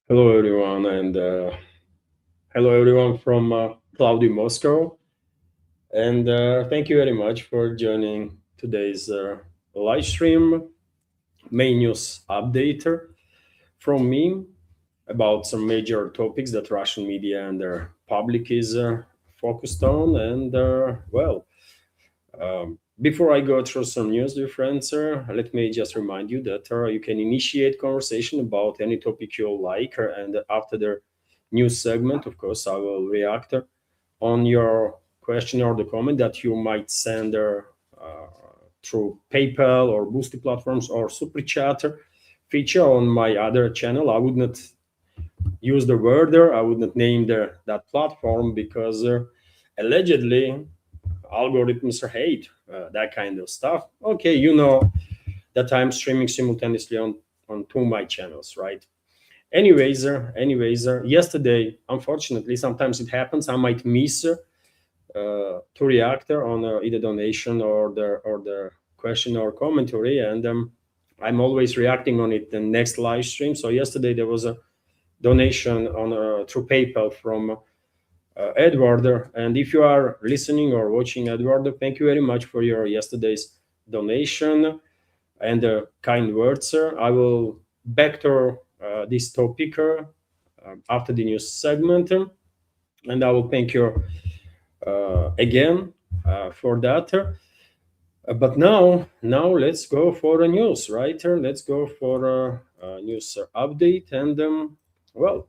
Hello, everyone, and hello, everyone from cloudy Moscow. And thank you very much for joining today's live stream main news update from me about some major topics that Russian media and their public is focused on. And before I go through some news, dear friends, let me just remind you that you can initiate conversation about any topic you like, and after the news segment, of course, I will react on your question or the comment that you might send through PayPal or Boosty platforms or Super Chat feature on my other channel. I would not use the word there. I would not name that platform because allegedly algorithms hate that kind of stuff. Okay, you know that I'm streaming simultaneously on two my channels, right? Anyways, yesterday, unfortunately, sometimes it happens. I might miss to react on either donation or the question or commentary, and I'm always reacting on it the next live stream. So yesterday there was a donation on through PayPal from Edward. And if you are listening or watching, Edward, thank you very much for your yesterday's donation and kind words, sir. I will back to this topic after the news segment, and I will thank you again for that. But now let's go for a news, right? Let's go for a news update. And well,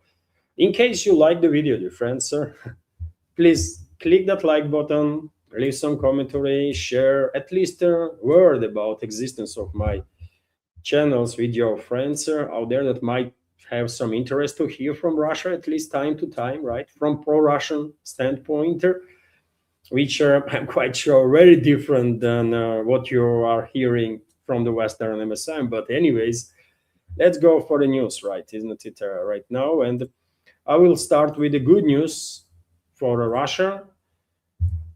in case you like the video, dear friends, please click that like button, leave some commentary, share at least a word about existence of my channels with your friends out there that might have some interest to hear from Russia at least time to time, right? From pro-Russian standpoint, which I'm quite sure very different than what you are hearing from the Western MSM. But anyways, let's go for the news, right? Isn't it right now? And I will start with the good news for Russia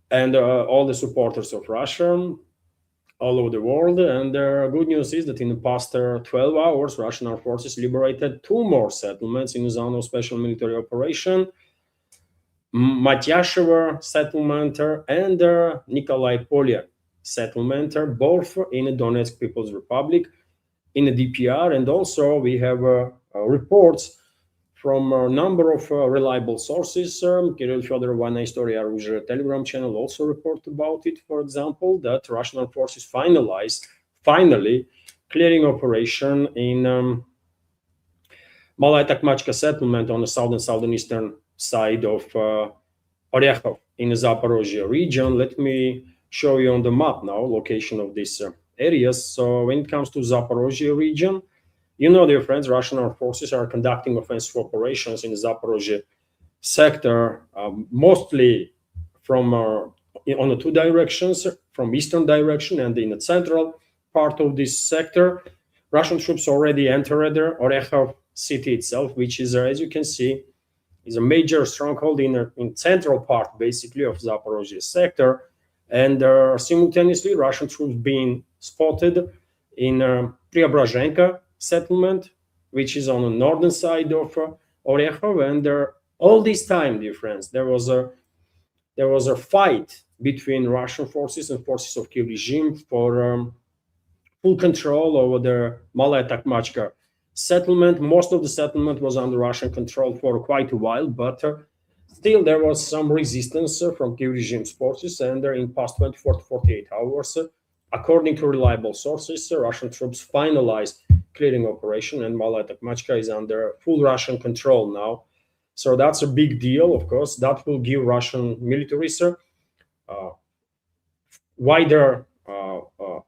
and all the supporters of Russia all over the world. And the good news is that in the past 12 hours, Russian armed forces liberated two more settlements in the zone of special military operation, Matyashevo settlement and Nikolai Polya settlement, both in the Donetsk People's Republic, in the DPR. And also we have reports from a number of reliable sources. Kirill Fedorov, Vojna Historia Оружия Telegram channel also report about it, for example, that Russian armed forces finally clearing operation in Malaya Takmachka settlement on the southeastern side of Oryakov in the Zaporozhye region. Let me show you on the map now location of these areas. So when it comes to Zaporozhye region, you know, dear friends, Russian armed forces are conducting offensive operations in the Zaporozhye sector, mostly from on the two directions, from eastern direction and in the central part of this sector. Russian troops already entered Oryakov city itself, which is, as you can see, is a major stronghold in central part, basically, of Zaporozhye sector. And simultaneously, Russian troops being spotted in Preobrazhenka settlement, which is on the northern side of Oryakov. And all this time, dear friends, there was a fight between Russian forces and forces of Kiev regime for full control over the Malaya Takmachka settlement. Most of the settlement was under Russian control for quite a while, but still there was some resistance from Kiev regime's forces. And in past 24 to 48 hours, according to reliable sources, Russian troops finalized clearing operation, and Malaya Takmachka is under full Russian control now. So that's a big deal, of course. That will give Russian militaries wider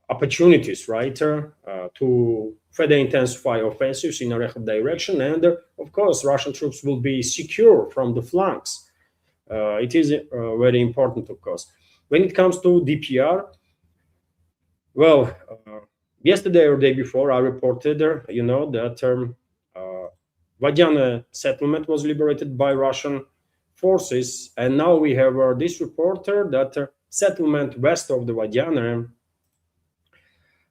opportunities, right, to further intensify offensives in Oryakov direction. And of course, Russian troops will be secure from the flanks. It is very important, of course. When it comes to DPR, well, yesterday or day before, I reported, that Vadiana settlement was liberated by Russian forces, and now we have this reporter that settlement west of the Vadiana,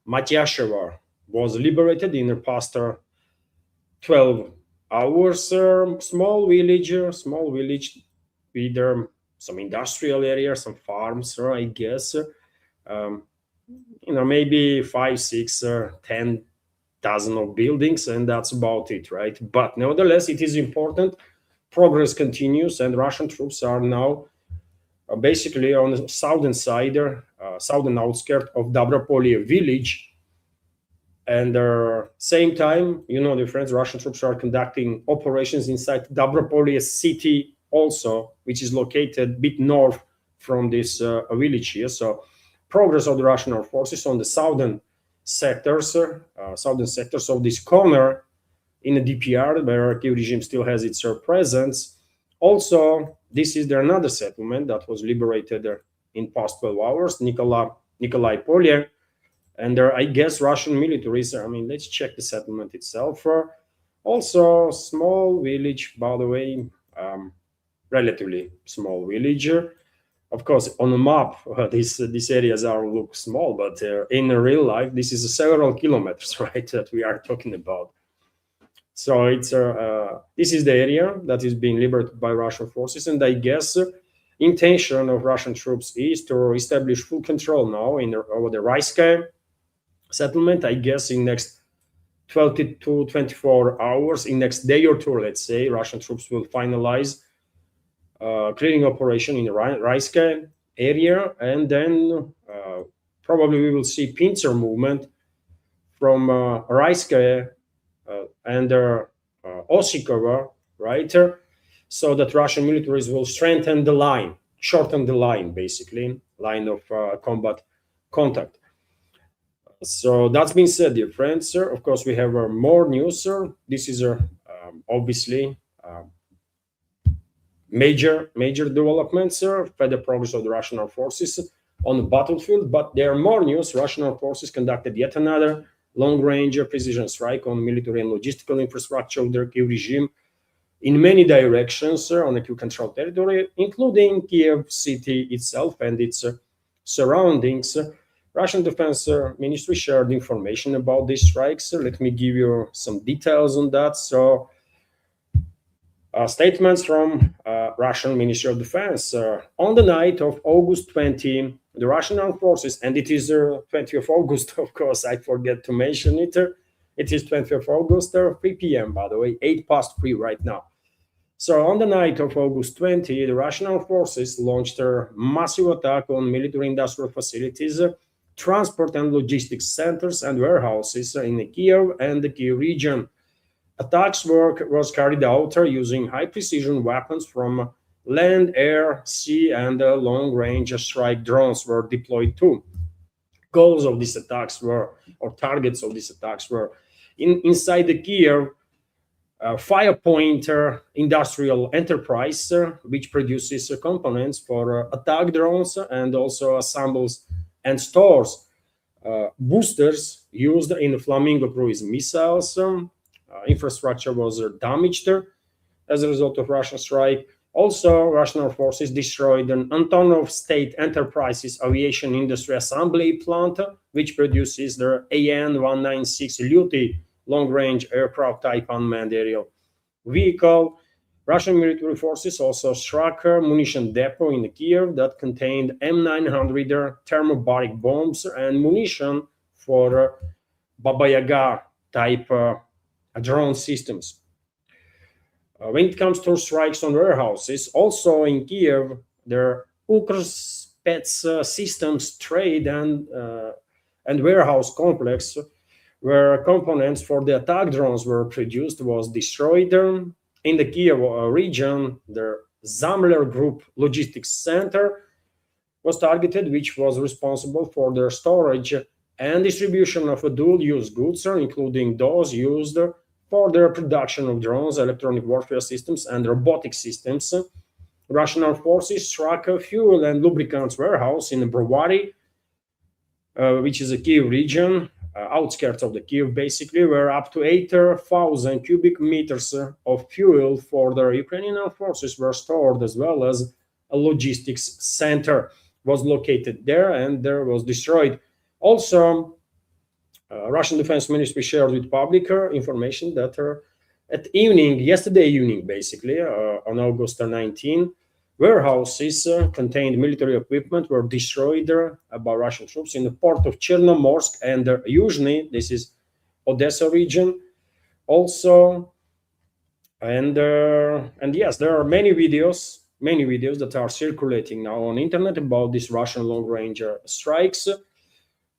Matyashevo, was liberated in the past 12 hours. Small village with some industrial area, some farms, I guess. Um, maybe 5, 6, 10 dozen of buildings, and that's about it, right? But nevertheless, it is important. Progress continues, and Russian troops are now basically on the southern side, southern outskirt of Dobropolye village. And same time, the friends, Russian troops are conducting operations inside Dobropolye city also, which is located a bit north from this village here. So progress of the Russian armed forces on the southern sectors of this corner in the DPR, where Kiev regime still has its presence. Also, this is another settlement that was liberated in past 12 hours, Nikolai Polye. And I guess Russian militaries, let's check the settlement itself. Also, small village, by the way, relatively small village. Of course, on a map, these areas look small, but in real life, this is several kilometers, right, that we are talking about. So this is the area that is being liberated by Russian forces, and I guess intention of Russian troops is to establish full control now over the Raiskaya settlement. I guess in next 12 to 24 hours, in next day or two, let's say, Russian troops will finalize clearing operation in the Raiskaya area, and then probably we will see pincer movement from Raiskaya and Osikova, right? So that Russian militaries will strengthen the line, shorten the line, basically, line of combat contact. So that's been said, dear friends. Of course, we have more news. This is obviously major developments, further progress of the Russian armed forces on the battlefield. But there are more news. Russian armed forces conducted yet another long-range precision strike on military and logistical infrastructure of the Kiev regime in many directions on the Kiev-controlled territory, including Kiev city itself and its surroundings. Russian Defense Ministry shared information about these strikes. Let me give you some details on that. So, statements from Russian Ministry of Defense. On the night of August 20, the Russian armed forces, and it is 20th of August, of course, I forget to mention it. It is 20th of August, 3 p.m., by the way, 8 past 3 right now. So on the night of August 20, the Russian armed forces launched a massive attack on military industrial facilities, transport and logistics centers, and warehouses in Kiev and the Kiev region. Attacks was carried out using high-precision weapons from land, air, sea, and long-range strike drones were deployed too. Goals of these attacks or targets of these attacks were inside the Kiev Firepoint industrial enterprise, which produces components for attack drones and also assembles and stores boosters used in Flamingo cruise missiles. Infrastructure was damaged as a result of Russian strike. Also, Russian armed forces destroyed an Antonov State Enterprises aviation industry assembly plant, which produces the AN-196 Lyuty long-range aircraft type unmanned aerial vehicle. Russian military forces also struck a munition depot in Kiev that contained M900 thermobaric bombs and munition for Baba Yaga type drone systems. When it comes to strikes on warehouses, also in Kiev, there Ukrspets systems trade and warehouse complex where components for the attack drones were produced was destroyed. In the Kiev region, the Zamler Group Logistics Center was targeted, which was responsible for the storage and distribution of dual-use goods, including those used for the production of drones, electronic warfare systems, and robotic systems. Russian armed forces struck a fuel and lubricants warehouse in Brovary, which is a Kiev region, outskirts of the Kiev, basically, where up to 8,000 cubic meters of fuel for the Ukrainian armed forces were stored, as well as a logistics center was located there and there was destroyed. Also, Russian Defense Ministry shared with public information that yesterday evening, basically, on August 19, warehouses contained military equipment were destroyed by Russian troops in the port of Chernomorsk and Yuzhny. This is Odessa region. Also, and yes, there are many videos that are circulating now on internet about these Russian long-range strikes.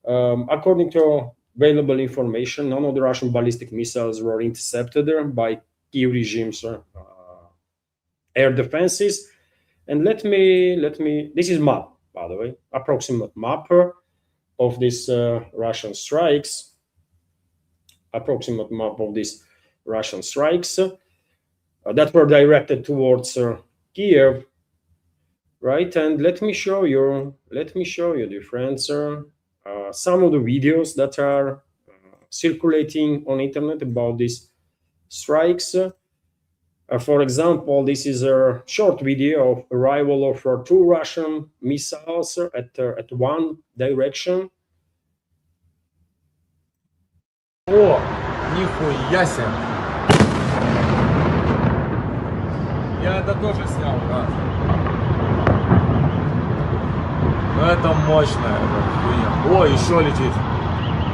According to available information, none of the Russian ballistic missiles were intercepted by Kiev regime's air defenses. And let me. This is map, by the way, approximate map of these Russian strikes. Approximate map of these Russian strikes that were directed towards Kiev, right? And let me show you, dear friends, some of the videos that are circulating on internet about these strikes. For example, this is a short video of arrival of two Russian missiles at one direction. О, нихуя себе! Я это тоже снял, да. Ну это мощная эта хуйня. О, еще летит.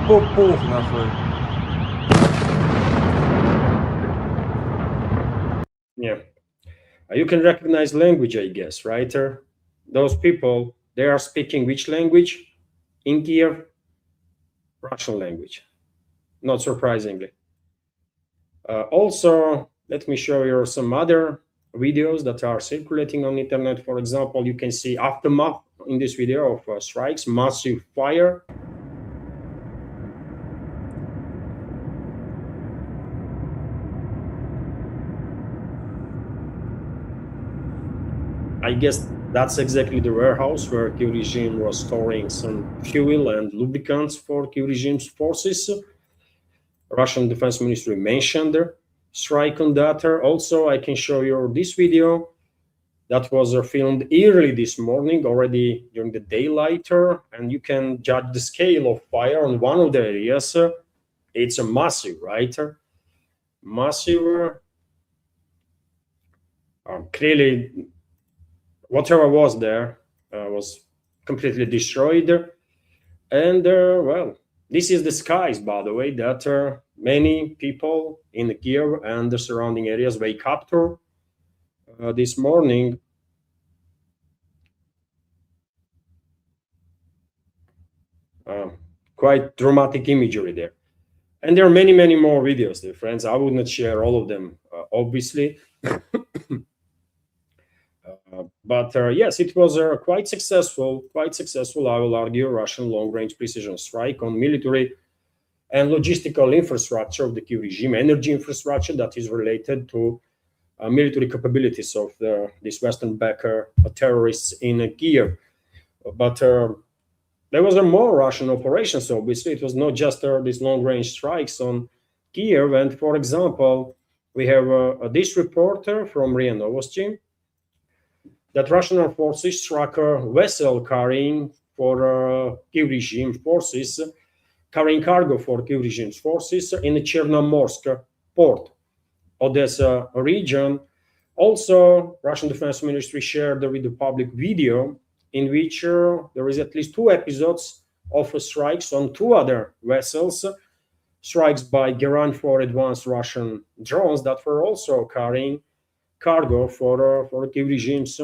Пух нахуй. Yeah, you can recognize language, I guess, right? Those people, they are speaking which language in Kiev? Russian language, not surprisingly. Also, let me show you some other videos that are circulating on internet. For example, you can see aftermath in this video of strikes, massive fire. I guess that's exactly the warehouse where Kiev regime was storing some fuel and lubricants for Kiev regime's forces. Russian Defense Ministry mentioned their strike on that. Also, I can show you this video that was filmed early this morning, already during the daylight, and you can judge the scale of fire on one of the areas. It's a massive, right? Massive. Clearly, whatever was there was completely destroyed. And, well, this is the skies, by the way, that many people in Kiev and the surrounding areas wake up to this morning. Quite dramatic imagery there. And there are many, many more videos, dear friends. I would not share all of them, obviously. But yes, it was quite successful, I will argue, Russian long-range precision strike on military and logistical infrastructure of the Kiev regime, energy infrastructure that is related to military capabilities of these Western backer terrorists in Kiev. But there was a more Russian operations, obviously. It was not just these long-range strikes on Kiev. And for example, we have this reporter from RIA Novosti, that Russian armed forces struck a vessel carrying for Kiev regime forces, carrying cargo for Kiev regime's forces in the Chernomorsk port, Odessa region. Also, Russian Defense Ministry shared with the public video in which there is at least 2 episodes of strikes on 2 other vessels, strikes by Geran 4 advanced Russian drones that were also carrying cargo for Kiev regime's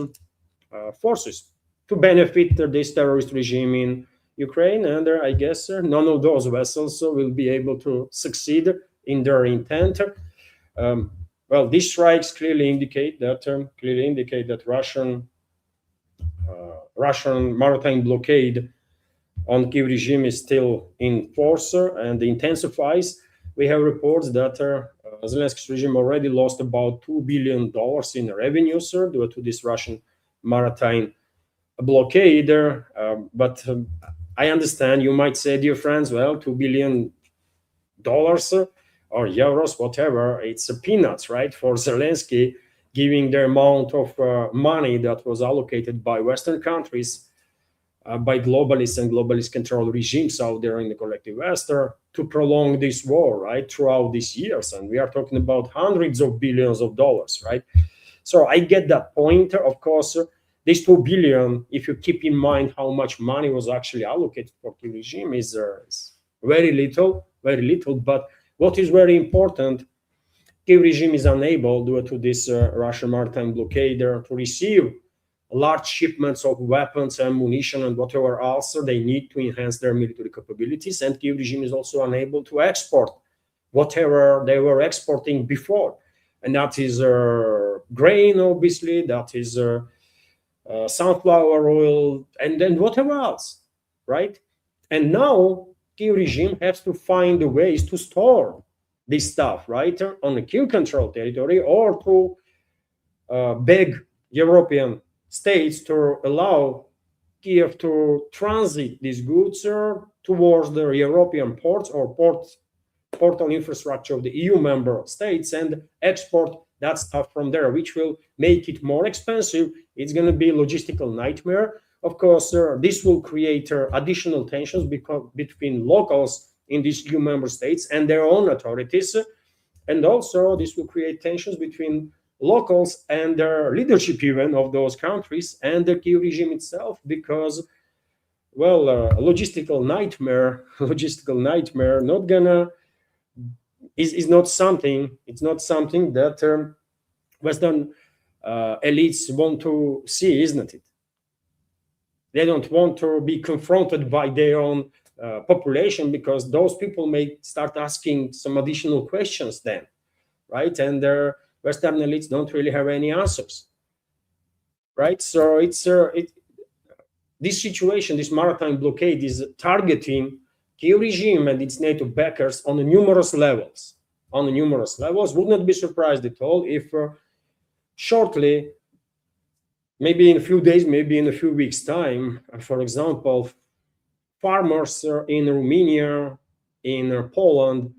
forces to benefit this terrorist regime in Ukraine. And I guess none of those vessels will be able to succeed in their intent. Well, these strikes clearly indicate that Russian maritime blockade on Kiev regime is still in force and intensifies. We have reports that Zelensky's regime already lost about $2 billion in revenues due to this Russian maritime blockade. But I understand you might say, dear friends, well, $2 billion or euros, whatever, it's peanuts, right, for Zelensky, giving the amount of money that was allocated by Western countries by globalists and globalist-controlled regimes out there in the collective West to prolong this war, right, throughout these years. And we are talking about hundreds of billions of dollars, right? So I get that point. Of course, this 2 billion, if you keep in mind how much money was actually allocated for the regime, is very little, very little. But what is very important, Kiev regime is unable, due to this Russian maritime blockade, to receive large shipments of weapons and ammunition and whatever else they need to enhance their military capabilities. And Kiev regime is also unable to export whatever they were exporting before. And that is grain, obviously, that is sunflower oil, and then whatever else, right? And now Kiev regime has to find ways to store this stuff, right, on the Kiev control territory, or to beg European states to allow Kiev to transit these goods towards the European ports or portal infrastructure of the EU member states and export that stuff from there, which will make it more expensive. It's going to be a logistical nightmare. Of course, this will create additional tensions between locals in these EU member states and their own authorities. And also, this will create tensions between locals and the leadership even of those countries and the Kiev regime itself, because, well, logistical nightmare, not gonna is not something. It's not something that Western elites want to see, isn't it? They don't want to be confronted by their own population, because those people may start asking some additional questions then, right? And their Western elites don't really have any answers, right? So it's this situation, this maritime blockade, is targeting Kiev regime and its NATO backers on numerous levels. Would not be surprised at all if shortly, maybe in a few days, maybe in a few weeks' time, for example, farmers in Romania, in Poland,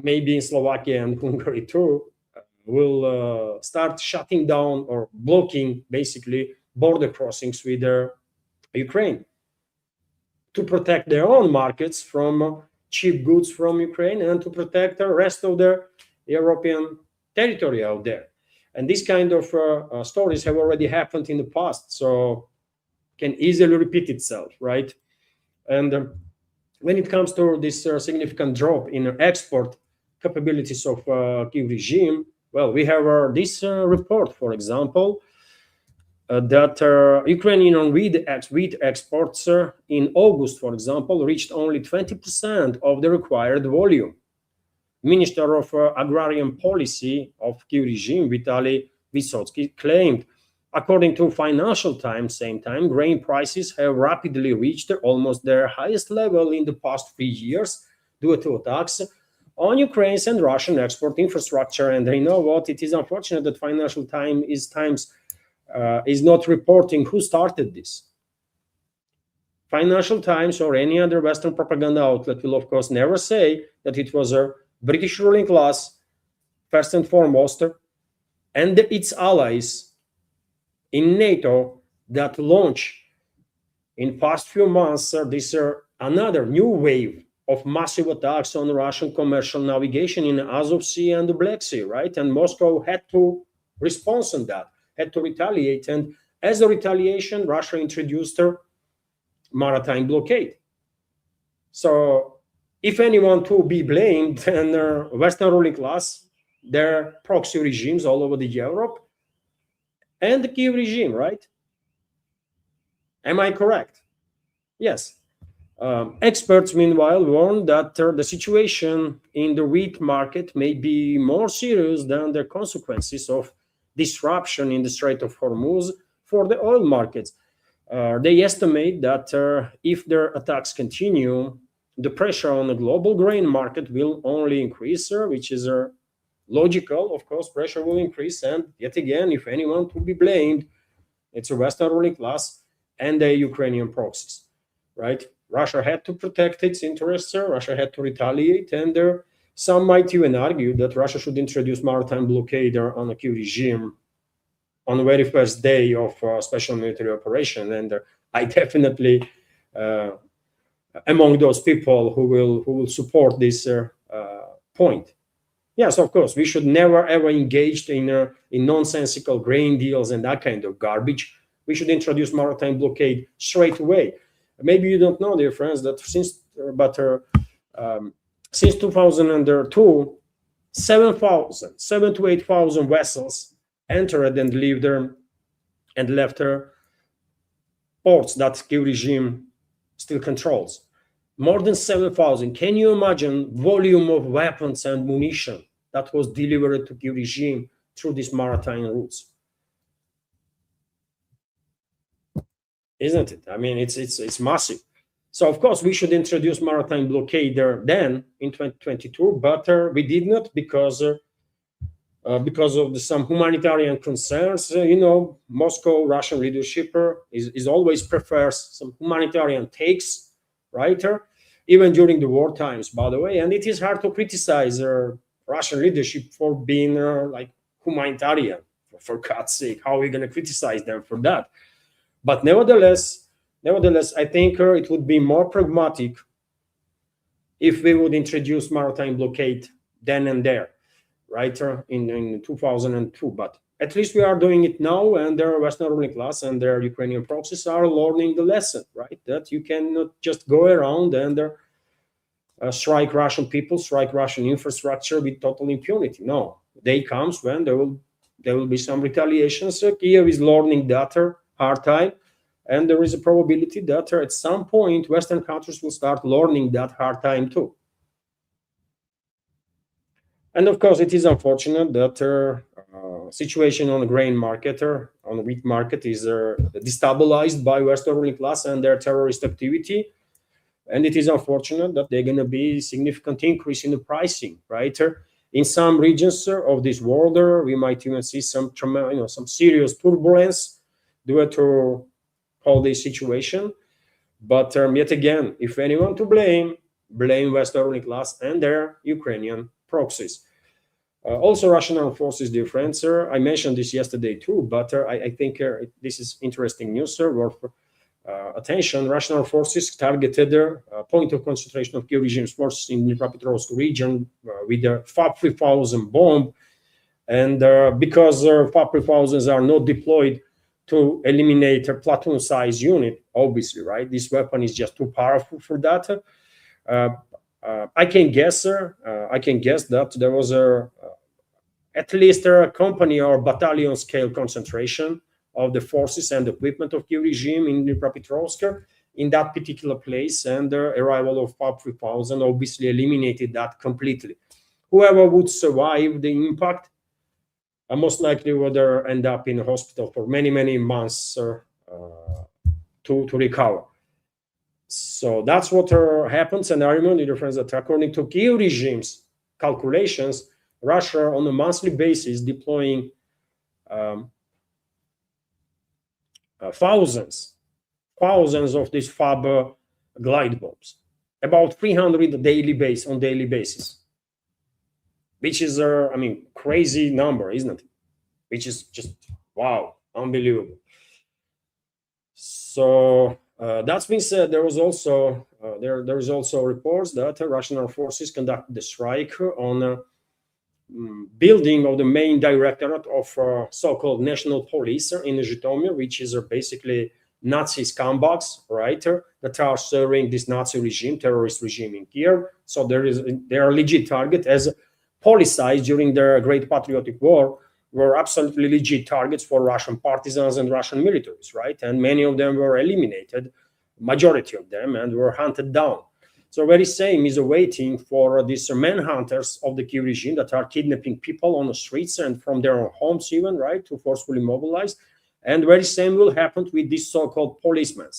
maybe in Slovakia and Hungary too, will start shutting down or blocking, basically, border crossings with Ukraine to protect their own markets from cheap goods from Ukraine and to protect the rest of the European territory out there. And this kind of stories have already happened in the past, so can easily repeat itself, right? And when it comes to this significant drop in export capabilities of Kiev regime, well, we have this report, for example, that Ukrainian wheat exports in August, for example, reached only 20% of the required volume. Minister of Agrarian Policy of Kiev regime, Vitaly Vysotsky, claimed, according to Financial Times, same time, grain prices have rapidly reached almost their highest level in the past 3 years due to attacks on Ukraine's and Russian export infrastructure. And you know what? It is unfortunate that Financial Times is not reporting who started this. Financial Times or any other Western propaganda outlet will, of course, never say that it was a British ruling class, first and foremost, and its allies in NATO that launch in past few months this another new wave of massive attacks on Russian commercial navigation in Azov Sea and the Black Sea, right? And Moscow had to respond on that, had to retaliate. And as a retaliation, Russia introduced a maritime blockade. So if anyone to be blamed, then Western ruling class, their proxy regimes all over the Europe, and the Kiev regime, right? Am I correct? Yes. Experts, meanwhile, warn that the situation in the wheat market may be more serious than the consequences of disruption in the Strait of Hormuz for the oil markets. They estimate that if their attacks continue, the pressure on the global grain market will only increase, which is logical. Of course, pressure will increase. And yet again, if anyone to be blamed, it's a Western ruling class and the Ukrainian proxies, right? Russia had to protect its interests. Russia had to retaliate. And some might even argue that Russia should introduce maritime blockade on the Kiev regime on the very first day of special military operation. And I definitely among those people who will support this point. Yes, of course, we should never ever engage in nonsensical grain deals and that kind of garbage. We should introduce maritime blockade straight away. Maybe you don't know, dear friends, that since 2002, 7 to 8,000 vessels entered and lived there and left her ports that Kiev regime still controls. More than 7,000. Can you imagine volume of weapons and munition that was delivered to Kiev regime through these maritime routes? Isn't it? I mean, it's massive. So of course we should introduce maritime blockade there then in 2022, but we did not because of some humanitarian concerns. Moscow Russian leadership is always prefers some humanitarian takes, right? Even during the war times, by the way. And it is hard to criticize Russian leadership for being like humanitarian. For God's sake, how are we going to criticize them for that? But nevertheless, I think it would be more pragmatic if we would introduce maritime blockade then and there, right, in 2002. But at least we are doing it now, and their Western ruling class and their Ukrainian proxies are learning the lesson, right? That you cannot just go around and strike Russian people, strike Russian infrastructure with total impunity. No, day comes when there will be some retaliations. Kiev is learning that hard time. And there is a probability that at some point Western countries will start learning that hard time too. And of course, it is unfortunate that situation on the grain market or on the wheat market is destabilized by Western ruling class and their terrorist activity. And it is unfortunate that they're going to be significant increase in the pricing, right? In some regions of this world, we might even see some serious turbulence due to all this situation. But yet again, if anyone to blame Western ruling class and their Ukrainian proxies. Also, Russian armed forces, dear friends, I mentioned this yesterday too, but I think this is interesting news, worth attention. Russian armed forces targeted a point of concentration of Kiev regime's forces in the Dnipropetrovsk region with the FAB 3000 bomb. And because FAB 3000s are not deployed to eliminate a platoon size unit, obviously, right? This weapon is just too powerful for that. I can guess that there was at least a company or battalion scale concentration of the forces and equipment of Kiev regime in Dnipropetrovsk in that particular place, and the arrival of FAB 3000 obviously eliminated that completely. Whoever would survive the impact most likely would end up in a hospital for many months to recover. So that's what happens. And I remind you, dear friends, that according to Kiev regime's calculations, Russia on a monthly basis deploying thousands of these FAB glide bombs, about 300 on daily basis. Which is crazy number, isn't it? Which is just wow, unbelievable. So that's been said. There was also reports that Russian armed forces conducted the strike on building of the main directorate of so-called national police in Zhytomyr, which is basically Nazi scumbags, right? That are serving this Nazi regime, terrorist regime in Kiev. So they are a legit target as policies during the Great Patriotic War were absolutely legit targets for Russian partisans and Russian militaries, right? And many of them were eliminated, majority of them, and were hunted down. So very same is awaiting for these manhunters of the Kiev regime that are kidnapping people on the streets and from their own homes even, right, to forcefully mobilize. And very same will happen with these so-called policemen,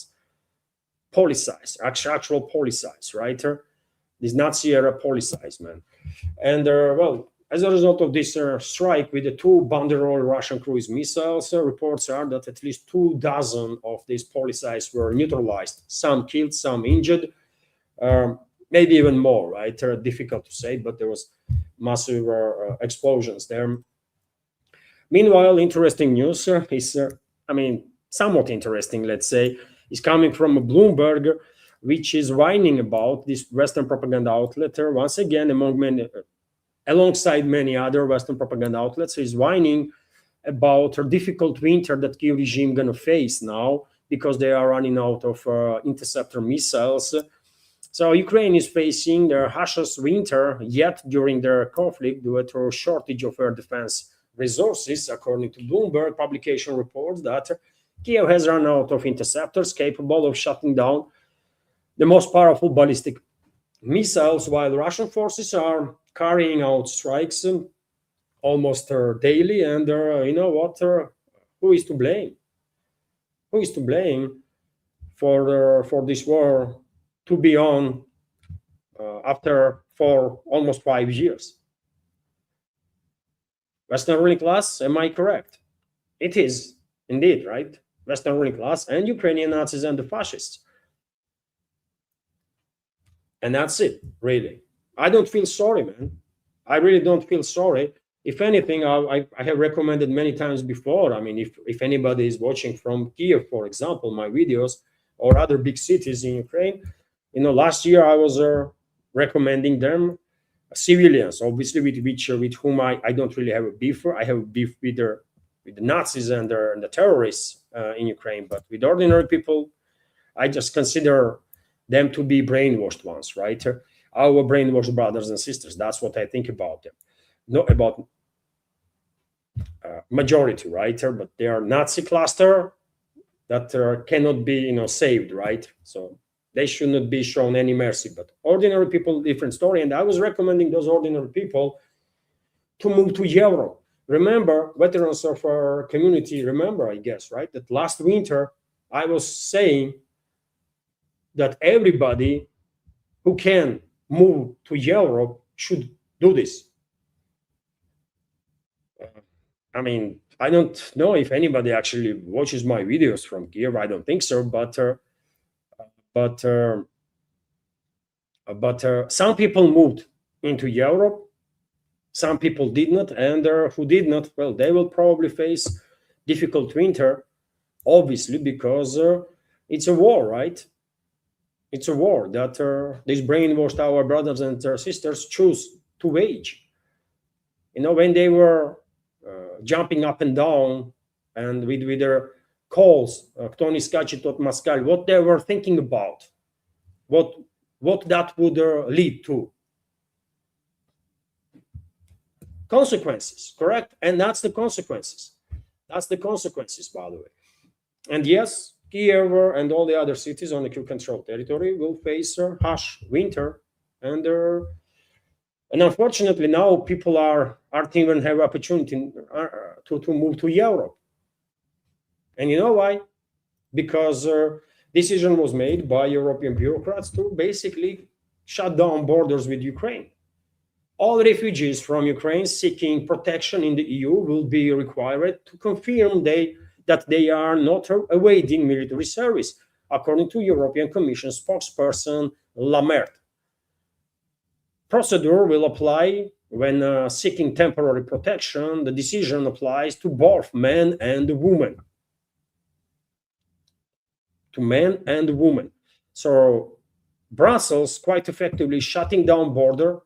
actual policies, right? These Nazi era policies, man. And as a result of this strike with the 2 banderol Russian cruise missiles, reports are that at least 24 of these policies were neutralized, some killed, some injured, maybe even more, right? Difficult to say, but there was massive explosions there. Meanwhile, interesting news is, somewhat interesting, let's say, is coming from a Bloomberg, which is whining about this Western propaganda outlet. Once again, alongside many other Western propaganda outlets, is whining about a difficult winter that Kiev regime gonna face now because they are running out of interceptor missiles. So Ukraine is facing their harshest winter yet during their conflict due to a shortage of air defense resources. According to Bloomberg publication reports that Kiev has run out of interceptors capable of shutting down the most powerful ballistic missiles, while Russian forces are carrying out strikes almost daily. And you know what? Who is to blame? Who is to blame for this war to be on for almost 5 years? Western ruling class, am I correct? It is indeed, right? Western ruling class and Ukrainian Nazis and the fascists. And that's it, really. I don't feel sorry, man. I really don't feel sorry. If anything, I have recommended many times before. I mean, if anybody is watching from Kiev, for example, my videos, or other big cities in Ukraine, last year I was recommending them civilians, obviously, with whom I don't really have a beef. I have a beef with the Nazis and the terrorists in Ukraine, but with ordinary people, I just consider them to be brainwashed ones, right? Our brainwashed brothers and sisters. That's what I think about them. Not about majority, right? But they are Nazi cluster that cannot be, saved, right? So they should not be shown any mercy. But ordinary people, different story. And I was recommending those ordinary people to move to Europe. Remember, veterans of our community, I guess, right? That last winter, I was saying that everybody who can move to Europe should do this. I mean, I don't know if anybody actually watches my videos from Kiev. I don't think so, but some people moved into Europe. Some people did not, and who did not, well, they will probably face difficult winter, obviously, because it's a war, right? It's a war that these brainwashed our brothers and sisters choose to wage. When they were jumping up and down and with their calls, Кто не скачет, тот москаль, what they were thinking about, what that would lead to. Consequences, correct? And that's the consequences. That's the consequences, by the way. And yes, Kiev and all the other cities on the Kiev-controlled territory will face a harsh winter, and unfortunately now people aren't even have opportunity to move to Europe. And you know why? Because decision was made by European bureaucrats to basically shut down borders with Ukraine. All refugees from Ukraine seeking protection in the EU will be required to confirm that they are not awaiting military service, according to European Commission spokesperson Lamert. Procedure will apply when seeking temporary protection. The decision applies to both men and women. To men and women. So Brussels quite effectively shutting down border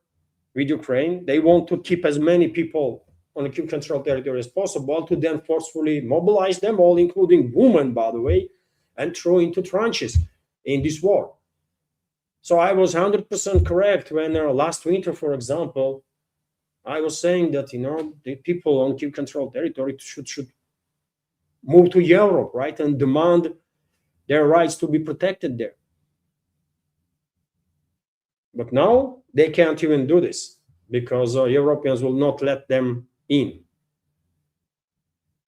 with Ukraine. They want to keep as many people on the Kiev-controlled territory as possible to then forcefully mobilize them all, including women, by the way, and throw into trenches in this war. So I was 100% correct when last winter, for example, I was saying that, the people on Kiev-controlled territory should move to Europe, right, and demand their rights to be protected there. But now they can't even do this because Europeans will not let them in.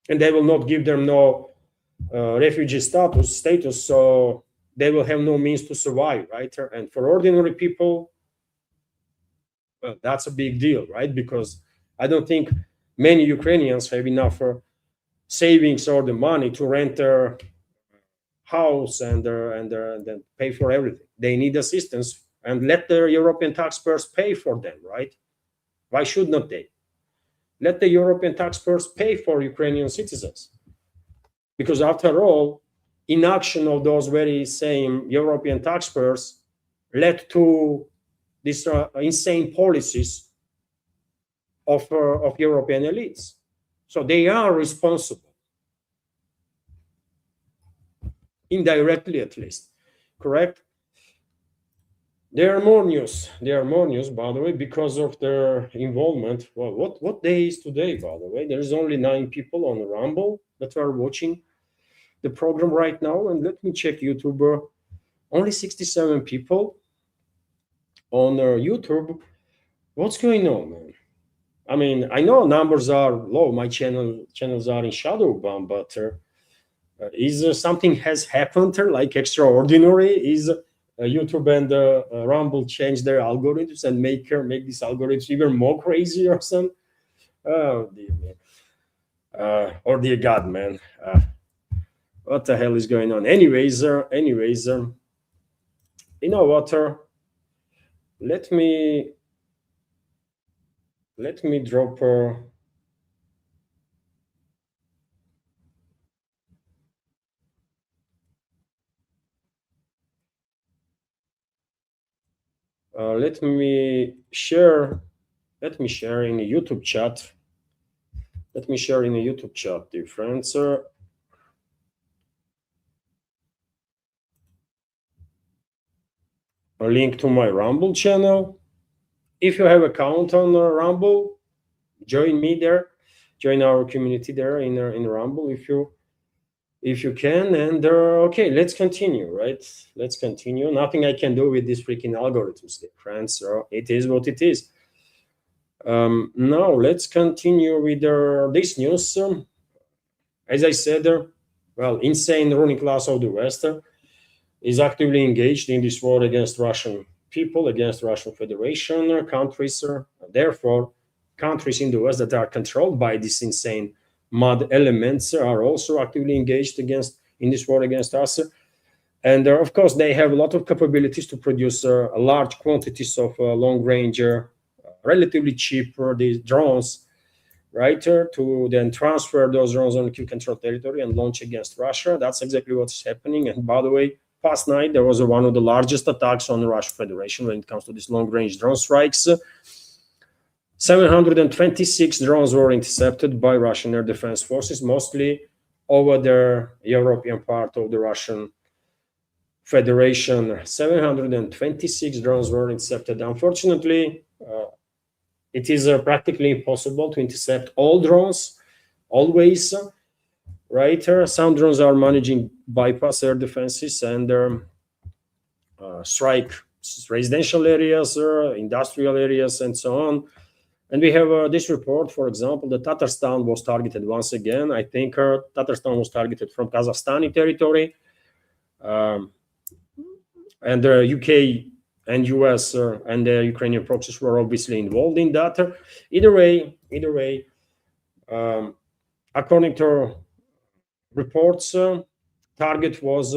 And they will not give them no refugee status, so they will have no means to survive, right? And for ordinary people, well, that's a big deal, right? Because I don't think many Ukrainians have enough savings or the money to rent their house and then pay for everything. They need assistance, and let the European taxpayers pay for them, right? Why should not they? Let the European taxpayers pay for Ukrainian citizens. Because after all, inaction of those very same European taxpayers led to these insane policies of European elites. So they are responsible, indirectly at least, correct? There are more news. There are more news, by the way, because of their involvement. Well, what day is today, by the way? There's only 9 people on Rumble that are watching the program right now. And let me check YouTube. Only 67 people on YouTube. What's going on, man? I mean, I know numbers are low. My channels are in shadow ban, but is something has happened like extraordinary? Is YouTube and Rumble change their algorithms and make these algorithms even more crazy or something? Oh dear man. Or dear God, man. What the hell is going on? Anyways, you know what? Let me drop. Let me share. Let me share in a YouTube chat. Let me share in a YouTube chat, dear friends. A link to my Rumble channel. If you have an account on Rumble, join me there. Join our community there in Rumble if you can. And okay, let's continue, right? Let's continue. Nothing I can do with these freaking algorithms, dear friends. So it is what it is. Now let's continue with this news. As I said, well, insane ruling class of the West is actively engaged in this war against Russian people, against Russian Federation countries. Therefore, countries in the West that are controlled by these insane mud elements are also actively engaged in this war against us. And of course, they have a lot of capabilities to produce large quantities of long-range, relatively cheap these drones, right? To then transfer those drones on Kiev control territory and launch against Russia. That's exactly what's happening. And by the way, past night there was one of the largest attacks on the Russian Federation when it comes to these long-range drone strikes. 726 drones were intercepted by Russian air defense forces, mostly over the European part of the Russian Federation. 726 drones were intercepted. Unfortunately, it is practically impossible to intercept all drones, always, right? Some drones are managing bypass air defenses and strike residential areas, industrial areas, and so on. And we have this report, for example, that Tatarstan was targeted once again. I think Tatarstan was targeted from Kazakhstani territory. And the UK and US and the Ukrainian proxies were obviously involved in that. Either way, according to reports, target was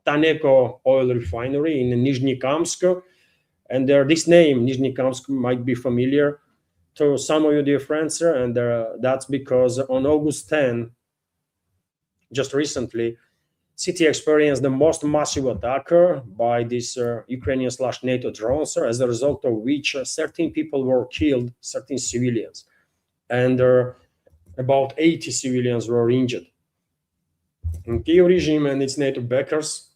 Taneco oil refinery in Nizhny-Kamsk. And this name, Nizhny-Kamsk, might be familiar to some of you, dear friends, and that's because on August 10, just recently, city experienced the most massive attack by these Ukrainian/NATO drones, as a result of which 13 people were killed, 13 civilians, and about 80 civilians were injured. And Kiev regime and its NATO backers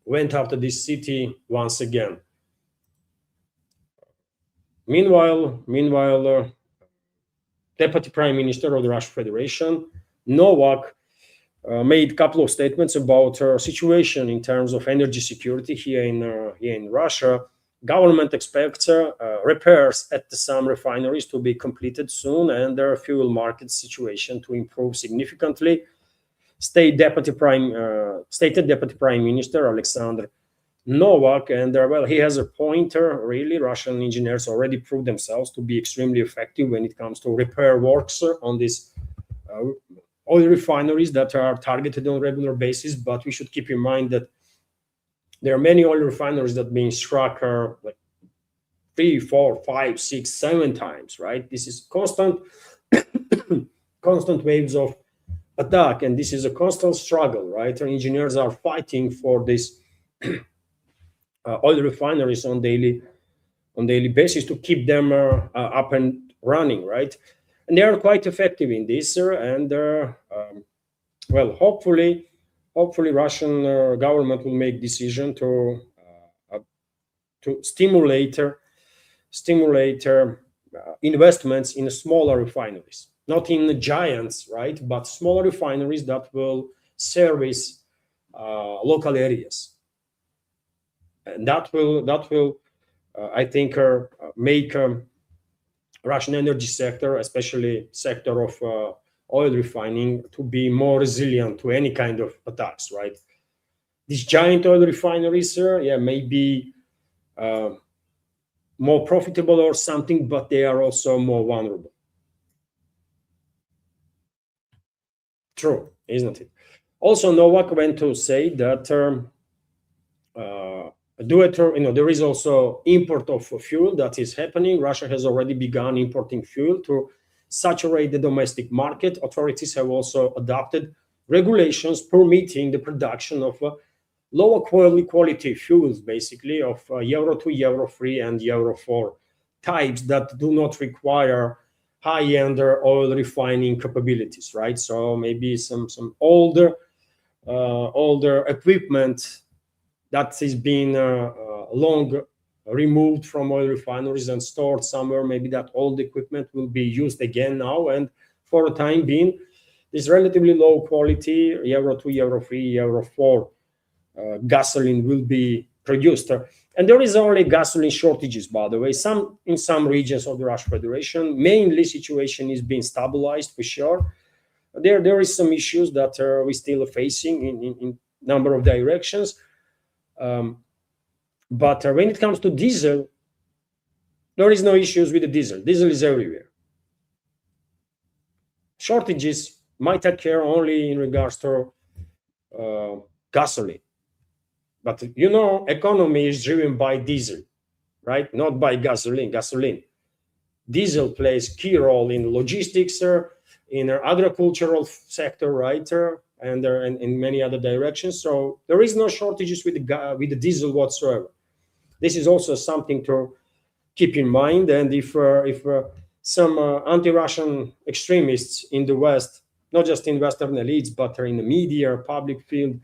went after this city once again. Meanwhile, Deputy Prime Minister of the Russian Federation, Novak, made a couple of statements about situation in terms of energy security here in Russia. Government expects repairs at some refineries to be completed soon and their fuel market situation to improve significantly. Stated Deputy Prime Minister Alexander Novak, and well, he has a point. Really, Russian engineers already proved themselves to be extremely effective when it comes to repair works on these oil refineries that are targeted on a regular basis. But we should keep in mind that there are many oil refineries that are being struck like 3, 4, 5, 6, 7 times, right? This is constant waves of attack, and this is a constant struggle, right? Our engineers are fighting for this oil refineries on daily basis to keep them up and running, right? And they are quite effective in this, and well, hopefully Russian government will make decision to stimulate investments in smaller refineries, not in the giants, right, but smaller refineries that will service local areas, and that will I think make Russian energy sector, especially sector of oil refining, to be more resilient to any kind of attacks, right? These giant oil refineries, may be more profitable or something, but they are also more vulnerable. True, isn't it? Also, Novak went to say that there is also import of fuel that is happening. Russia has already begun importing fuel to saturate the domestic market. Authorities have also adopted regulations permitting the production of lower quality fuels, basically of Euro 2, Euro 3, and Euro 4 types that do not require high-end oil refining capabilities, right? So maybe some older equipment that is being long removed from oil refineries and stored somewhere. Maybe that old equipment will be used again now, and for the time being, this relatively low quality Euro 2, Euro 3, Euro 4 gasoline will be produced. And there is only gasoline shortages, by the way, in some regions of the Russian Federation. Mainly, situation is being stabilized for sure. There is some issues that we're still facing in number of directions. But when it comes to diesel, there is no issues with the diesel. Diesel is everywhere. Shortages might occur only in regards to gasoline. But economy is driven by diesel, right? Not by gasoline. Diesel plays key role in logistics, in our agricultural sector, right? And in many other directions. So there is no shortages with the diesel whatsoever. This is also something to keep in mind. And if some anti-Russian extremists in the West, not just in Western elites, but in the media, public field,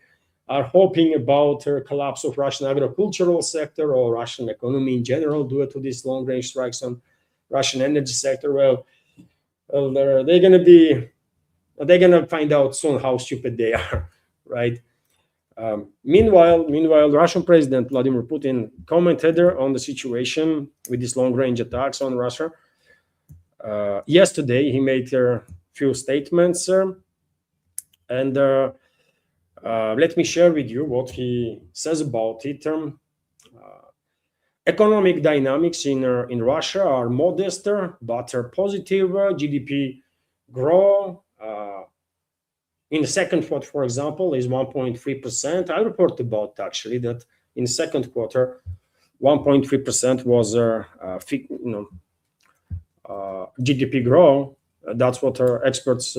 are hoping about a collapse of Russian agricultural sector or Russian economy in general due to these long-range strikes on Russian energy sector, well, they're gonna find out soon how stupid they are, right? Meanwhile, Russian President Vladimir Putin commented on the situation with these long-range attacks on Russia. Yesterday, he made a few statements, and let me share with you what he says about it. Economic dynamics in Russia are modest, but are positive. GDP growth in the second quarter, for example, is 1.3%. I report about actually that in the second quarter, 1.3% was GDP growth. That's what our experts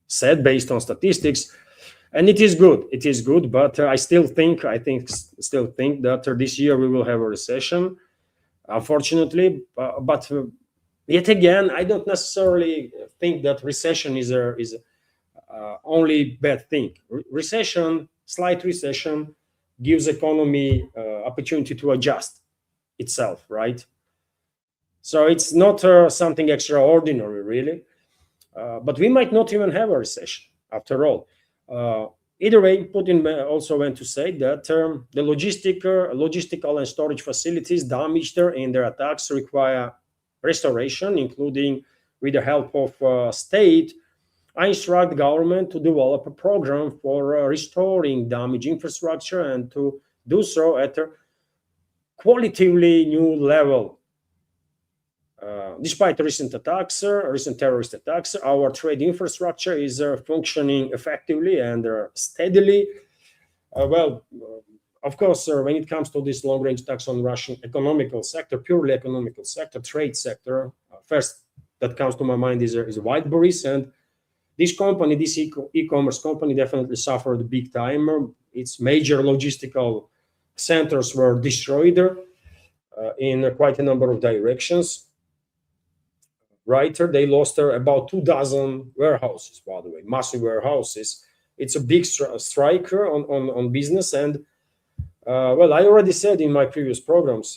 said based on statistics. And it is good, but I still think that this year we will have a recession, unfortunately. But yet again, I don't necessarily think that recession is only bad thing. Slight recession, gives economy opportunity to adjust itself, right? So it's not something extraordinary, really. But we might not even have a recession after all. Either way, Putin also went to say that the logistical and storage facilities damaged in their attacks require restoration, including with the help of state. I instruct the government to develop a program for restoring damaged infrastructure and to do so at a qualitatively new level. Despite recent terrorist attacks, our trade infrastructure is functioning effectively and steadily. Of course, when it comes to this long-range attacks on Russian economical sector, purely economical sector, trade sector, first that comes to my mind is White Boris, and this company, this e-commerce company, definitely suffered big time. Its major logistical centers were destroyed in quite a number of directions. Right, they lost about 2,000 warehouses, by the way, massive warehouses. It's a big strike on business. And well, I already said in my previous programs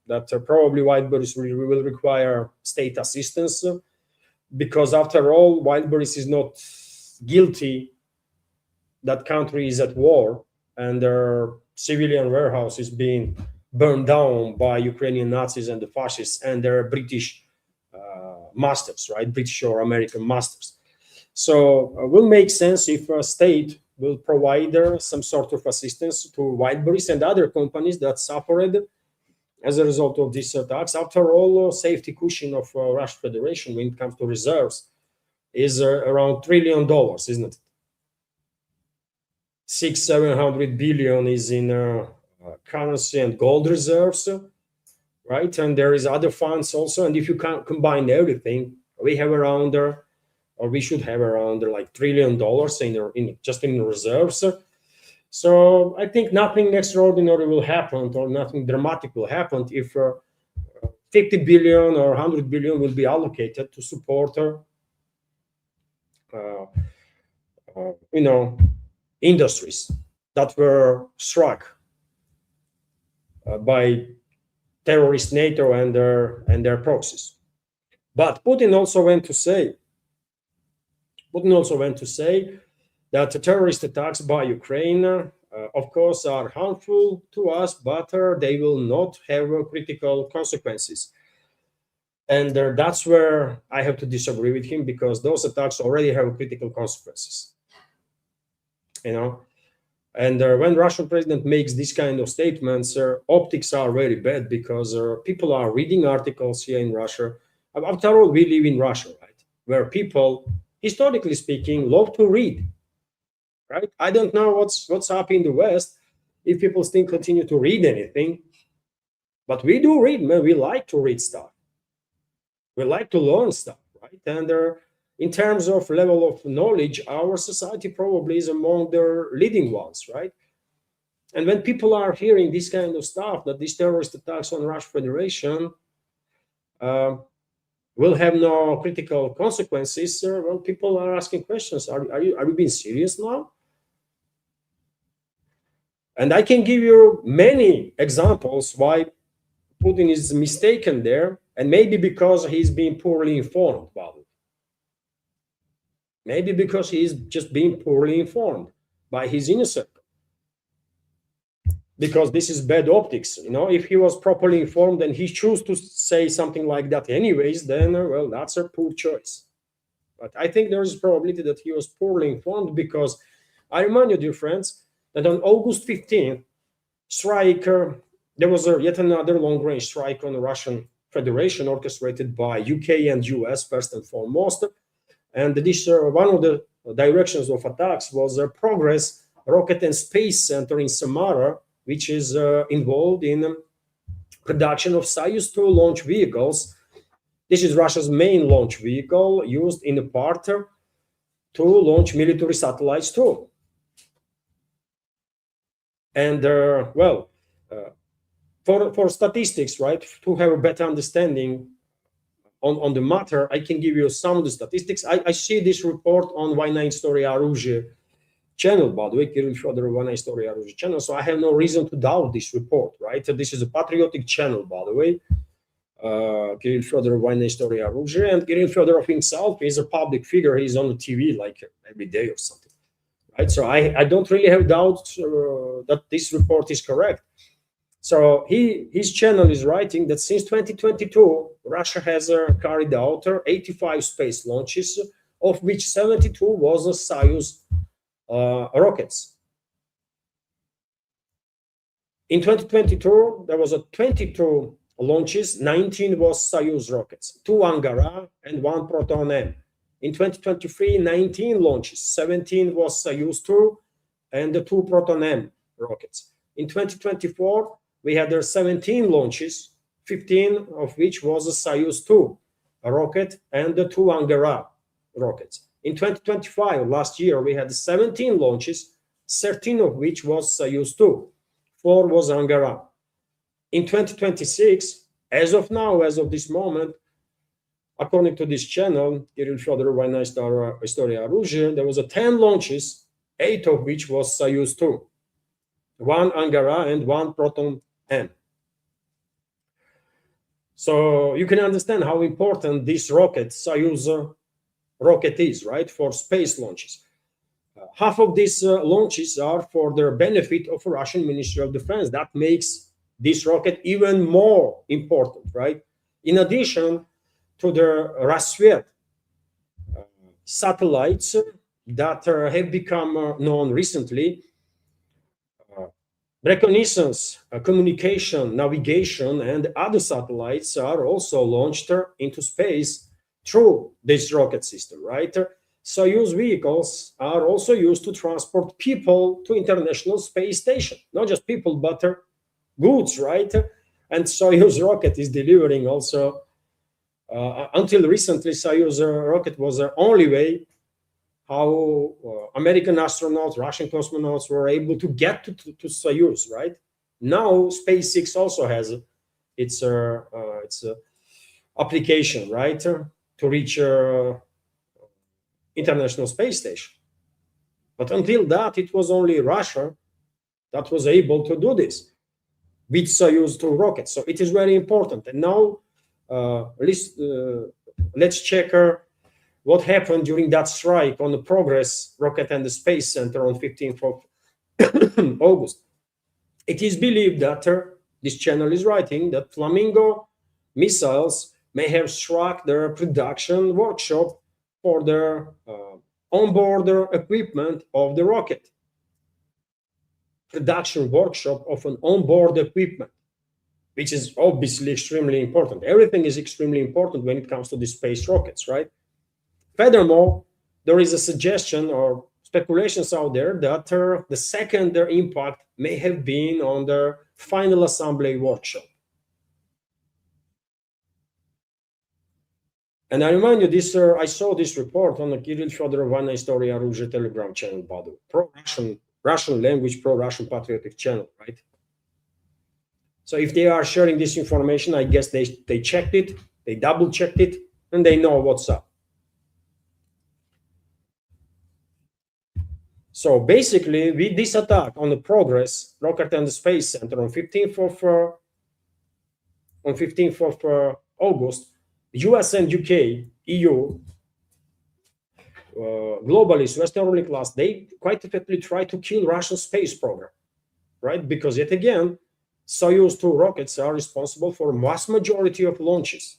that probably Wildberries will require state assistance, because after all, Wildberries is not guilty. That country is at war, and their civilian warehouse is being burned down by Ukrainian Nazis and the fascists and their British masters, right? British or American masters. So will make sense if a state will provide some sort of assistance to Wildberries and other companies that suffered as a result of these attacks. After all, safety cushion of Russian Federation when it comes to reserves is around $1 trillion, isn't it? 600-700 billion is in currency and gold reserves, right? And there is other funds also. And if you can combine everything, we have around or we should have around like $1 trillion in reserves. So I think nothing extraordinary will happen or nothing dramatic will happen if 50 billion or 100 billion will be allocated to support industries that were struck by terrorist NATO and their proxies. But Putin also went to say that the terrorist attacks by Ukraine, of course, are harmful to us, but they will not have critical consequences. And that's where I have to disagree with him, because those attacks already have critical consequences. And when Russian president makes this kind of statements, optics are very bad, because people are reading articles here in Russia. After all, we live in Russia, right? Where people, historically speaking, love to read, right? I don't know what's up in the West, if people still continue to read anything, but we do read, man. We like to read stuff. We like to learn stuff, right? And in terms of level of knowledge, our society probably is among the leading ones, right? And when people are hearing this kind of stuff, that these terrorist attacks on Russian Federation will have no critical consequences, well, people are asking questions. Are you being serious now? And I can give you many examples why Putin is mistaken there, and maybe because he's being poorly informed about it. Maybe because he's just being poorly informed by his inner circle. Because this is bad optics. If he was properly informed and he chose to say something like that anyways, then, well, that's a poor choice. But I think there is a probability that he was poorly informed, because I remind you, dear friends, that on August 15th, there was yet another long-range strike on the Russian Federation, orchestrated by UK and US first and foremost. And this one of the directions of attacks was a Progress Rocket and Space Center in Samara, which is involved in production of Soyuz 2 launch vehicles. This is Russia's main launch vehicle, used in part to launch military satellites too. And for statistics, right, to have a better understanding on the matter, I can give you some of the statistics. I see this report on Война История Оружия channel, by the way, Kirill Fedorov Война История Оружия channel, so I have no reason to doubt this report, right? This is a patriotic channel, by the way. Kirill Fedorov Война История Оружия, and Kirill Fedorov himself is a public figure. He's on the TV like every day or something, right? So I don't really have doubts that this report is correct. So his channel is writing that since 2022, Russia has carried out 85 space launches, of which 72 was Soyuz rockets. In 2022, there was 22 launches, 19 was Soyuz rockets, 2 Angara and 1 Proton M. In 2023, 19 launches, 17 was Soyuz 2 and 2 Proton M rockets. In 2024, we had 17 launches, 15 of which was a Soyuz 2 rocket and 2 Angara rockets. In 2025, last year, we had 17 launches, 13 of which was Soyuz 2, 4 was Angara. In 2026, as of now, as of this moment, according to this channel, Kirill Fyodorov, Vojna Istoria Oruzhia, there was 10 launches, 8 of which was Soyuz 2, 1 Angara and 1 Proton M. So you can understand how important this rocket, Soyuz rocket, is, right, for space launches. Half of these launches are for the benefit of the Russian Ministry of Defense. That makes this rocket even more important, right? In addition to the Rassvet satellites that have become known recently, reconnaissance, communication, navigation, and other satellites are also launched into space through this rocket system, right? Soyuz vehicles are also used to transport people to International Space Station. Not just people, but goods, right? And Soyuz rocket is delivering also, until recently, Soyuz rocket was the only way how American astronauts, Russian cosmonauts were able to get to Soyuz, right? Now, SpaceX also has its application, right, to reach International Space Station. But until that, it was only Russia that was able to do this with Soyuz 2 rockets. So it is very important. And now, let's check what happened during that strike on the Progress rocket and the Space Center on 15th of August. It is believed that this channel is writing that Flamingo missiles may have struck their production workshop for the onboard equipment of the rocket. Production workshop of an onboard equipment, which is obviously extremely important. Everything is extremely important when it comes to the space rockets, right? Furthermore, there is a suggestion or speculations out there that the second impact may have been on the final assembly workshop. And I remind you, this I saw this report on the Kirill Fyodorov Vojna Istoria Oruzhia Telegram channel, by the way, Russian language, pro-Russian patriotic channel, right? So if they are sharing this information, I guess they checked it, they double-checked it, and they know what's up. So basically, with this attack on the Progress rocket and the Space Center on 15th of August, US and UK, EU, globalists, Western ruling class, they quite effectively try to kill Russian space program, right? Because yet again, Soyuz 2 rockets are responsible for vast majority of launches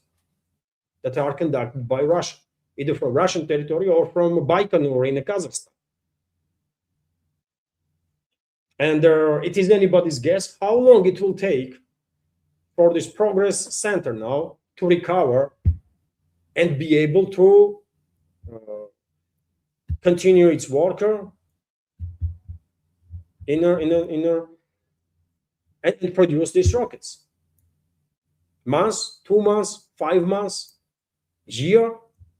that are conducted by Russia, either from Russian territory or from Baikonur in Kazakhstan. And it is anybody's guess how long it will take for this Progress Center now to recover and be able to continue its work and produce these rockets. Months, 2 months, 5 months, year,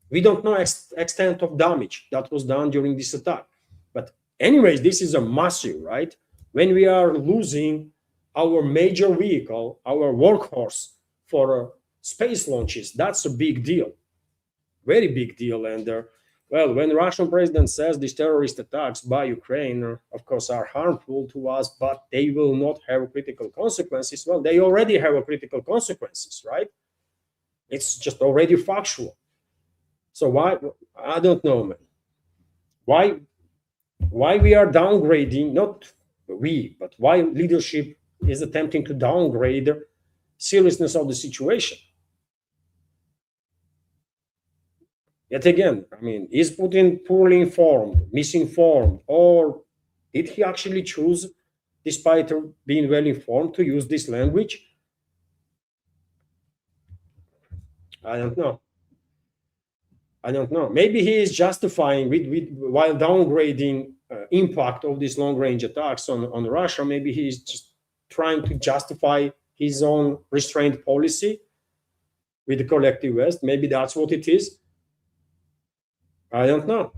we don't know extent of damage that was done during this attack. But anyways, this is a massive, right? When we are losing our major vehicle, our workhorse for space launches, that's a big deal, very big deal. And well, when the Russian president says these terrorist attacks by Ukraine, of course, are harmful to us, but they will not have critical consequences. Well, they already have critical consequences, right? It's just already factual. So why, I don't know, man. Why we are downgrading, not we, but why leadership is attempting to downgrade the seriousness of the situation. Yet again, I mean, is Putin poorly informed, misinformed, or did he actually choose, despite being well informed, to use this language? I don't know. Maybe he is justifying while downgrading impact of these long-range attacks on Russia. Maybe he is just trying to justify his own restraint policy with the collective West. Maybe that's what it is. I don't know.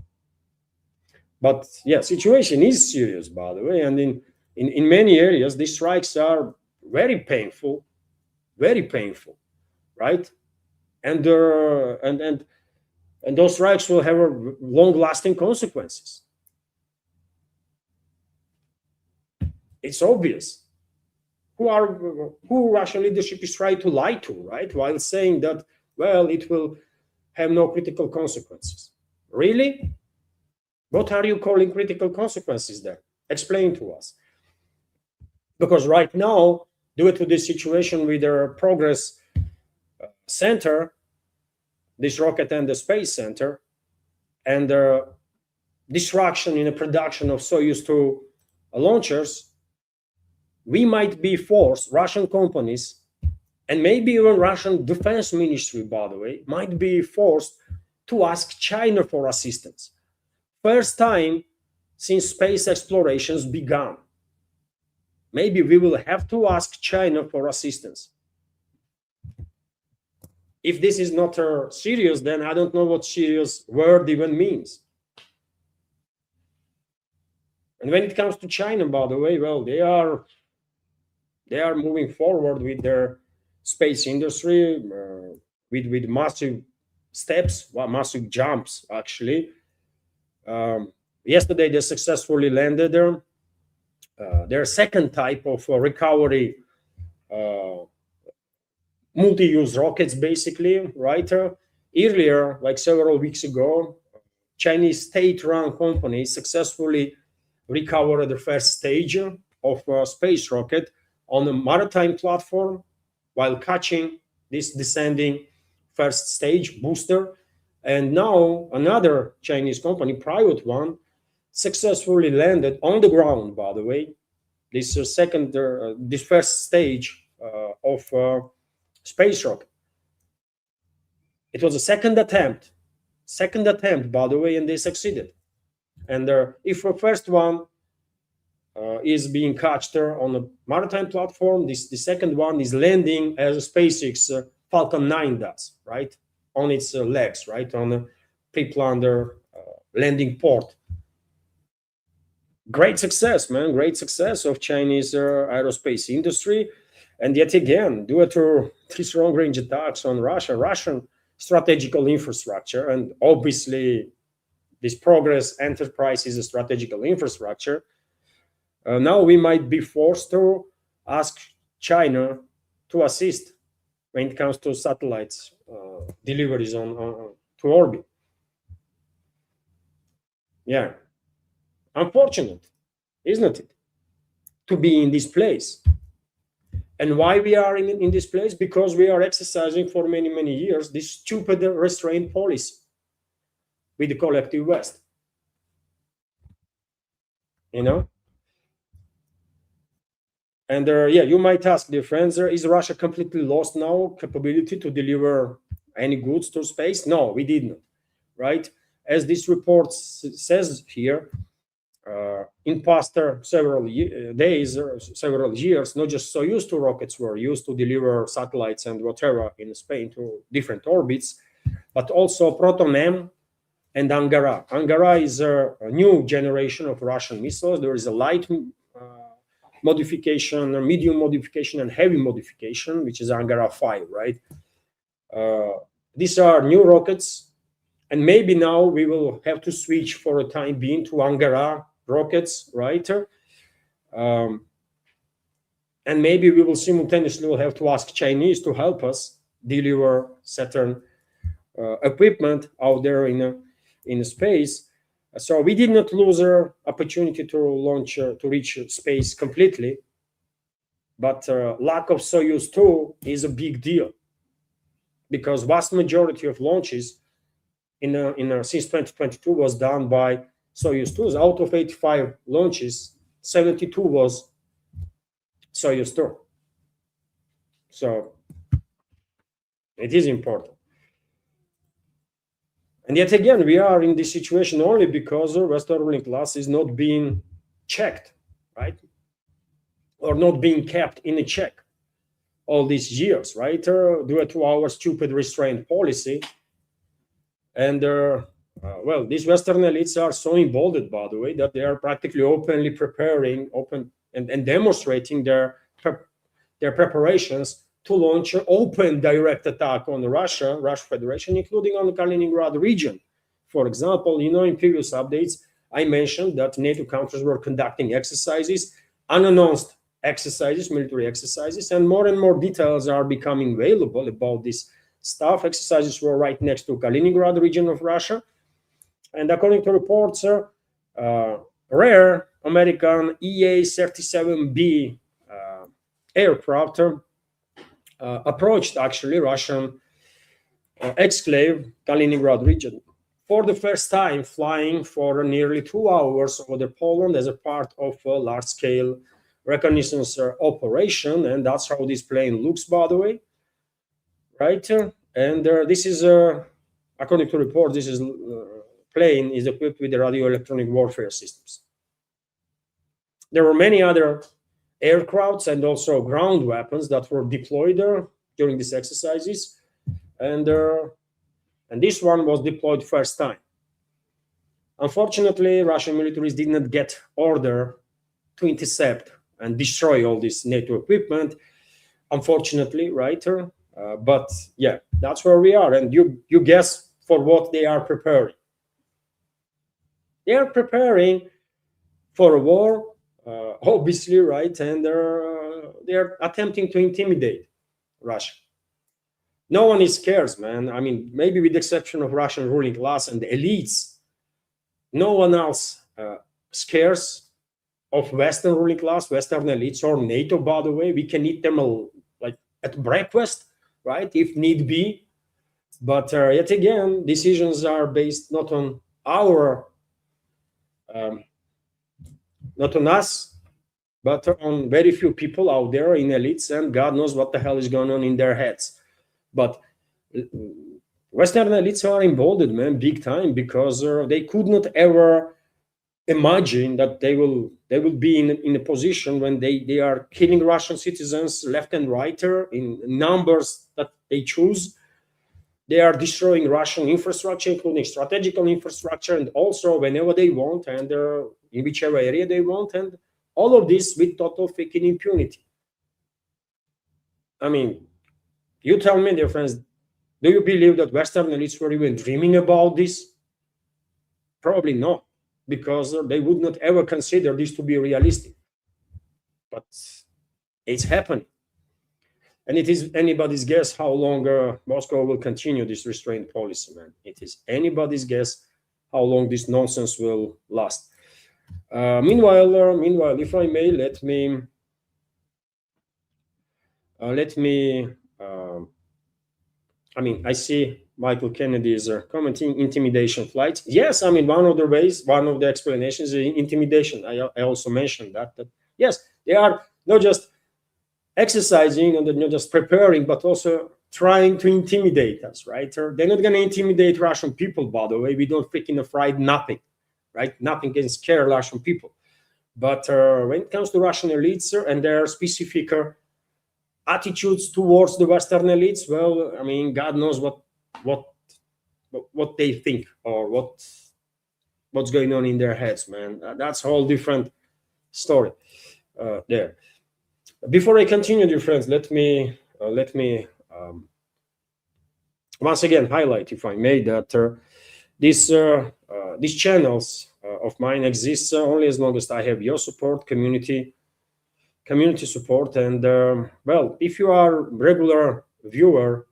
But yeah, situation is serious, by the way, and in many areas, these strikes are very painful, right? And and those strikes will have long-lasting consequences. It's obvious. Who Russian leadership is trying to lie to, right? While saying that, well, it will have no critical consequences. Really? What are you calling critical consequences there? Explain to us. Because right now, due to this situation with the Progress Center, this rocket and the Space Center, and the disruption in the production of Soyuz 2 launchers, we might be forced, Russian companies, and maybe even Russian Defense Ministry, by the way, might be forced to ask China for assistance. First time since space explorations began. Maybe we will have to ask China for assistance. If this is not serious, then I don't know what serious word even means. And when it comes to China, by the way, well, they are moving forward with their space industry with massive steps, massive jumps, actually. Yesterday, they successfully landed their second type of recovery multi-use rockets, basically, right? Earlier, like several weeks ago, Chinese state-run companies successfully recovered the first stage of a space rocket on a maritime platform while catching this descending first stage booster. And now another Chinese company, private one, successfully landed on the ground, by the way, this this first stage of space rocket. It was a second attempt, by the way, and they succeeded. And if the first one is being caught on a maritime platform, the second one is landing as a SpaceX Falcon 9 does, right? On its legs, right? On a pre-planned landing port. Great success, man. Great success of Chinese aerospace industry. And yet again, due to these long-range attacks on Russian strategical infrastructure, and obviously this Progress enterprise is a strategical infrastructure, now we might be forced to ask China to assist when it comes to satellites deliveries to orbit. Yeah. Unfortunate, isn't it, to be in this place? And why we are in this place? Because we are exercising for many, many years this stupid restraint policy with the collective West. You know? And yeah, you might ask, dear friends, is Russia completely lost now capability to deliver any goods to space? No, we didn't, right? As this report says here, in past several days or several years, not just Soyuz 2 rockets were used to deliver satellites and whatever in Spain to different orbits, but also Proton M and Angara. Angara is a new generation of Russian missiles. There is a light modification, a medium modification, and heavy modification, which is Angara 5, right? These are new rockets, and maybe now we will have to switch for a time being to Angara rockets, right? And maybe we will simultaneously have to ask Chinese to help us deliver certain equipment out there in space. So we did not lose our opportunity to launch to reach space completely, but lack of Soyuz 2 is a big deal, because vast majority of launches since 2022 was done by Soyuz 2s. Out of 85 launches, 72 was Soyuz 2. So it is important. And yet again, we are in this situation only because the Western ruling class is not being checked, right? Or not being kept in a check all these years, right? Due to our stupid restraint policy. And well, these Western elites are so emboldened, by the way, that they are practically openly preparing, and demonstrating their preparations to launch an open direct attack on Russia Federation, including on the Kaliningrad region. For example, in previous updates, I mentioned that NATO countries were conducting exercises, unannounced exercises, military exercises, and more details are becoming available about this stuff. Exercises were right next to Kaliningrad region of Russia. And according to reports, rare American EA-37B aircraft approached actually Russian exclave Kaliningrad region for the first time, flying for nearly 2 hours over Poland as a part of a large-scale reconnaissance operation. And that's how this plane looks, by the way, right? And this is, according to report, this is plane is equipped with the radio electronic warfare systems. There were many other aircrafts and also ground weapons that were deployed during these exercises, and this one was deployed first time. Unfortunately, Russian militaries did not get order to intercept and destroy all this NATO equipment, unfortunately, right? But yeah, that's where we are, and you guess for what they are preparing. They are preparing for a war, obviously, right? And they're attempting to intimidate Russia. No one is scared, man. I mean, maybe with the exception of Russian ruling class and the elites, no one else scares of Western ruling class, Western elites, or NATO, by the way. We can eat them like at breakfast, right, if need be. But yet again, decisions are based not on not on us, but on very few people out there in elites, and God knows what the hell is going on in their heads. But Western elites are emboldened, man, big time, because they could not ever imagine that they will be in a position when they are killing Russian citizens left and right in numbers that they choose. They are destroying Russian infrastructure, including strategical infrastructure, and also whenever they want, and in whichever area they want, and all of this with total freaking impunity. I mean, you tell me, dear friends, do you believe that Western elites were even dreaming about this? Probably not, because they would not ever consider this to be realistic. But it's happening. And it is anybody's guess how long Moscow will continue this restraint policy, man. It is anybody's guess how long this nonsense will last. Meanwhile, if I may, let me. I mean, I see Michael Kennedy is commenting intimidation flights. Yes, I mean, one of the ways, one of the explanations is intimidation. I also mentioned that yes, they are not just exercising and not just preparing, but also trying to intimidate us, right? They're not going to intimidate Russian people, by the way. We don't freaking afraid nothing, right? Nothing can scare Russian people. But when it comes to Russian elites and their specific attitudes towards the Western elites, well, I mean, God knows what they think or what's going on in their heads, man. That's a whole different story there. Before I continue, dear friends, let me once again highlight, if I may, that these channels of mine exist only as long as I have your support, community support, and well, if you are a regular viewer,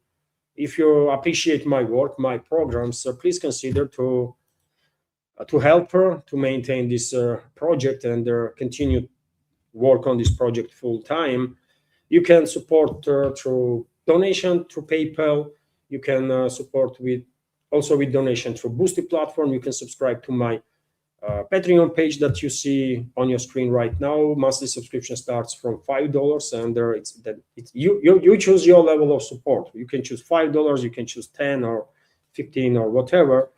if you appreciate my work, my programs, please consider to help her to maintain this project and continue work on this project full time. You can support through donation through PayPal. You can support with donation through Boosty platform. You can subscribe to my Patreon page that you see on your screen right now. Monthly subscription starts from $5, and you choose your level of support. You can choose $5, you can choose 10 or 15 or whatever,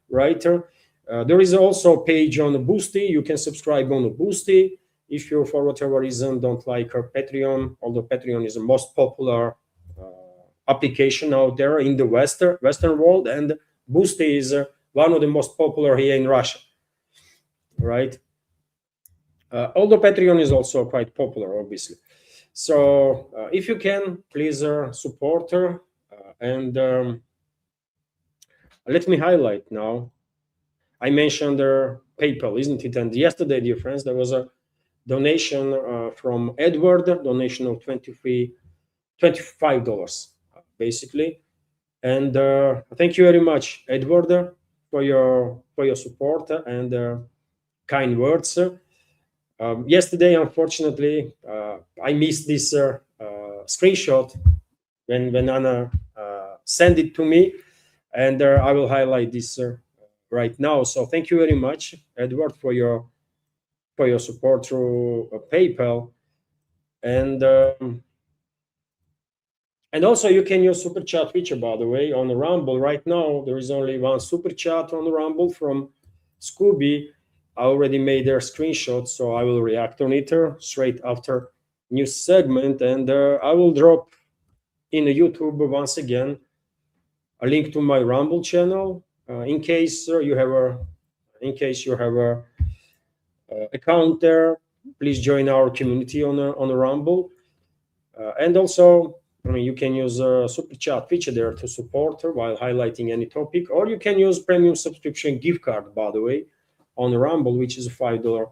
right? There is also a page on the Boosty. You can subscribe on the Boosty. If you, for whatever reason, don't like our Patreon, although Patreon is the most popular application out there in the Western world, and Boosty is one of the most popular here in Russia, right? Although Patreon is also quite popular, obviously. So if you can, please support her. And let me highlight now. I mentioned PayPal, isn't it? And yesterday, dear friends, there was a donation from Edward, donation of $25, basically. And thank you very much, Edward, for your support and kind words. Yesterday, unfortunately, I missed this screenshot when Anna sent it to me, and I will highlight this right now. So thank you very much, Edward, for your support through PayPal, and also you can use super chat feature, by the way, on the Rumble. Right now there is only one super chat on the Rumble from Scooby. I already made their screenshot, so I will react on it straight after news segment, and I will drop in the YouTube once again a link to my Rumble channel in case you have a account there. Please join our community on the Rumble, and also, I mean, you can use a super chat feature there to support her while highlighting any topic, or you can use premium subscription gift card, by the way, on the Rumble, which is a $5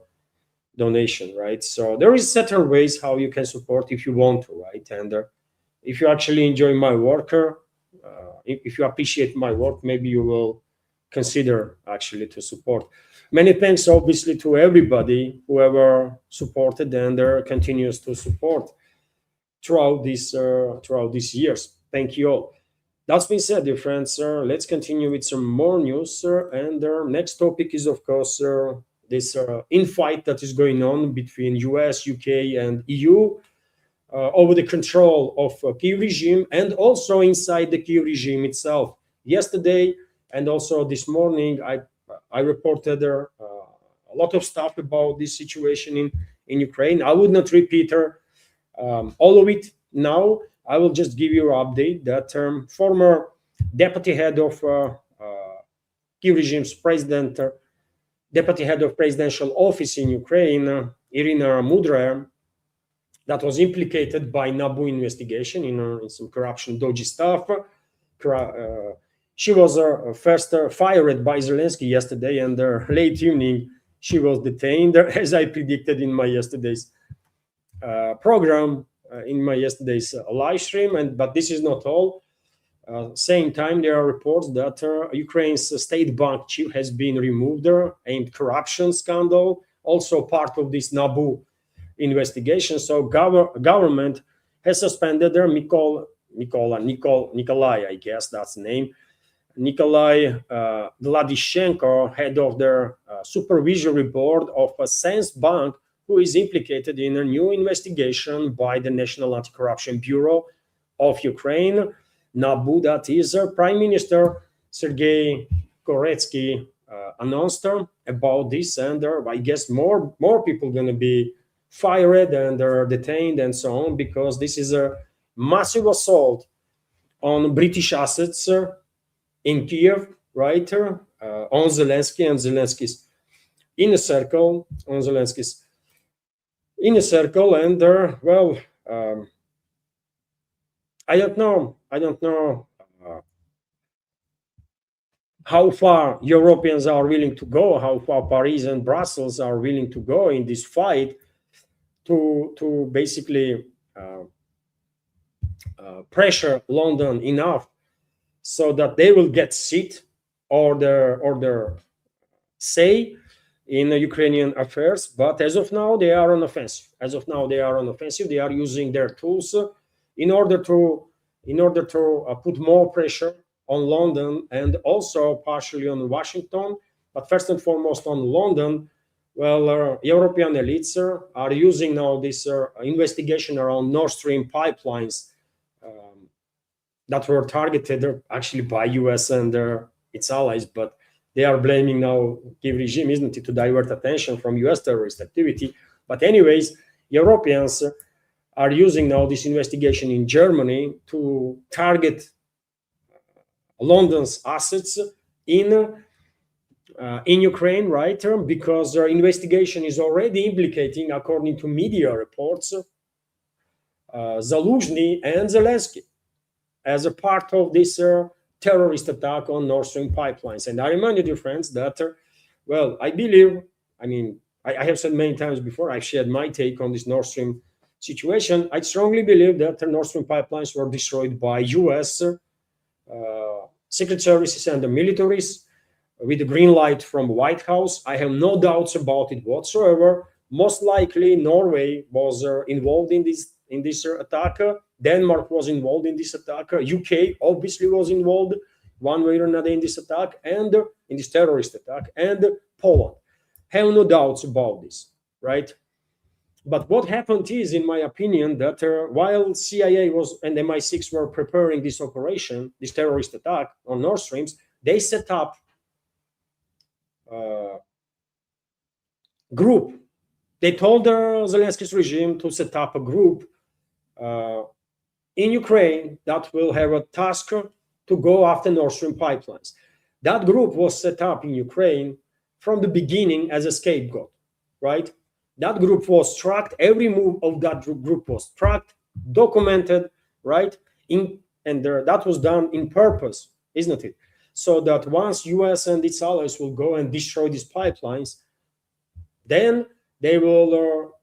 donation, right? So there is certain ways how you can support if you want to, right? And if you actually enjoy my work, if you appreciate my work, maybe you will consider actually to support. Many thanks, obviously, to everybody whoever supported and continues to support throughout these years. Thank you all. That's been said, dear friends. Let's continue with some more news. And our next topic is, of course, this infight that is going on between US, UK, and EU over the control of Kiev regime, and also inside the Kiev regime itself. Yesterday and also this morning, I reported a lot of stuff about this situation in Ukraine. I would not repeat all of it now. I will just give you an update that former deputy head of Kiev regime's deputy head of presidential office in Ukraine, Irina Mudra, that was implicated by NABU investigation in some corruption, dodgy stuff. She was first fired by Zelensky yesterday, and late evening she was detained, as I predicted in my yesterday's program, in my yesterday's live stream. But this is not all. Same time, there are reports that Ukraine's state bank chief has been removed aimed corruption scandal, also part of this NABU investigation. So government has suspended Nikolai, I guess that's the name, Nikolai Vladishenko, head of their supervisory board of a Sense Bank, who is implicated in a new investigation by the National Anti-Corruption Bureau of Ukraine, NABU. That is, Prime Minister Sergei Koretsky announced about this, and I guess more people going to be fired and detained and so on, because this is a massive assault on British assets in Kiev, right? On Zelensky and Zelensky's inner circle, on Zelensky's inner circle, and well, I don't know how far Europeans are willing to go, how far Paris and Brussels are willing to go in this fight to basically pressure London enough so that they will get seat or their say in Ukrainian affairs. But as of now, they are on offensive. They are using their tools in order to put more pressure on London, and also partially on Washington, but first and foremost on London. Well, European elites are using now this investigation around Nord Stream pipelines that were targeted actually by US and its allies, but they are blaming now Kiev regime, isn't it, to divert attention from US terrorist activity. But anyways, Europeans are using now this investigation in Germany to target London's assets in in Ukraine, right? Because their investigation is already implicating, according to media reports, Zaluzhny and Zelensky as a part of this terrorist attack on Nord Stream pipelines. And I remind you, dear friends, that, well, I believe, I mean, I have said many times before, I've shared my take on this Nord Stream situation. I strongly believe that the Nord Stream pipelines were destroyed by US secret services and the militaries with the green light from White House. I have no doubts about it whatsoever. Most likely, Norway was involved in this attack. Denmark was involved in this attack. UK obviously was involved one way or another in this attack and in this terrorist attack, and Poland. Have no doubts about this, right? But what happened is, in my opinion, that while CIA was and MI6 were preparing this operation, this terrorist attack on Nord Streams, they set up group. They told Zelensky's regime to set up a group in Ukraine that will have a task to go after Nord Stream pipelines. That group was set up in Ukraine from the beginning as a scapegoat, right? That group was tracked. Every move of that group was tracked, documented, right? That was done in purpose, isn't it? So that once US and its allies will go and destroy these pipelines, then they will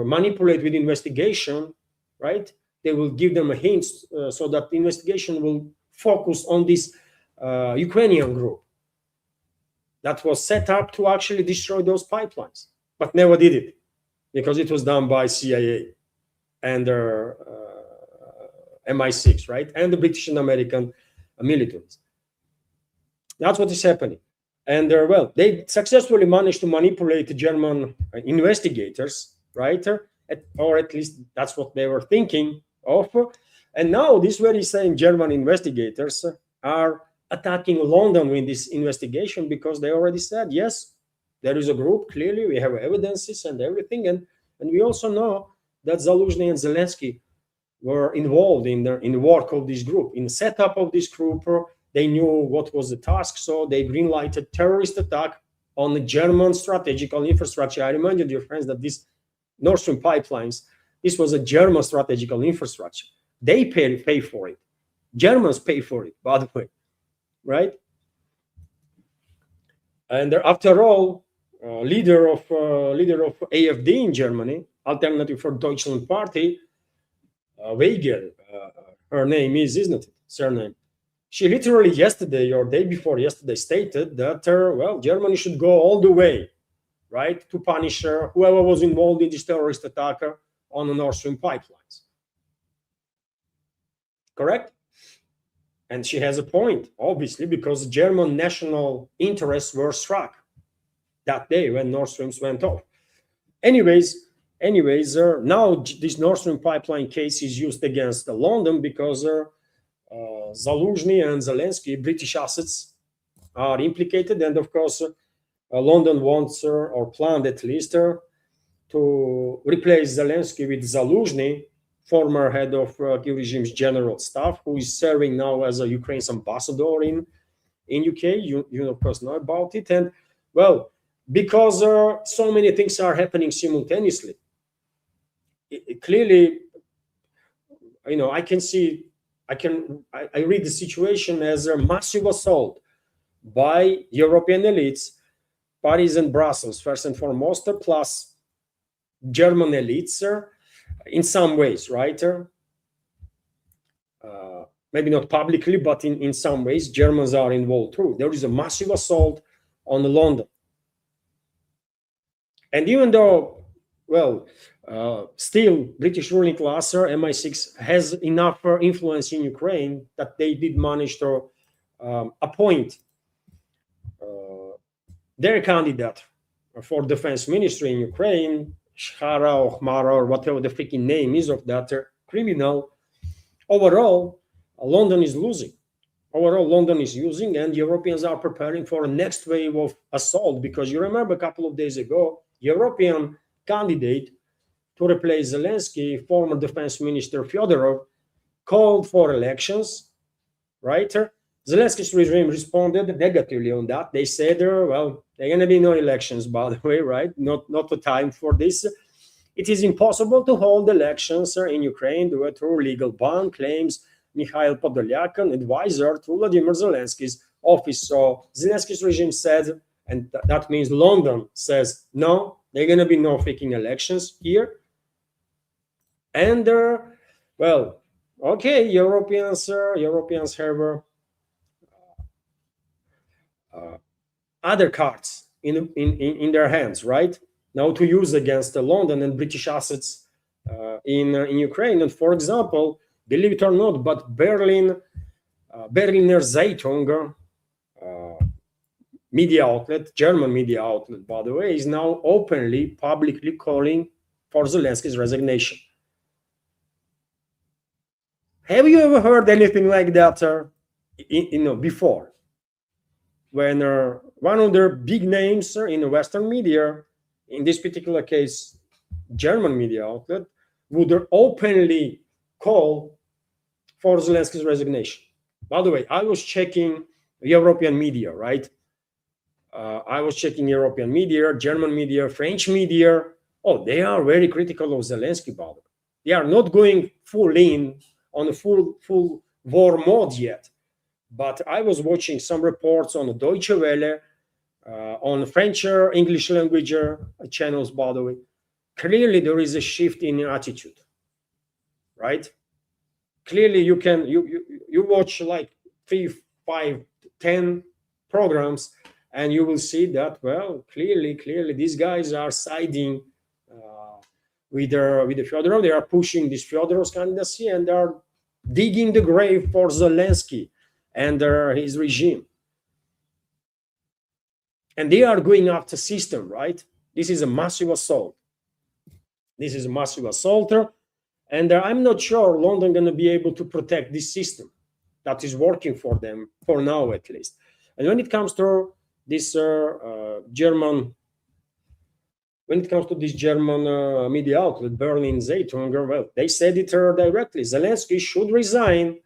manipulate with investigation, right? They will give them a hint so that the investigation will focus on this Ukrainian group that was set up to actually destroy those pipelines, but never did it because it was done by CIA and MI6, right? And the British and American militaries. That's what is happening. And well, they successfully managed to manipulate the German investigators, right? Or at least that's what they were thinking of. And now this very same German investigators are attacking London with this investigation because they already said, yes, there is a group, clearly we have evidences and everything. And we also know that Zaluzhny and Zelensky were involved in the work of this group, in the setup of this group. They knew what was the task, so they greenlighted terrorist attack on the German strategical infrastructure. I remind you, dear friends, that this Nord Stream pipelines, this was a German strategical infrastructure. They pay for it. Germans pay for it, by the way, right? And after all, leader of AfD in Germany, Alternative for Deutschland Party, Weigel, her name is, isn't it? Surname. She literally yesterday or day before yesterday stated that, well, Germany should go all the way, right, to punish whoever was involved in this terrorist attack on the Nord Stream pipelines. Correct? And she has a point, obviously, because German national interests were struck that day when Nord Streams went off. Anyways, now this Nord Stream pipeline case is used against London because Zaluzhny and Zelensky, British assets, are implicated. And of course, London wants, or planned at least, to replace Zelensky with Zaluzhny, former head of Kiev regime's general staff, who is serving now as a Ukraine's ambassador in UK. You of course know about it. And well, because so many things are happening simultaneously, clearly, you know, I read the situation as a massive assault by European elites, Paris and Brussels, first and foremost, plus German elites, in some ways, right? Maybe not publicly, but in some ways, Germans are involved too. There is a massive assault on London. And even though, well, still British ruling class, MI6, has enough influence in Ukraine that they did manage to appoint their candidate for defense ministry in Ukraine, Shara or Khmara or whatever the freaking name is of that criminal. Overall, London is losing. Overall, London is losing, and Europeans are preparing for a next wave of assault, because you remember a couple of days ago, European candidate to replace Zelensky, former defense minister Fyodorov, called for elections, right? Zelensky's regime responded negatively on that. They said, well, there are going to be no elections, by the way, right? Not the time for this. It is impossible to hold elections in Ukraine due to legal ban, claims Mikhail Podolyak, an advisor to Vladimir Zelensky's office. So Zelensky's regime said, and that means London says, no, there are going to be no freaking elections here. And, well, okay, Europeans have other cards in their hands, right? Now to use against London and British assets in Ukraine. And for example, believe it or not, but Berliner Zeitung, media outlet, German media outlet, by the way, is now openly, publicly calling for Zelensky's resignation. Have you ever heard anything like that before? When one of their big names in the Western media, in this particular case, German media outlet, would openly call for Zelensky's resignation. By the way, I was checking European media, right? I was checking European media, German media, French media. Oh, they are very critical of Zelensky, by the way. They are not going full in on a full war mode yet. But I was watching some reports on Deutsche Welle, on French English language channels, by the way. Clearly, there is a shift in attitude, right? Clearly, you watch like 3, 5, 10 programs, and you will see that, well, clearly, these guys are siding with the Fyodorov. They are pushing this Fyodorov's candidacy, and they are digging the grave for Zelensky and his regime. And they are going after system, right? This is a massive assault. And I'm not sure London going to be able to protect this system that is working for them, for now at least. And when it comes to this German media outlet, Berlin Zeitung, well, they said it directly. Zelensky should resign.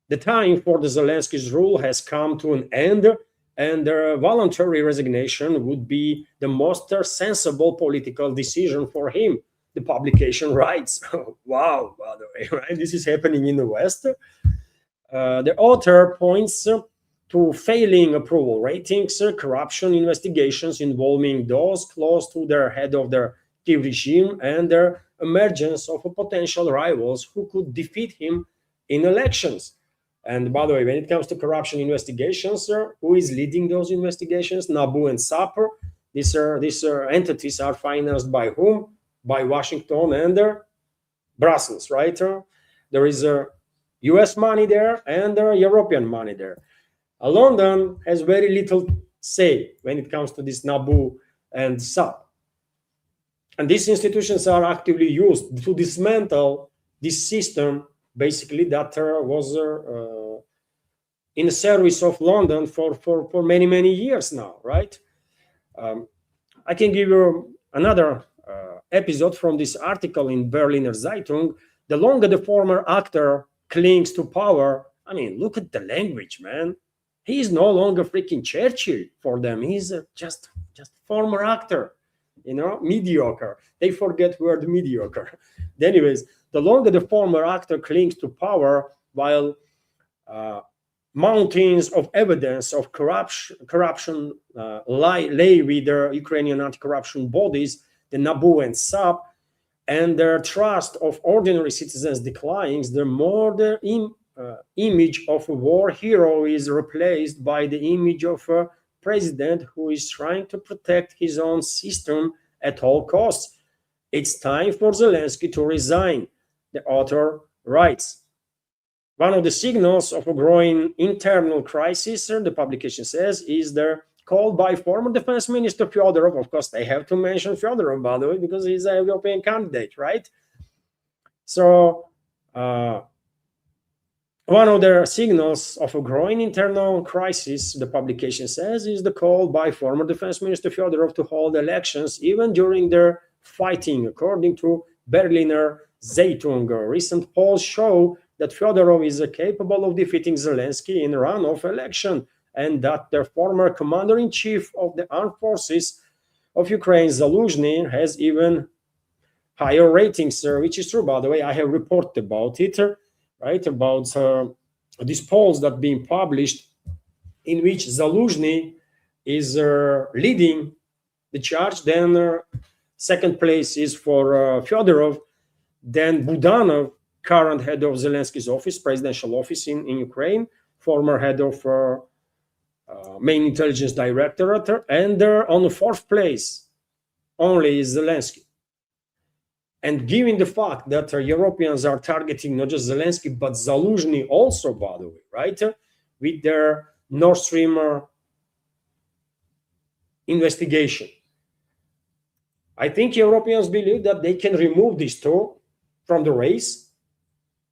The time for the Zelensky's rule has come to an end, and their voluntary resignation would be the most sensible political decision for him. The publication writes, wow, by the way, right? This is happening in the West. The author points to failing approval ratings, corruption investigations involving those close to the head of the Kiev regime, and their emergence of potential rivals who could defeat him in elections. And by the way, when it comes to corruption investigations, who is leading those investigations? NABU and SAPR. These entities are financed by whom? By Washington and Brussels, right? There is US money there and European money there. London has very little say when it comes to this NABU and SAP. And these institutions are actively used to dismantle this system, basically, that was in the service of London for many, many years now, right? I can give you another episode from this article in Berliner Zeitung. The longer the former actor clings to power, I mean, look at the language, man. He is no longer freaking Churchill for them. He's just former actor, mediocre. They forget word mediocre. Anyways, the longer the former actor clings to power, while mountains of evidence of corruption lay with the Ukrainian anti-corruption bodies, the NABU and SAP, and their trust of ordinary citizens declines, the more the image of a war hero is replaced by the image of a president who is trying to protect his own system at all costs. It's time for Zelensky to resign, the author writes. One of the signals of a growing internal crisis, the publication says, is the call by former Defense Minister Fyodorov. Of course, they have to mention Fyodorov, by the way, because he's a European candidate, right? So, one of the signals of a growing internal crisis, the publication says, is the call by former Defense Minister Fyodorov to hold elections even during their fighting. According to Berliner Zeitung, recent polls show that Fyodorov is capable of defeating Zelensky in a runoff election, and that the former commander-in-chief of the armed forces of Ukraine, Zaluzhny, has even higher ratings, which is true, by the way. I have reported about it, right, about these polls that being published, in which Zaluzhny is leading the charge. Then second place is for Fyodorov. Then Budanov, current head of Zelensky's office, presidential office in Ukraine, former head of main intelligence directorate, and on the fourth place only is Zelensky. And given the fact that Europeans are targeting not just Zelensky, but Zaluzhny also, by the way, right, with their Nord Stream investigation, I think Europeans believe that they can remove these two from the race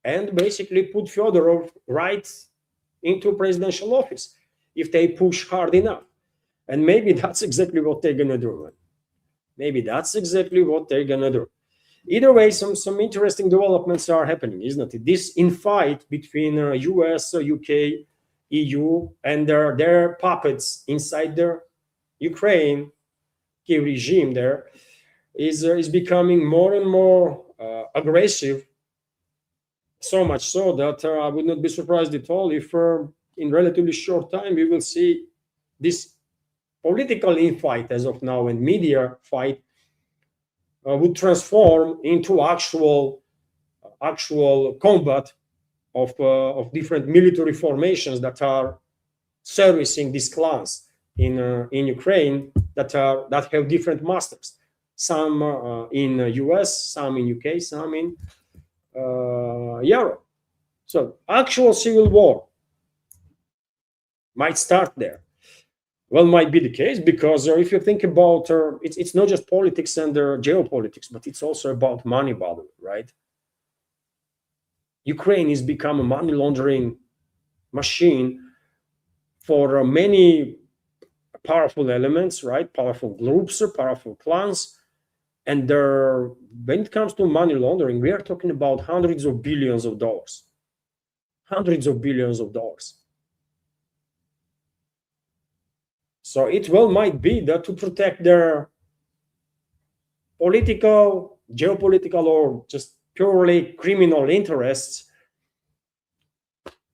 and basically put Fyodorov right into presidential office if they push hard enough. And maybe that's exactly what they're going to do. Maybe that's exactly what they're going to do. Either way, some interesting developments are happening, isn't it? This infight between US, UK, EU, and their puppets inside the Ukraine Kiev regime there is becoming more and more aggressive. So much so that I would not be surprised at all if in relatively short time we will see this political infight as of now and media fight would transform into actual combat of different military formations that are servicing these clans in Ukraine that have different masters. Some in US, some in UK, some in Europe. So actual civil war might start there. Well, might be the case because if you think about it's not just politics and geopolitics, but it's also about money, by the way, right? Ukraine has become a money laundering machine for many powerful elements, right? Powerful groups, powerful clans. And when it comes to money laundering, we are talking about hundreds of billions of dollars. Hundreds of billions of dollars. So it well might be that to protect their political, geopolitical, or just purely criminal interests,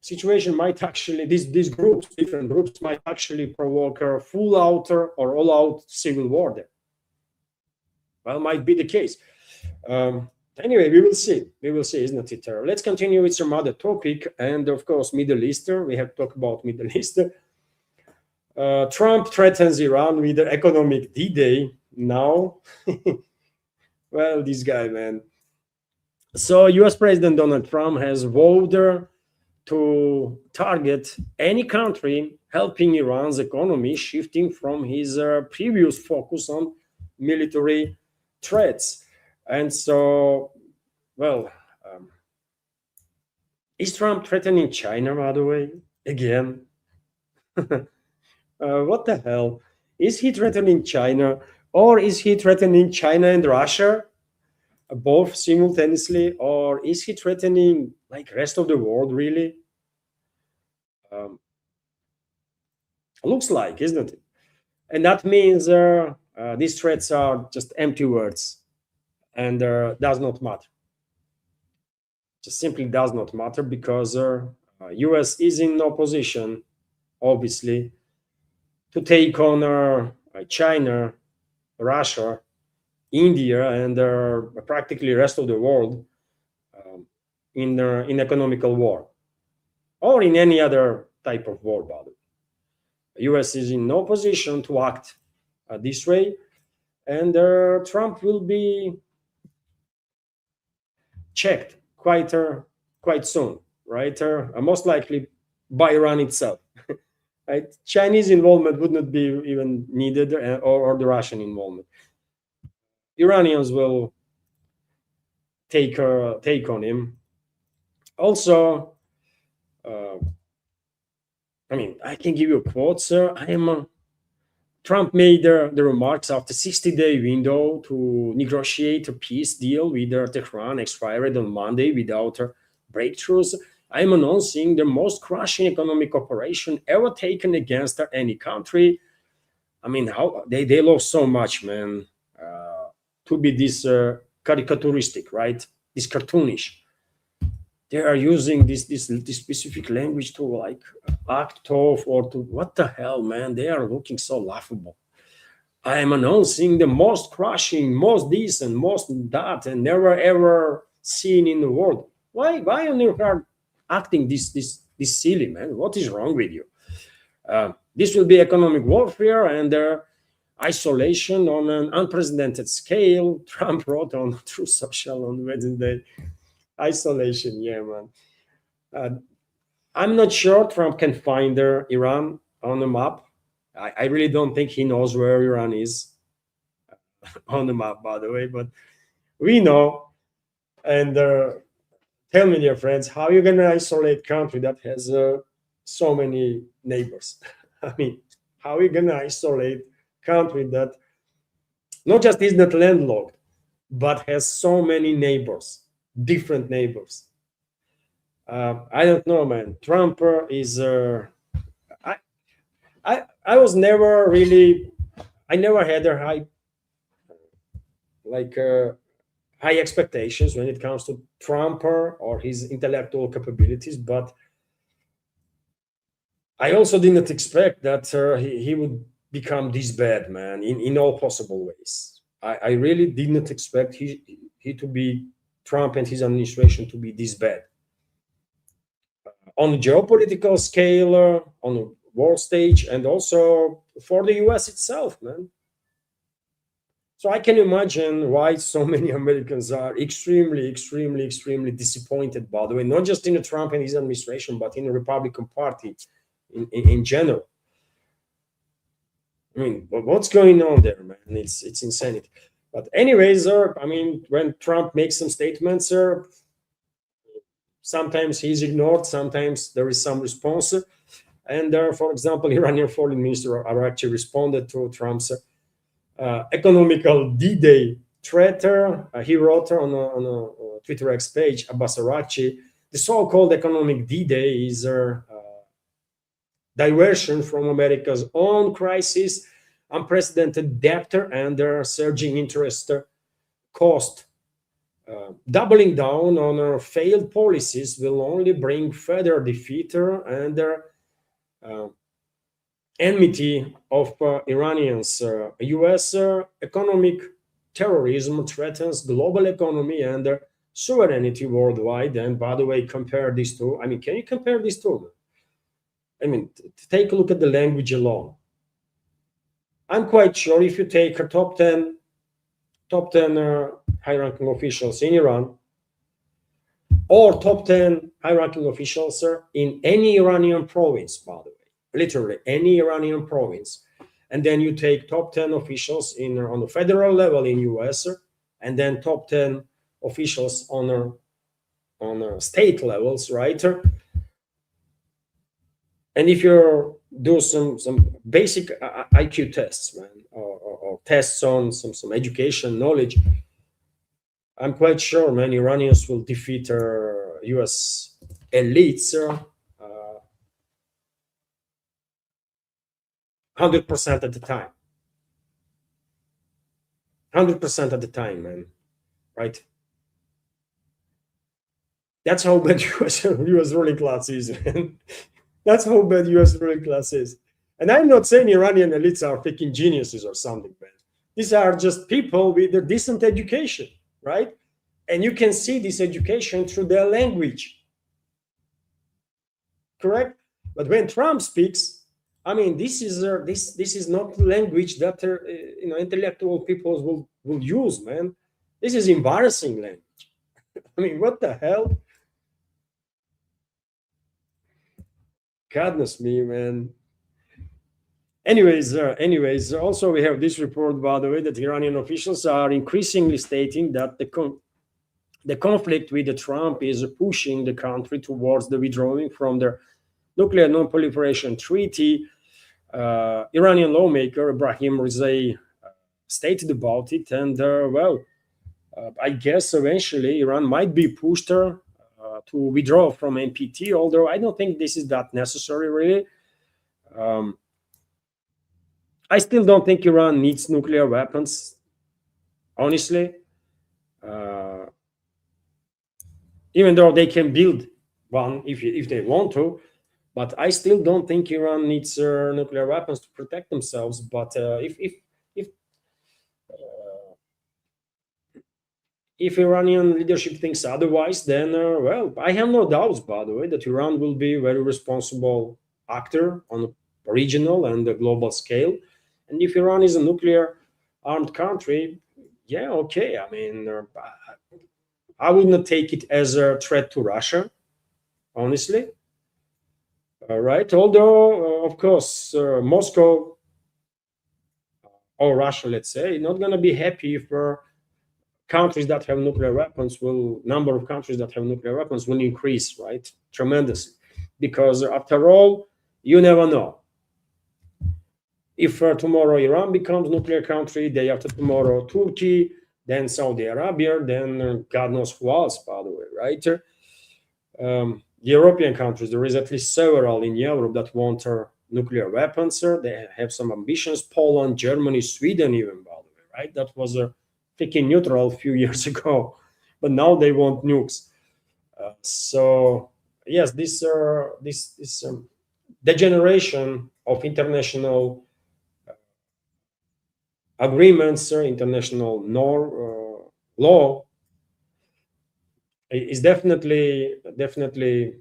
situation might actually, these groups, different groups, might actually provoke a full-out or all-out civil war there. Well, might be the case. Anyway, we will see. We will see, isn't it? Let's continue with some other topic. And of course, Middle East. We have talked about Middle East. Trump threatens Iran with the economic D-Day now. Well, this guy, man. So US President Donald Trump has vowed to target any country helping Iran's economy, shifting from his previous focus on military threats. And so, well, is Trump threatening China, by the way? Again? What the hell? Is he threatening China, or is he threatening China and Russia, both simultaneously, or is he threatening like rest of the world, really? Looks like, isn't it? And that means these threats are just empty words and does not matter. Just simply does not matter because US is in no position, obviously, to take on China, Russia, India, and practically rest of the world in economical war or in any other type of war, by the way. The US is in no position to act this way, and Trump will be checked quite soon, right? Most likely by Iran itself. Right? Chinese involvement would not be even needed, or the Russian involvement. Iranians will take on him. Also, I mean, I can give you a quote, sir. Trump made the remarks after 60-day window to negotiate a peace deal with Tehran expired on Monday without breakthroughs. I'm announcing the most crushing economic operation ever taken against any country. I mean, how they love so much, man, to be this caricaturistic, right? This cartoonish. They are using this specific language to like act tough or to what the hell, man? They are looking so laughable. I am announcing the most crushing, most decent, most that, and never ever seen in the world. Why on earth are acting this silly, man? What is wrong with you? This will be economic warfare and isolation on an unprecedented scale. Trump wrote on True Social on Wednesday. Isolation, yeah, man. I'm not sure Trump can find Iran on the map. I really don't think he knows where Iran is on the map, by the way, but we know. And tell me, dear friends, how are you going to isolate a country that has so many neighbors? I mean, how are you going to isolate a country that not just is not landlocked, but has so many neighbors, different neighbors? I don't know, man. Trump is. I was never really. I never had a high, like high expectations when it comes to Trump or his intellectual capabilities, but I also did not expect that he would become this bad, man, in all possible ways. I really did not expect he to be Trump and his administration to be this bad on a geopolitical scale, on a world stage, and also for the US itself, man. So I can imagine why so many Americans are extremely, extremely, extremely disappointed, by the way, not just in the Trump and his administration, but in the Republican Party in general. I mean, what's going on there, man? It's insanity. But anyways, I mean, when Trump makes some statements, sometimes he's ignored, sometimes there is some response. And for example, Iranian foreign minister Araghchi responded to Trump's economical D-Day threat. He wrote on a Twitter X page, Abbas Araghchi, the so-called economic D-Day is diversion from America's own crisis, unprecedented debt, and their surging interest cost. Doubling down on our failed policies will only bring further defeat and enmity of Iranians. US economic terrorism threatens global economy and sovereignty worldwide. And by the way, compare these two. I mean, can you compare these two? I mean, take a look at the language alone. I'm quite sure if you take a top 10 high-ranking officials in Iran, or top 10 high-ranking officials in any Iranian province, by the way, literally any Iranian province, and then you take top 10 officials on the federal level in US, and then top 10 officials on state levels, right? And if you do some basic IQ tests, man, or tests on some education knowledge, I'm quite sure, man, Iranians will defeat US elites 100% at the time. 100% at the time, man. Right? That's how bad US ruling class is, man. That's how bad US ruling class is. And I'm not saying Iranian elites are freaking geniuses or something, man. These are just people with a decent education, right? And you can see this education through their language. Correct? But when Trump speaks, I mean, this is not language that intellectual people will use, man. This is embarrassing language. I mean, what the hell? Goodness me, man. Anyways, also we have this report, by the way, that Iranian officials are increasingly stating that the conflict with Trump is pushing the country towards the withdrawing from the nuclear non-proliferation treaty. Iranian lawmaker Ibrahim Rizai stated about it, and I guess eventually Iran might be pushed to withdraw from NPT, although I don't think this is that necessary, really. I still don't think Iran needs nuclear weapons, honestly. Even though they can build one if they want to, but I still don't think Iran needs nuclear weapons to protect themselves. But if Iranian leadership thinks otherwise, then well, I have no doubts, by the way, that Iran will be a very responsible actor on a regional and a global scale. And if Iran is a nuclear armed country, yeah, okay. I mean, I would not take it as a threat to Russia, honestly. Right? Although, of course, Moscow or Russia, let's say, not going to be happy if countries that have nuclear weapons number of countries that have nuclear weapons will increase, right, tremendously, because after all, you never know. If tomorrow Iran becomes nuclear country, day after tomorrow Turkey, then Saudi Arabia, then God knows who else, by the way, right? European countries, there is at least several in Europe that want nuclear weapons. They have some ambitions. Poland, Germany, Sweden, even, by the way, right? That was freaking neutral a few years ago, but now they want nukes. So yes, this degeneration of international agreements, international law is definitely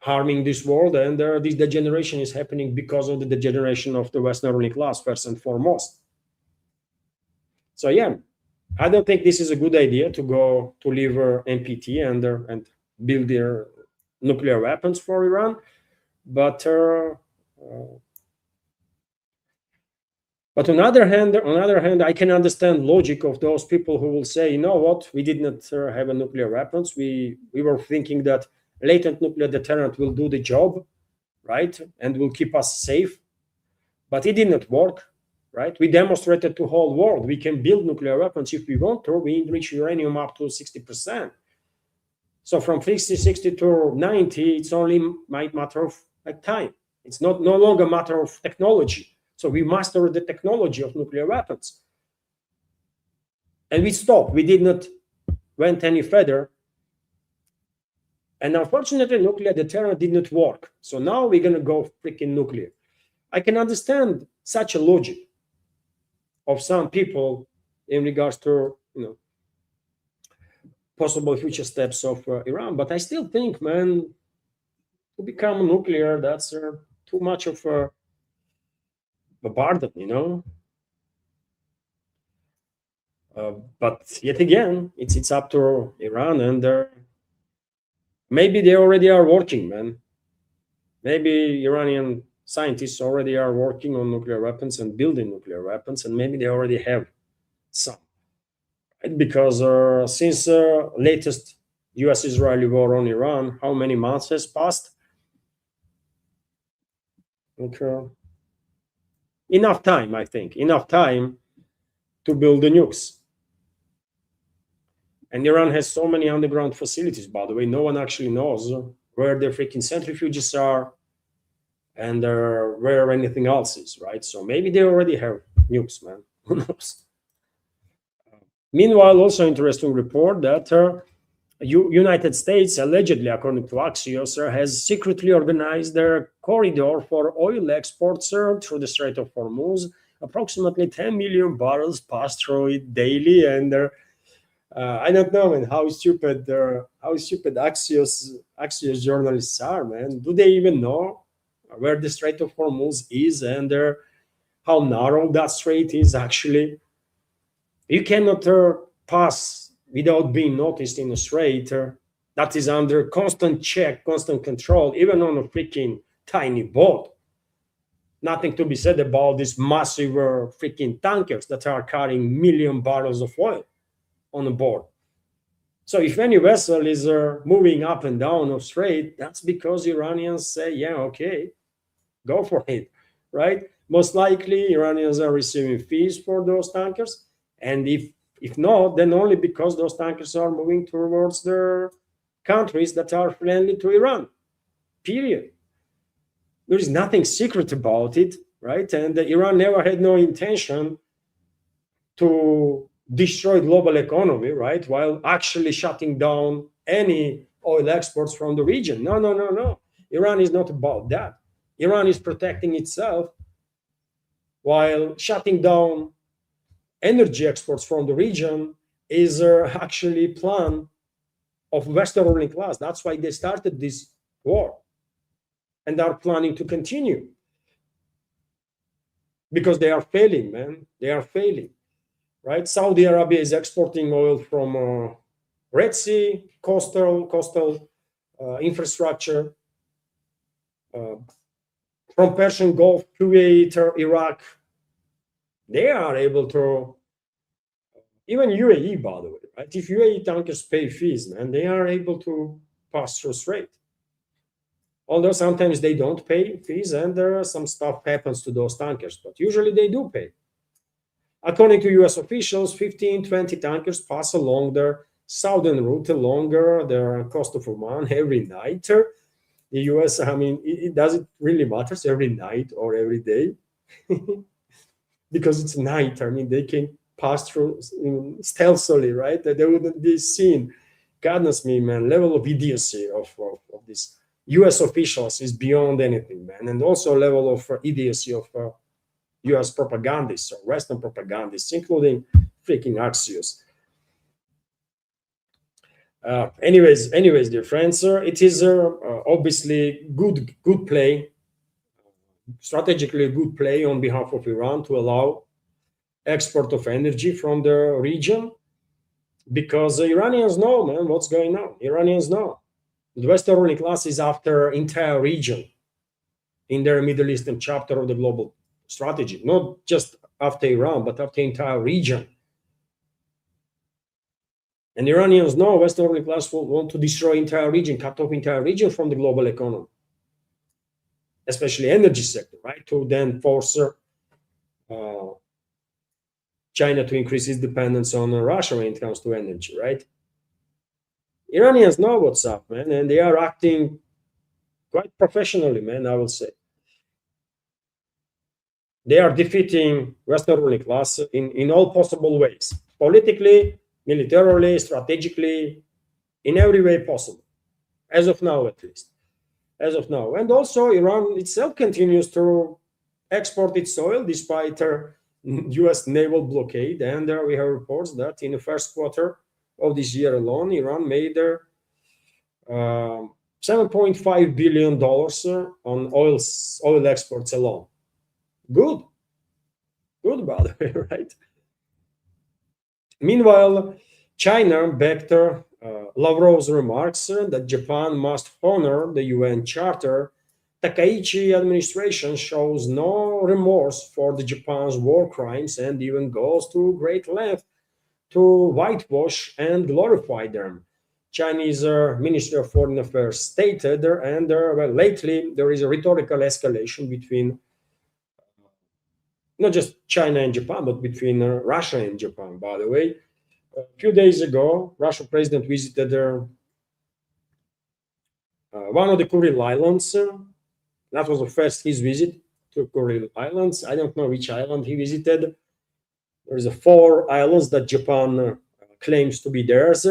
harming this world, and this degeneration is happening because of the degeneration of the Western ruling class, first and foremost. So yeah, I don't think this is a good idea to go to leave NPT and build their nuclear weapons for Iran, but on the other hand, I can understand logic of those people who will say, you know what, we did not have a nuclear weapons. We were thinking that latent nuclear deterrent will do the job, right, and will keep us safe, but it did not work, right? We demonstrated to the whole world we can build nuclear weapons if we want to. We enrich uranium up to 60%. So from 60 to 90, it's only a matter of time. It's no longer a matter of technology. So we mastered the technology of nuclear weapons. And we stopped. We did not went any further. And unfortunately, nuclear deterrent did not work. So now we're going to go freaking nuclear. I can understand such a logic of some people in regards to, possible future steps of Iran. But I still think, man, to become nuclear, that's too much of a burden, but yet again, it's up to Iran, and maybe they already are working, man. Maybe Iranian scientists already are working on nuclear weapons and building nuclear weapons, and maybe they already have some. Right? Because since latest U.S.-Israeli war on Iran, how many months has passed? Okay. Enough time, I think. Enough time to build the nukes. And Iran has so many underground facilities, by the way. No one actually knows where the freaking centrifuges are and where anything else is, right? So maybe they already have nukes, man. Who knows? Meanwhile, also interesting report that United States, allegedly, according to Axios, has secretly organized their corridor for oil exports through the Strait of Hormuz. Approximately 10 million barrels pass through it daily, and I don't know, man, how stupid Axios journalists are, man. Do they even know where the Strait of Hormuz is and how narrow that strait is actually? You cannot pass without being noticed in a strait that is under constant check, constant control, even on a freaking tiny boat. Nothing to be said about these massive freaking tankers that are carrying million barrels of oil on a board. So if any vessel is moving up and down of strait, that's because Iranians say, yeah, okay, go for it, right? Most likely Iranians are receiving fees for those tankers. And if not, then only because those tankers are moving towards their countries that are friendly to Iran, period. There is nothing secret about it, right? And Iran never had no intention to destroy global economy, right? While actually shutting down any oil exports from the region. No, no, no, no. Iran is not about that. Iran is protecting itself while shutting down energy exports from the region is actually plan of Western ruling class. That's why they started this war and are planning to continue because they are failing, man. They are failing, right? Saudi Arabia is exporting oil from Red Sea, coastal infrastructure, from Persian Gulf, Kuwait, Iraq. They are able to, even UAE, by the way, right? If UAE tankers pay fees, man, they are able to pass through straight. Although sometimes they don't pay fees and there are some stuff happens to those tankers, but usually they do pay. According to US officials, 15, 20 tankers pass along their southern route along the coast of Oman every night. The US, I mean, it doesn't really matter every night or every day because it's night. I mean, they can pass through stealthily, right? They wouldn't be seen. Goodness me, man, level of idiocy of this US officials is beyond anything, man. And also level of idiocy of US propagandists or Western propagandists, including freaking Axios. Anyways, dear friends, it is obviously good play, strategically good play on behalf of Iran to allow export of energy from the region, because the Iranians know, man, what's going on. Iranians know the Western ruling class is after entire region in their Middle Eastern chapter of the global strategy, not just after Iran, but after entire region. And Iranians know Western ruling class will want to destroy entire region, cut off entire region from the global economy, especially energy sector, right? To then force China to increase its dependence on Russia when it comes to energy, right? Iranians know what's up, man, and they are acting quite professionally, man, I will say. They are defeating Western ruling class in all possible ways, politically, militarily, strategically, in every way possible, as of now, at least. As of now. And also, Iran itself continues to export its oil despite US naval blockade. And we have reports that in the first quarter of this year alone, Iran made $7.5 billion on oil exports alone. Good, by the way, right? Meanwhile, China backed Lavrov's remarks that Japan must honor the UN Charter. Takaichi administration shows no remorse for the Japan's war crimes and even goes to great length to whitewash and glorify them. Chinese Ministry of Foreign Affairs stated, and well, lately there is a rhetorical escalation between not just China and Japan, but between Russia and Japan, by the way. A few days ago, Russian president visited one of the Kuril Islands. That was the first his visit to Kuril Islands. I don't know which island he visited. There's 4 islands that Japan claims to be theirs.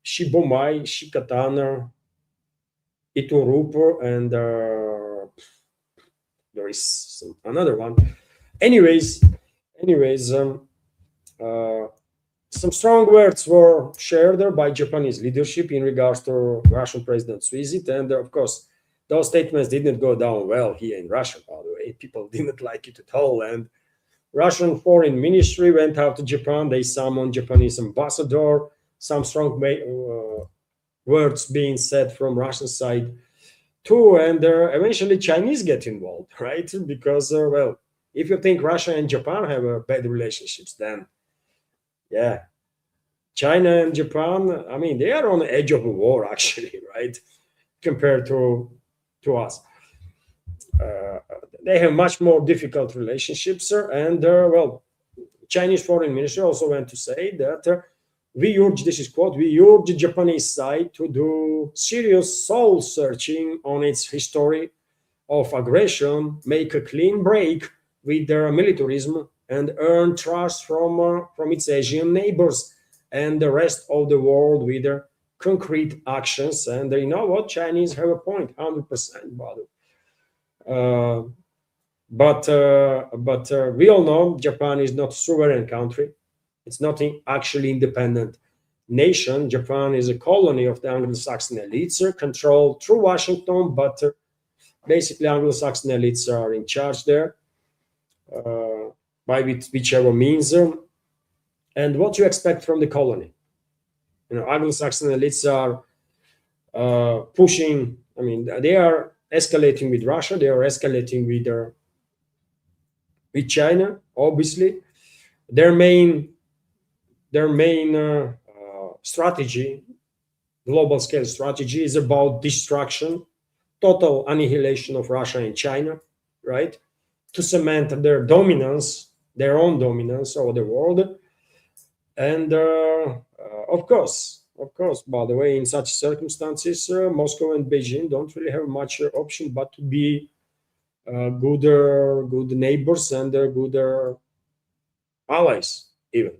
Shibomai, Shikatan, Iturupu, and there is another one. Anyways, some strong words were shared there by Japanese leadership in regards to Russian president's visit, and of course, those statements didn't go down well here in Russia. By the way, people didn't like it at all, and Russian Foreign Ministry went out to Japan. They summoned Japanese ambassador. Some strong words being said from Russian side too, and eventually Chinese get involved, right? Because well, if you think Russia and Japan have bad relationships, then yeah, China and Japan, I mean, they are on the edge of a war actually, right? Compared to us. They have much more difficult relationships, and well, Chinese foreign ministry also went to say that we urge, this is quote, we urge the Japanese side to do serious soul searching on its history of aggression, make a clean break with their militarism, and earn trust from its Asian neighbors and the rest of the world with their concrete actions. And you know what? Chinese have a point, 100%, by the way. But we all know Japan is not a sovereign country. It's not actually independent nation. Japan is a colony of the Anglo-Saxon elites, controlled through Washington, but basically Anglo-Saxon elites are in charge there by whichever means. And what you expect from the colony? Anglo-Saxon elites are pushing. I mean, they are escalating with Russia. They are escalating with China. Obviously, their main strategy, global scale strategy, is about destruction, total annihilation of Russia and China, right? To cement their dominance, their own dominance over the world. And of course, by the way, in such circumstances, Moscow and Beijing don't really have much option but to be good neighbors and good allies, even,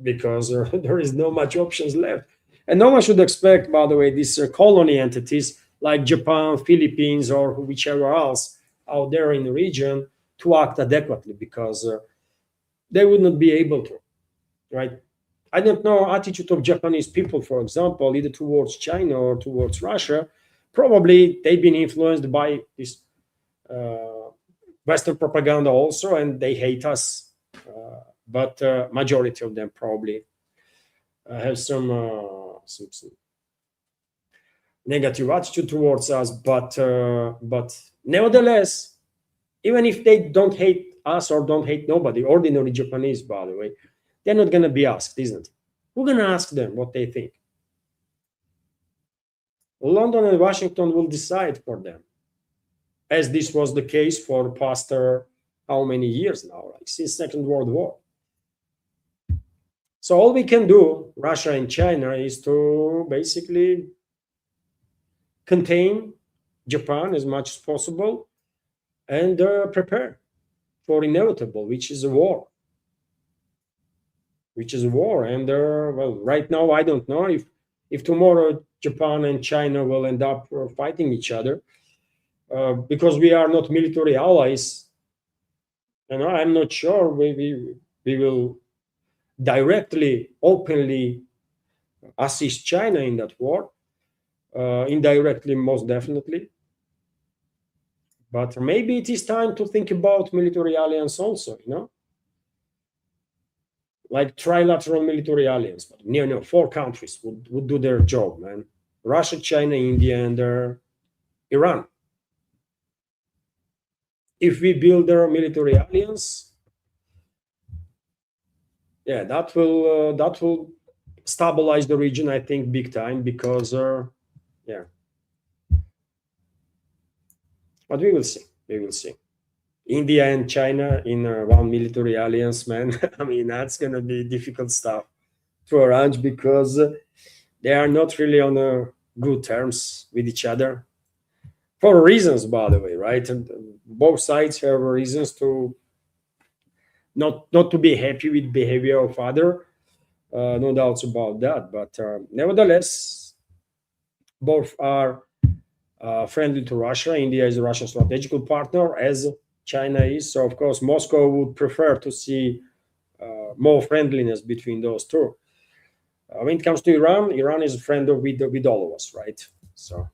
because there is no much options left. And no one should expect, by the way, these colony entities like Japan, Philippines, or whichever else out there in the region to act adequately, because they would not be able to, right? I don't know attitude of Japanese people, for example, either towards China or towards Russia. Probably they've been influenced by this Western propaganda also, and they hate us. But majority of them probably have some negative attitude towards us. But nevertheless, even if they don't hate us or don't hate nobody, ordinary Japanese, by the way, they're not going to be asked, isn't it? We're going to ask them what they think. London and Washington will decide for them, as this was the case for the past how many years now, like since Second World War. So all we can do, Russia and China, is to basically contain Japan as much as possible and prepare for inevitable, which is a war. And well, right now I don't know if tomorrow Japan and China will end up fighting each other, because we are not military allies. I'm not sure we will directly, openly assist China in that war. Indirectly, most definitely. But maybe it is time to think about military alliance also, like trilateral military alliance. But 4 countries would do their job, man. Russia, China, India, and Iran. If we build a military alliance, yeah, that will stabilize the region, I think, big time, because yeah. But we will see. India and China in one military alliance, man. I mean, that's going to be difficult stuff to arrange, because they are not really on good terms with each other, for reasons, by the way, right? And both sides have reasons to not to be happy with behavior of other. No doubts about that. But nevertheless, both are friendly to Russia. India is a Russian strategical partner, as China is. So, of course, Moscow would prefer to see more friendliness between those two. When it comes to Iran is a friend with all of us, right? So,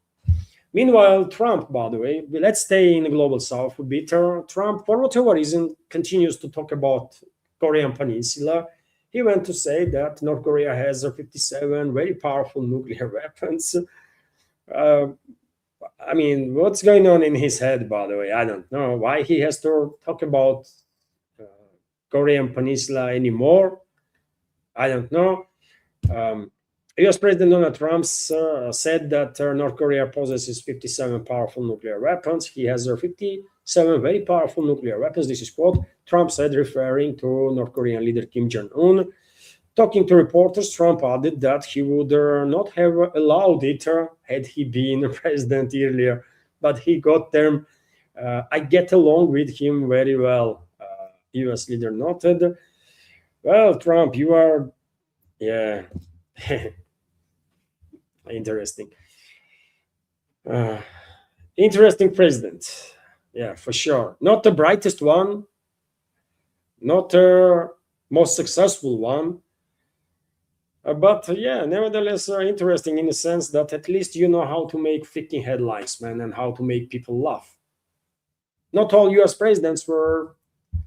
meanwhile, Trump, by the way, let's stay in the global south a bit. Trump, for whatever reason, continues to talk about Korean Peninsula. He went to say that North Korea has 57 very powerful nuclear weapons. I mean, what's going on in his head, by the way? I don't know why he has to talk about Korean Peninsula anymore. I don't know. US President Donald Trump said that North Korea possesses 57 powerful nuclear weapons. He has 57 very powerful nuclear weapons. This is what Trump said, referring to North Korean leader Kim Jong-un. Talking to reporters, Trump added that he would not have allowed it had he been president earlier, but he got them. I get along with him very well, US leader noted. Well, Trump, you are, yeah, interesting. Uh, Interesting president. Yeah, for sure. Not the brightest one, not the most successful one, but yeah, nevertheless, interesting in the sense that at least you know how to make freaking headlines, man, and how to make people laugh. Not all US presidents were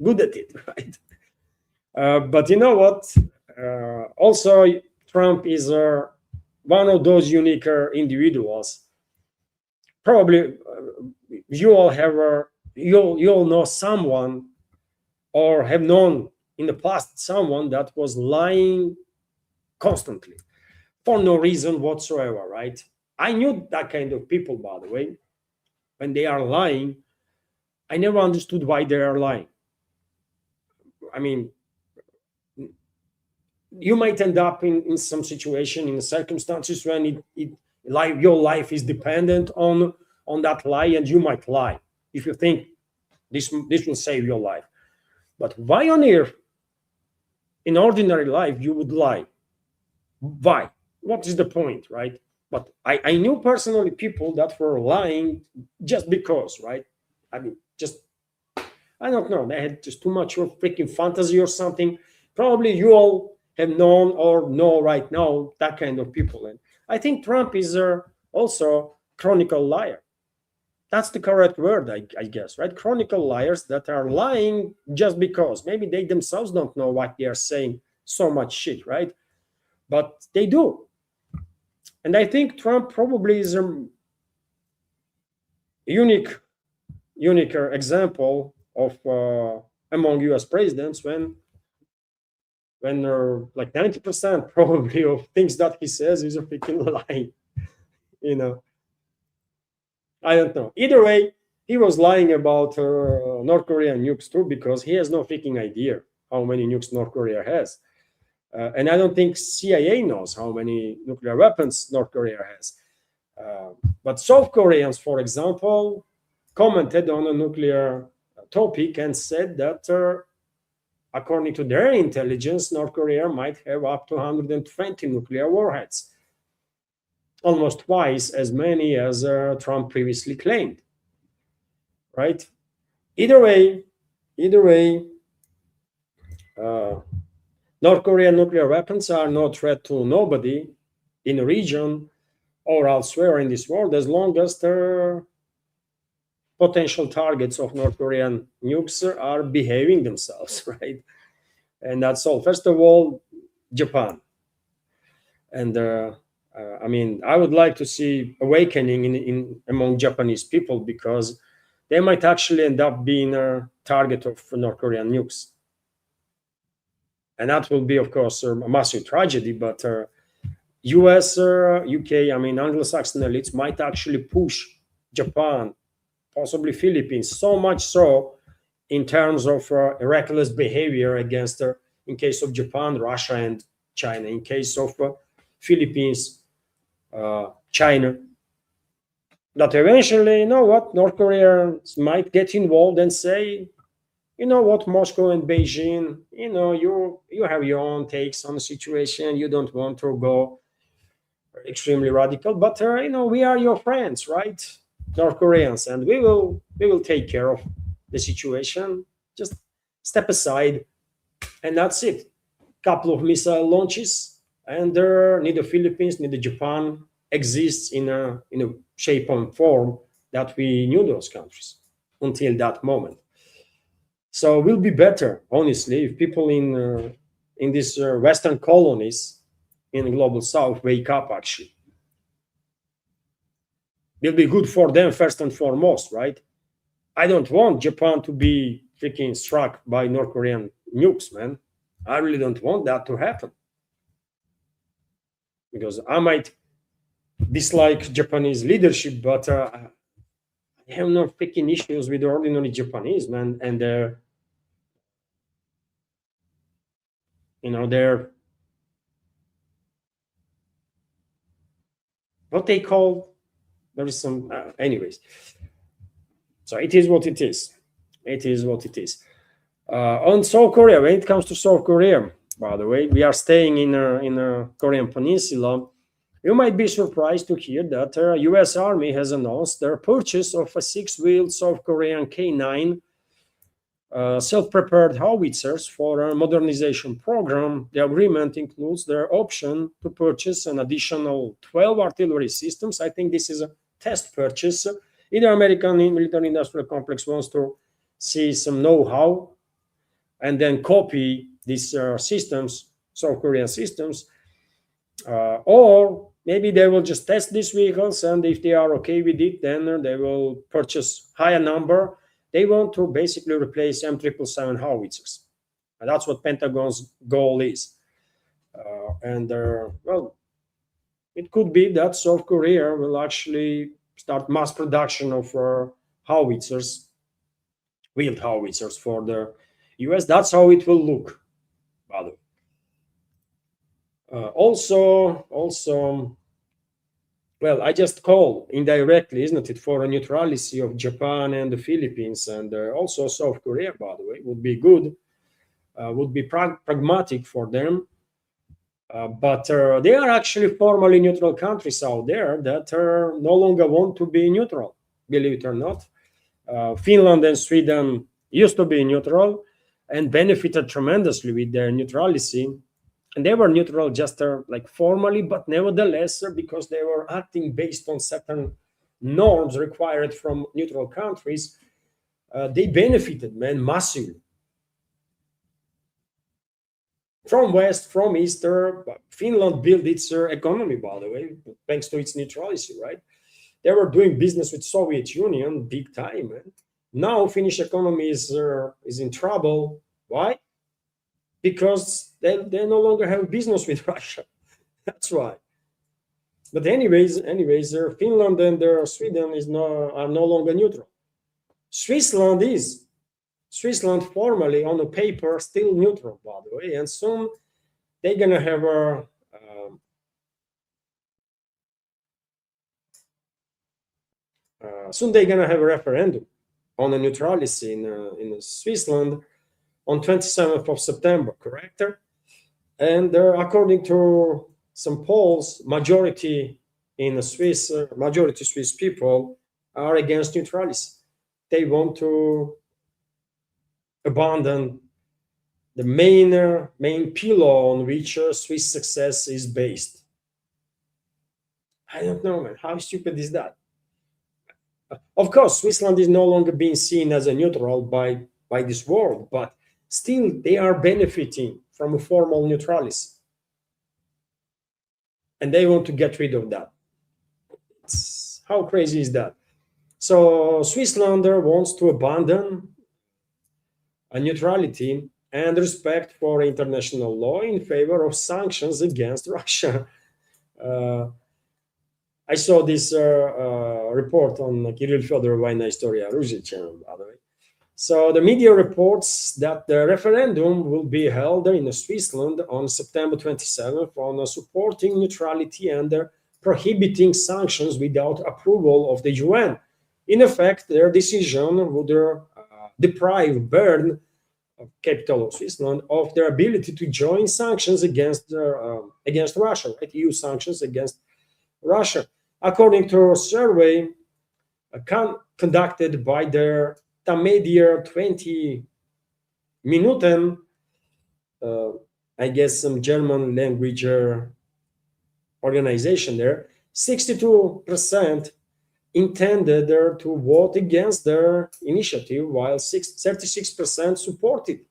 good at it, right? But you know what? Also, Trump is one of those unique individuals. Probably you all have you all know someone or have known in the past someone that was lying constantly for no reason whatsoever, right? I knew that kind of people, by the way. When they are lying, I never understood why they are lying. I mean, you might end up in some situation, in circumstances when your life is dependent on that lie, and you might lie if you think this will save your life. But why on earth, in ordinary life, you would lie? Why? What is the point, right? But I knew personally people that were lying just because, right? I mean, just, I don't know, they had just too much of freaking fantasy or something. Probably you all have known or know right now that kind of people. And I think Trump is also chronicle liar. That's the correct word, I guess, right? Chronicle liars that are lying just because. Maybe they themselves don't know what they are saying, so much shit, right? But they do. And I think Trump probably is a unique example of among US presidents when like 90% probably of things that he says is a freaking lie. you know I don't know. Either way, he was lying about North Korean nukes too, because he has no freaking idea how many nukes North Korea has. And I don't think CIA knows how many nuclear weapons North Korea has. But South Koreans, for example, commented on a nuclear topic and said that according to their intelligence, North Korea might have up to 120 nuclear warheads, almost twice as many as Trump previously claimed. Right? Either way, North Korean nuclear weapons are no threat to nobody in the region or elsewhere in this world, as long as the potential targets of North Korean nukes are behaving themselves, right? And that's all. First of all, Japan. And I mean, I would like to see awakening in among Japanese people, because they might actually end up being a target of North Korean nukes. And that will be, of course, a massive tragedy. But US, UK, I mean, Anglo-Saxon elites might actually push Japan, possibly Philippines, so much so in terms of reckless behavior against, in case of Japan, Russia, and China. In case of Philippines, China. That eventually, you know what, North Koreans might get involved and say, you know what, Moscow and Beijing, you have your own takes on the situation. You don't want to go extremely radical, but we are your friends, right, North Koreans, and we will take care of the situation. Just step aside, and that's it. Couple of missile launches, and neither Philippines neither Japan exists in a shape and form that we knew those countries until that moment. So it will be better, honestly, if people in these Western colonies in the global South wake up. Actually, it will be good for them first and foremost, right? I don't want Japan to be freaking struck by North Korean nukes, man. I really don't want that to happen, because I might dislike Japanese leadership, but I have no freaking issues with ordinary Japanese, man, and their what they call, there is some, anyways. So it is what it is. It is what it is. On South Korea, when it comes to South Korea, by the way, we are staying in a Korean peninsula. You might be surprised to hear that U.S. Army has announced their purchase of a six-wheeled South Korean K9 self-prepared howitzers for a modernization program. The agreement includes their option to purchase an additional 12 artillery systems. I think this is a test purchase. Either American military industrial complex wants to see some know-how and then copy these systems, South Korean systems, or maybe they will just test these vehicles, and if they are okay with it, then they will purchase higher number. They want to basically replace M777 howitzers, and that's what Pentagon's goal is. Well, it could be that South Korea will actually start mass production of howitzers, wheeled howitzers for the US. That's how it will look, by the way. Also, well, I just call indirectly, isn't it, for a neutrality of Japan and the Philippines, and also South Korea, by the way, would be good, would be pragmatic for them. But they are actually formally neutral countries out there that no longer want to be neutral, believe it or not. Finland and Sweden used to be neutral and benefited tremendously with their neutrality. And they were neutral just like formally, but nevertheless, because they were acting based on certain norms required from neutral countries, they benefited, man, massively. From West, from East, Finland built its economy, by the way, thanks to its neutrality, right? They were doing business with Soviet Union big time. Man. Now Finnish economy is in trouble. Why? Because they no longer have business with Russia. That's why. But anyways, Finland and Sweden are no longer neutral. Switzerland is. Switzerland formally on the paper still neutral, by the way, and soon they're gonna have a referendum on the neutrality in Switzerland on 27th of September, correct? And according to some polls, majority Swiss people are against neutrality. They want to abandon the main pillar on which Swiss success is based. I don't know, man. How stupid is that? Of course, Switzerland is no longer being seen as a neutral by this world, but still they are benefiting from a formal neutrality. And they want to get rid of that. How crazy is that? So Switzerland wants to abandon a neutrality and respect for international law in favor of sanctions against Russia. I saw this report on Kirill Fyodorov Vaina Historia Russia channel, by the way. So the media reports that the referendum will be held in Switzerland on September 27th on supporting neutrality and prohibiting sanctions without approval of the UN. In effect, their decision would deprive Bern, capital of Switzerland, of their ability to join sanctions against Russia, right? EU sanctions against Russia. According to a survey conducted by their Tamedia 20 Minuten, I guess some German language organization there, 62% intended to vote against their initiative, while 36% supported.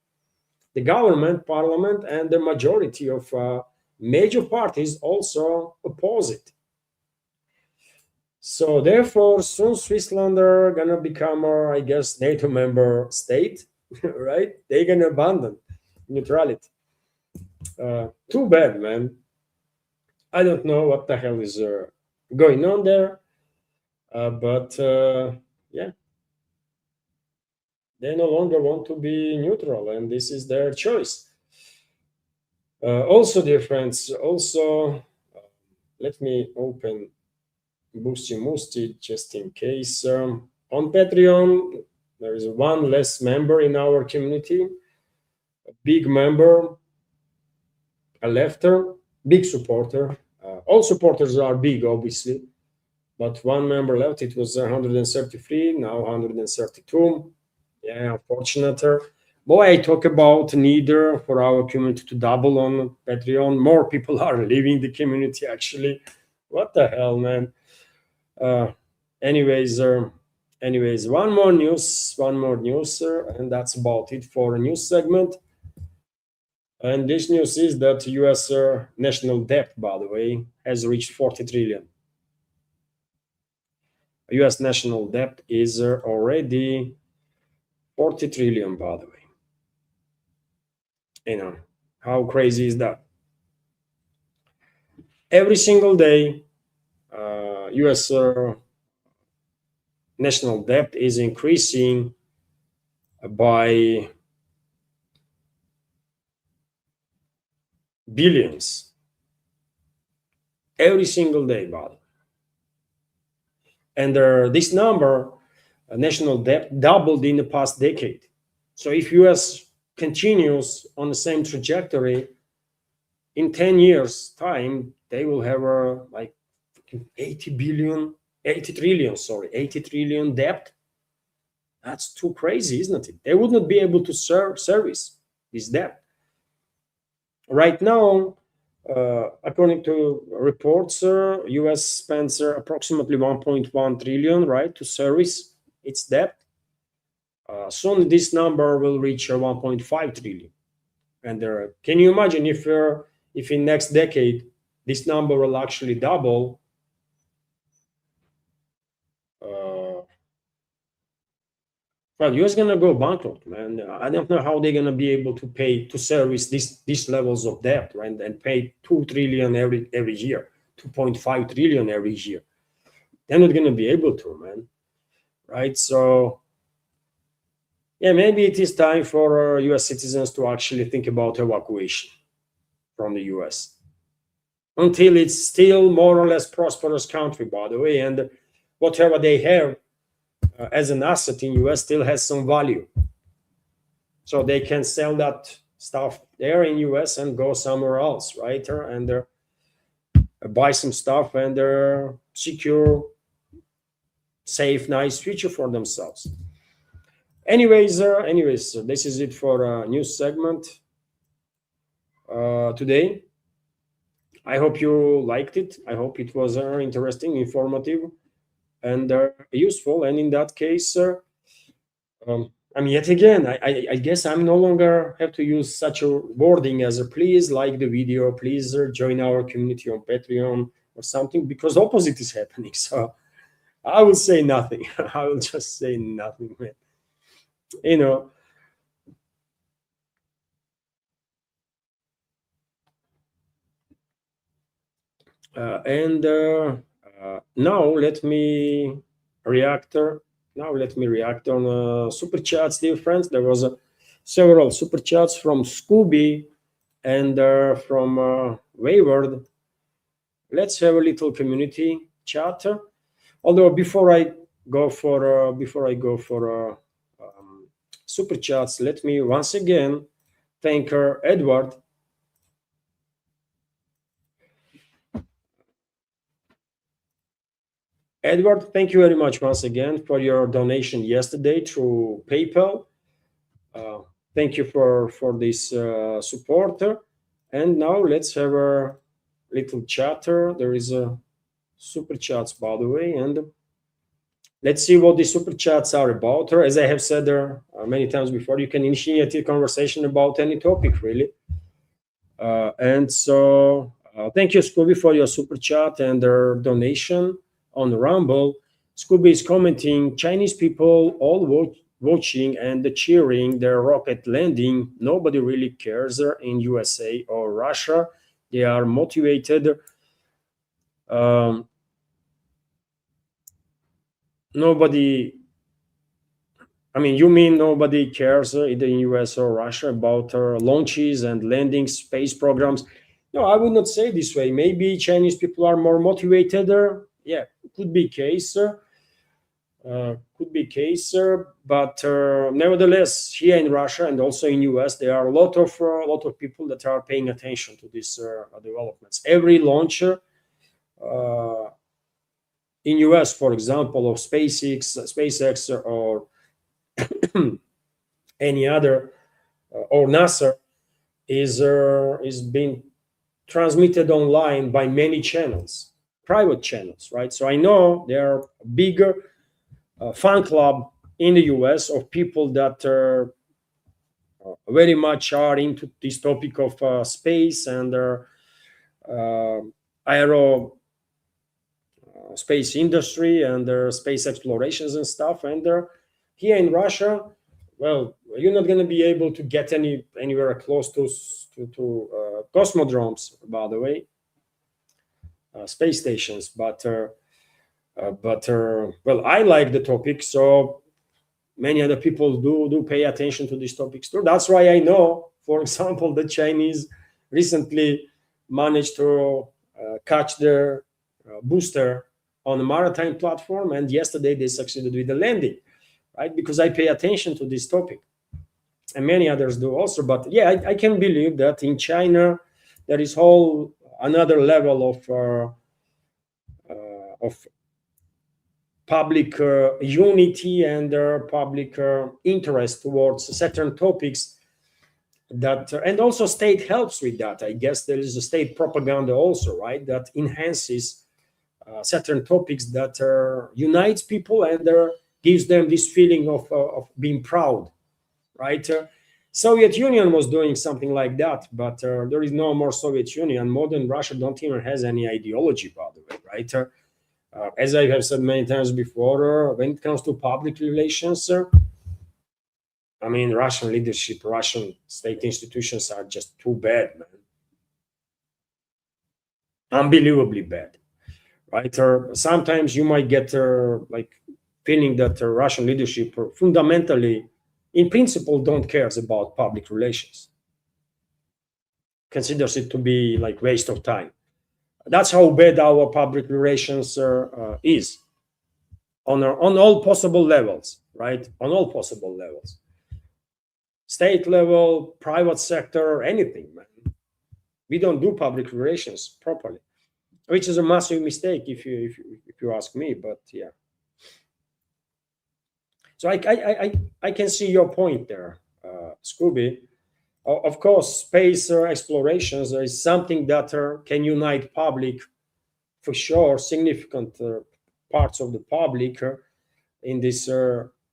The government, parliament, and the majority of major parties also oppose it. So therefore, soon Switzerland are gonna become, I guess, NATO member state, right? They're gonna abandon neutrality. Too bad, man. I don't know what the hell is going on there. But yeah, they no longer want to be neutral, and this is their choice. Also, dear friends, let me open Boosty Moosty, just in case. On Patreon, there is one less member in our community, a big member, a lefter, big supporter. All supporters are big, obviously, but one member left. It was 133, now 132. Yeah, unfortunate. Boy, I talk about neither for our community to double on Patreon. More people are leaving the community, actually. What the hell, man? Uh, anyways, one more news, and that's about it for a news segment. And this news is that U.S. National debt, by the way, has reached 40 trillion. U.S. national debt is already 40 trillion, by the way. You know, how crazy is that? Every single day, U.S. National debt is increasing by billions. Every single day, by the way. And this number, national debt, doubled in the past decade. So if US continues on the same trajectory, in 10 years time, they will have like 80 trillion debt. That's too crazy, isn't it? They would not be able to service this debt. Right now, according to reports, US spends approximately 1.1 trillion, right, to service its debt. Soon this number will reach 1.5 trillion. And can you imagine if in next decade this number will actually double? Well, US gonna go bankrupt, man. I don't know how they're gonna be able to pay to service these levels of debt, right? And pay 2 trillion every year, 2.5 trillion every year. They're not gonna be able to, man. Right? So yeah, maybe it is time for US citizens to actually think about evacuation from the US. Until it's still more or less prosperous country, by the way, and whatever they have as an asset in US still has some value. So they can sell that stuff there in US and go somewhere else, right? And buy some stuff and secure, safe, nice future for themselves. Anyways, this is it for news segment today. I hope you liked it. I hope it was interesting, informative, and useful. And in that case, yet again, I guess I'm no longer have to use such a wording as please like the video, please join our community on Patreon or something, because opposite is happening. So I will say nothing. I will just say nothing, man. You know. Now let me react. On super chats, dear friends. There was several super chats from Scooby and from Wayward. Let's have a little community chat. Although before I go for super chats, let me once again thank Edward. Edward, thank you very much once again for your donation yesterday through PayPal. Thank you for this support. And now let's have a little chatter. There is a super chats, by the way, and let's see what the super chats are about. As I have said many times before, you can initiate a conversation about any topic, really. And so thank you, Scooby, for your super chat and their donation on Rumble. Scooby is commenting, Chinese people all watching and cheering their rocket landing. Nobody really cares in USA or Russia. They are motivated. Nobody, you mean nobody cares either in US or Russia about launches and landing space programs? No, I would not say this way. Maybe Chinese people are more motivated. Yeah, could be case. Could be case, but nevertheless, here in Russia and also in US, there are a lot of people that are paying attention to these developments. Every launcher in US, for example, of SpaceX, or any other, or NASA, is being transmitted online by many channels, private channels, right? So I know there are bigger fan club in the US of people that very much are into this topic of space and aero space industry and space explorations and stuff. And here in Russia, well, you're not going to be able to get anywhere close to cosmodromes, by the way, space stations. But well, I like the topic, so many other people do pay attention to these topics too. That's why I know, for example, the Chinese recently managed to catch their booster on a maritime platform, and yesterday they succeeded with the landing, right? Because I pay attention to this topic, and many others do also. But yeah, I can believe that in China there is whole another level of public unity and public interest towards certain topics that, and also state helps with that. I guess there is a state propaganda also, right, that enhances certain topics that unites people and gives them this feeling of being proud, right? Soviet Union was doing something like that, but there is no more Soviet Union. Modern Russia don't even has any ideology, by the way, right? As I have said many times before, when it comes to public relations, I mean, Russian leadership, Russian state institutions are just too bad, man. Unbelievably bad, right? Sometimes you might get like feeling that Russian leadership fundamentally, in principle, don't cares about public relations. Considers it to be like waste of time. That's how bad our public relations is on all possible levels, right? On all possible levels, state level, private sector, anything, man. We don't do public relations properly, which is a massive mistake if you ask me. But yeah, so I can see your point there, Scooby. Of course, space explorations is something that can unite public, for sure, significant parts of the public in this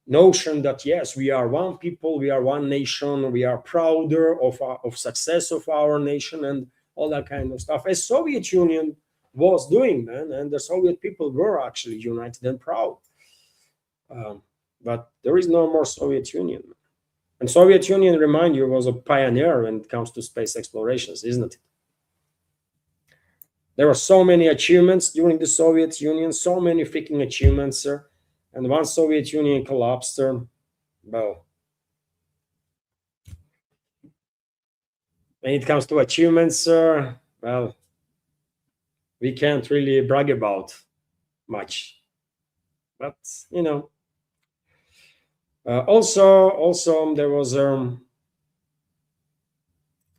notion that yes, we are one people, we are one nation, we are prouder of success of our nation and all that kind of stuff, as Soviet Union was doing, man, and the Soviet people were actually united and proud. But there is no more Soviet Union. And Soviet Union, remind you, was a pioneer when it comes to space explorations, isn't it? There were so many achievements during the Soviet Union, so many freaking achievements, and once Soviet Union collapsed, well, when it comes to achievements, well, we can't really brag about much. But you know, also there was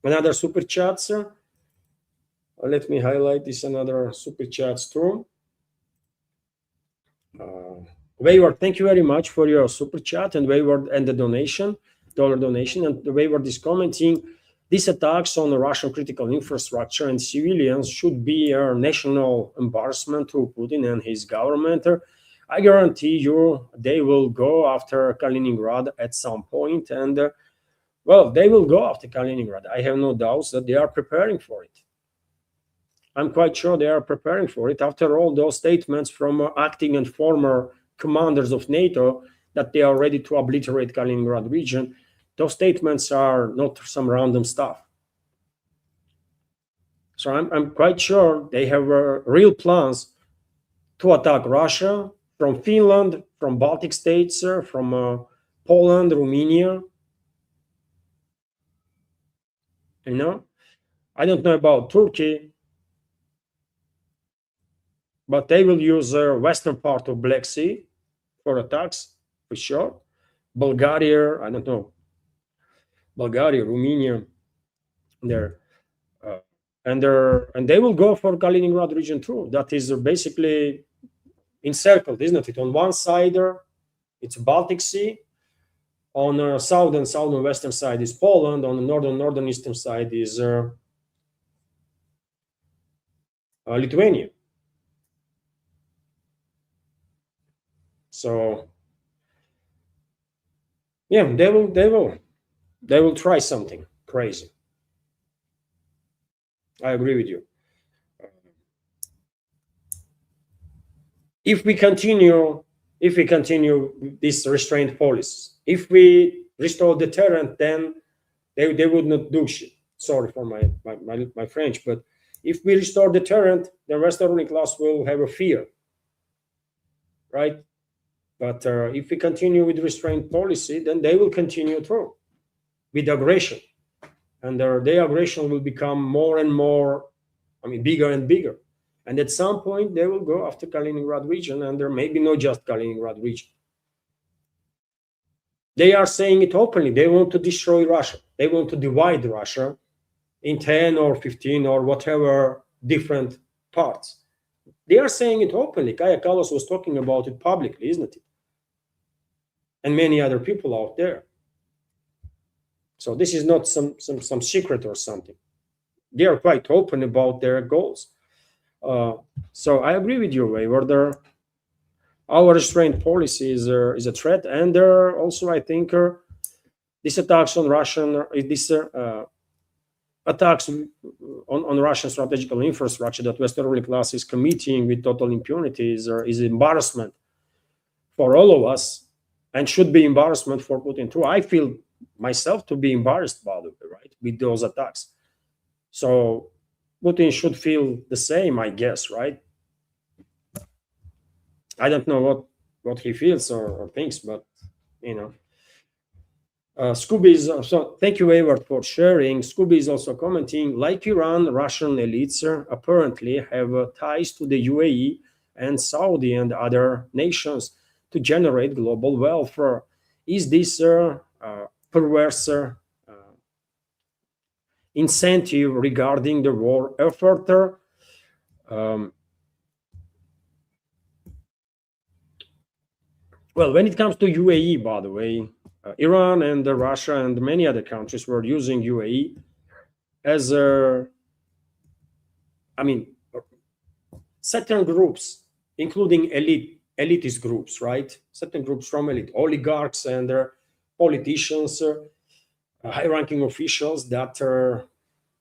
another super chat, sir. Let me highlight this another super chats too. Wayward, thank you very much for your super chat, and Wayward and the dollar donation, and the Wayward is commenting, these attacks on the Russian critical infrastructure and civilians should be a national embarrassment to Putin and his government. I guarantee you they will go after Kaliningrad at some point, and well, they will go after Kaliningrad. I have no doubts that they are preparing for it. I'm quite sure they are preparing for it. After all, those statements from acting and former commanders of NATO that they are ready to obliterate Kaliningrad region, those statements are not some random stuff. So I'm quite sure they have real plans to attack Russia from Finland, from Baltic states, from Poland, Romania. You know, I don't know about Turkey, but they will use the western part of Black Sea for attacks, for sure. Bulgaria, I don't know, Bulgaria, Romania, there. And they will go for Kaliningrad region too. That is basically encircled, isn't it? On one side, it's Baltic Sea. On the southern western side is Poland. On the northern eastern side is Lithuania. So yeah, they will try something crazy. I agree with you. If we continue this restraint policy, if we restore deterrent, then they would not do shit. Sorry for my French, but if we restore deterrent, the Western ruling class will have a fear, right? But if we continue with restraint policy, then they will continue through with aggression, and their aggression will become more and more, bigger and bigger. And at some point, they will go after Kaliningrad region, and there may be not just Kaliningrad region. They are saying it openly. They want to destroy Russia. They want to divide Russia in 10 or 15 or whatever different parts. They are saying it openly. Kaja Kallas was talking about it publicly, isn't it? And many other people out there. So this is not some secret or something. They are quite open about their goals. So I agree with you, Wayward. Our restraint policy is a threat, and also I think these attacks on Russian, attacks on Russian strategical infrastructure that Western ruling class is committing with total impunity is embarrassment for all of us, and should be embarrassment for Putin too. I feel myself to be embarrassed, by the way, right, with those attacks. So Putin should feel the same, I guess, right? I don't know what he feels or thinks, but Scooby is so. Thank you, Wayward, for sharing. Scooby is also commenting, like Iran, Russian elites apparently have ties to the UAE and Saudi and other nations to generate global welfare. Is this perverse incentive regarding the war effort? Well, when it comes to UAE, by the way, Iran and Russia and many other countries were using UAE as certain groups, including elitist groups, right? Certain groups from elite, oligarchs and politicians, high-ranking officials that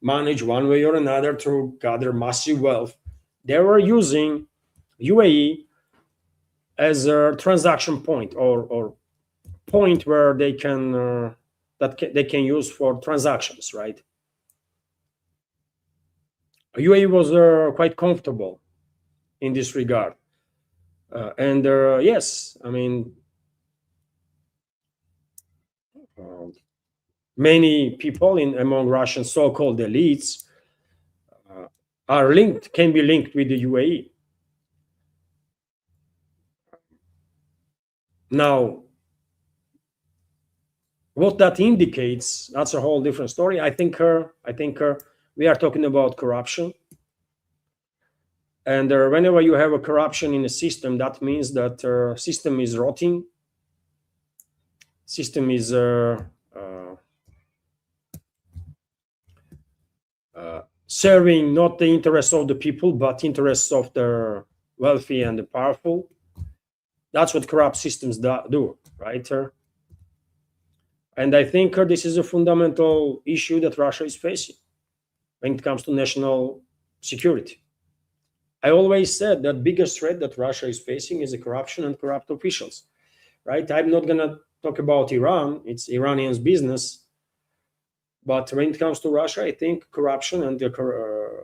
manage one way or another to gather massive wealth. They were using UAE as a transaction point or point where they can they can use for transactions, right? UAE was quite comfortable in this regard, and yes, many people among Russian so-called elites can be linked with the UAE. Now, what that indicates, that's a whole different story. I think we are talking about corruption. And whenever you have a corruption in a system, that means that system is rotting. System is serving not the interests of the people, but interests of the wealthy and the powerful. That's what corrupt systems do, right? And I think this is a fundamental issue that Russia is facing when it comes to national security. I always said that biggest threat that Russia is facing is the corruption and corrupt officials, right? I'm not going to talk about Iran. It's Iranians' business. But when it comes to Russia, I think corruption and the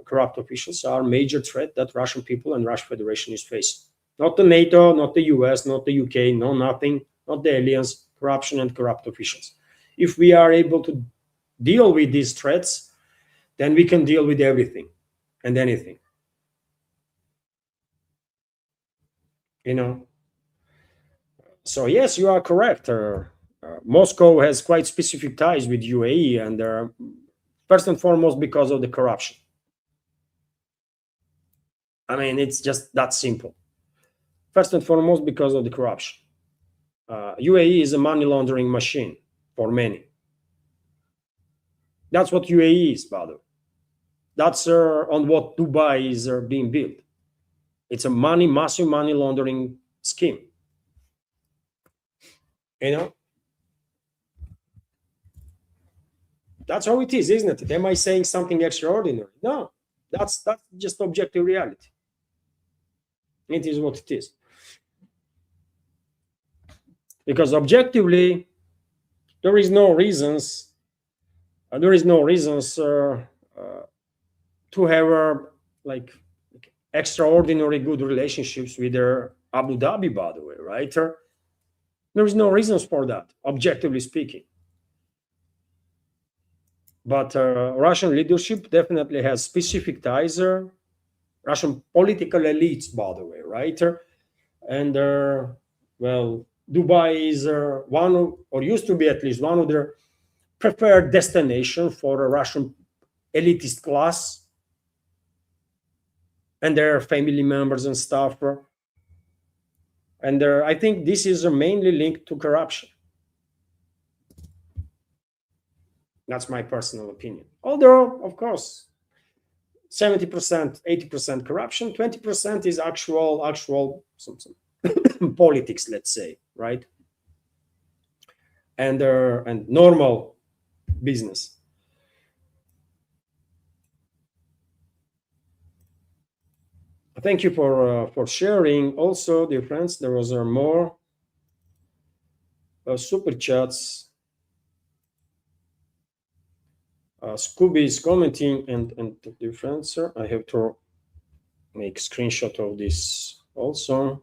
corrupt officials are a major threat that Russian people and Russian Federation is facing. Not the NATO, not the US, not the UK, no nothing, not the aliens, corruption and corrupt officials. If we are able to deal with these threats, then we can deal with everything and anything. you know. So yes, you are correct. Moscow has quite specific ties with UAE, and first and foremost because of the corruption. I mean, it's just that simple. First and foremost because of the corruption. UAE is a money laundering machine for many. That's what UAE is, by the way. That's on what Dubai is being built. It's a massive money laundering scheme. You know, that's how it is, isn't it? Am I saying something extraordinary? No, that's just objective reality. It is what it is. Because objectively, there is no reasons. To have like extraordinary good relationships with Abu Dhabi, by the way, right? There is no reasons for that, objectively speaking. But Russian leadership definitely has specific ties. Russian political elites, by the way, right? And well, Dubai is one of, or used to be at least one of their preferred destination for a Russian elitist class and their family members and stuff. And I think this is mainly linked to corruption. That's my personal opinion. Although, of course, 70%, 80% corruption, 20% is actual some politics, let's say, right? And normal business. Thank you for sharing. Also, dear friends, there was more super chats. Scooby is commenting, and dear friends, I have to make screenshot of this also.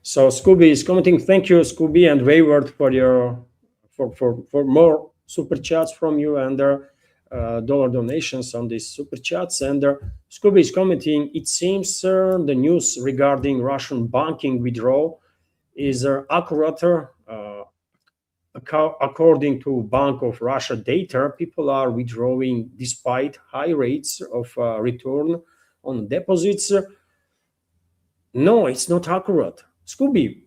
So Scooby is commenting. Thank you, Scooby and Wayward, for your for more super chats from you and dollar donations on these super chats. And Scooby is commenting. It seems the news regarding Russian banking withdrawal is accurate. According to Bank of Russia data, people are withdrawing despite high rates of return on deposits. No, it's not accurate. Scooby,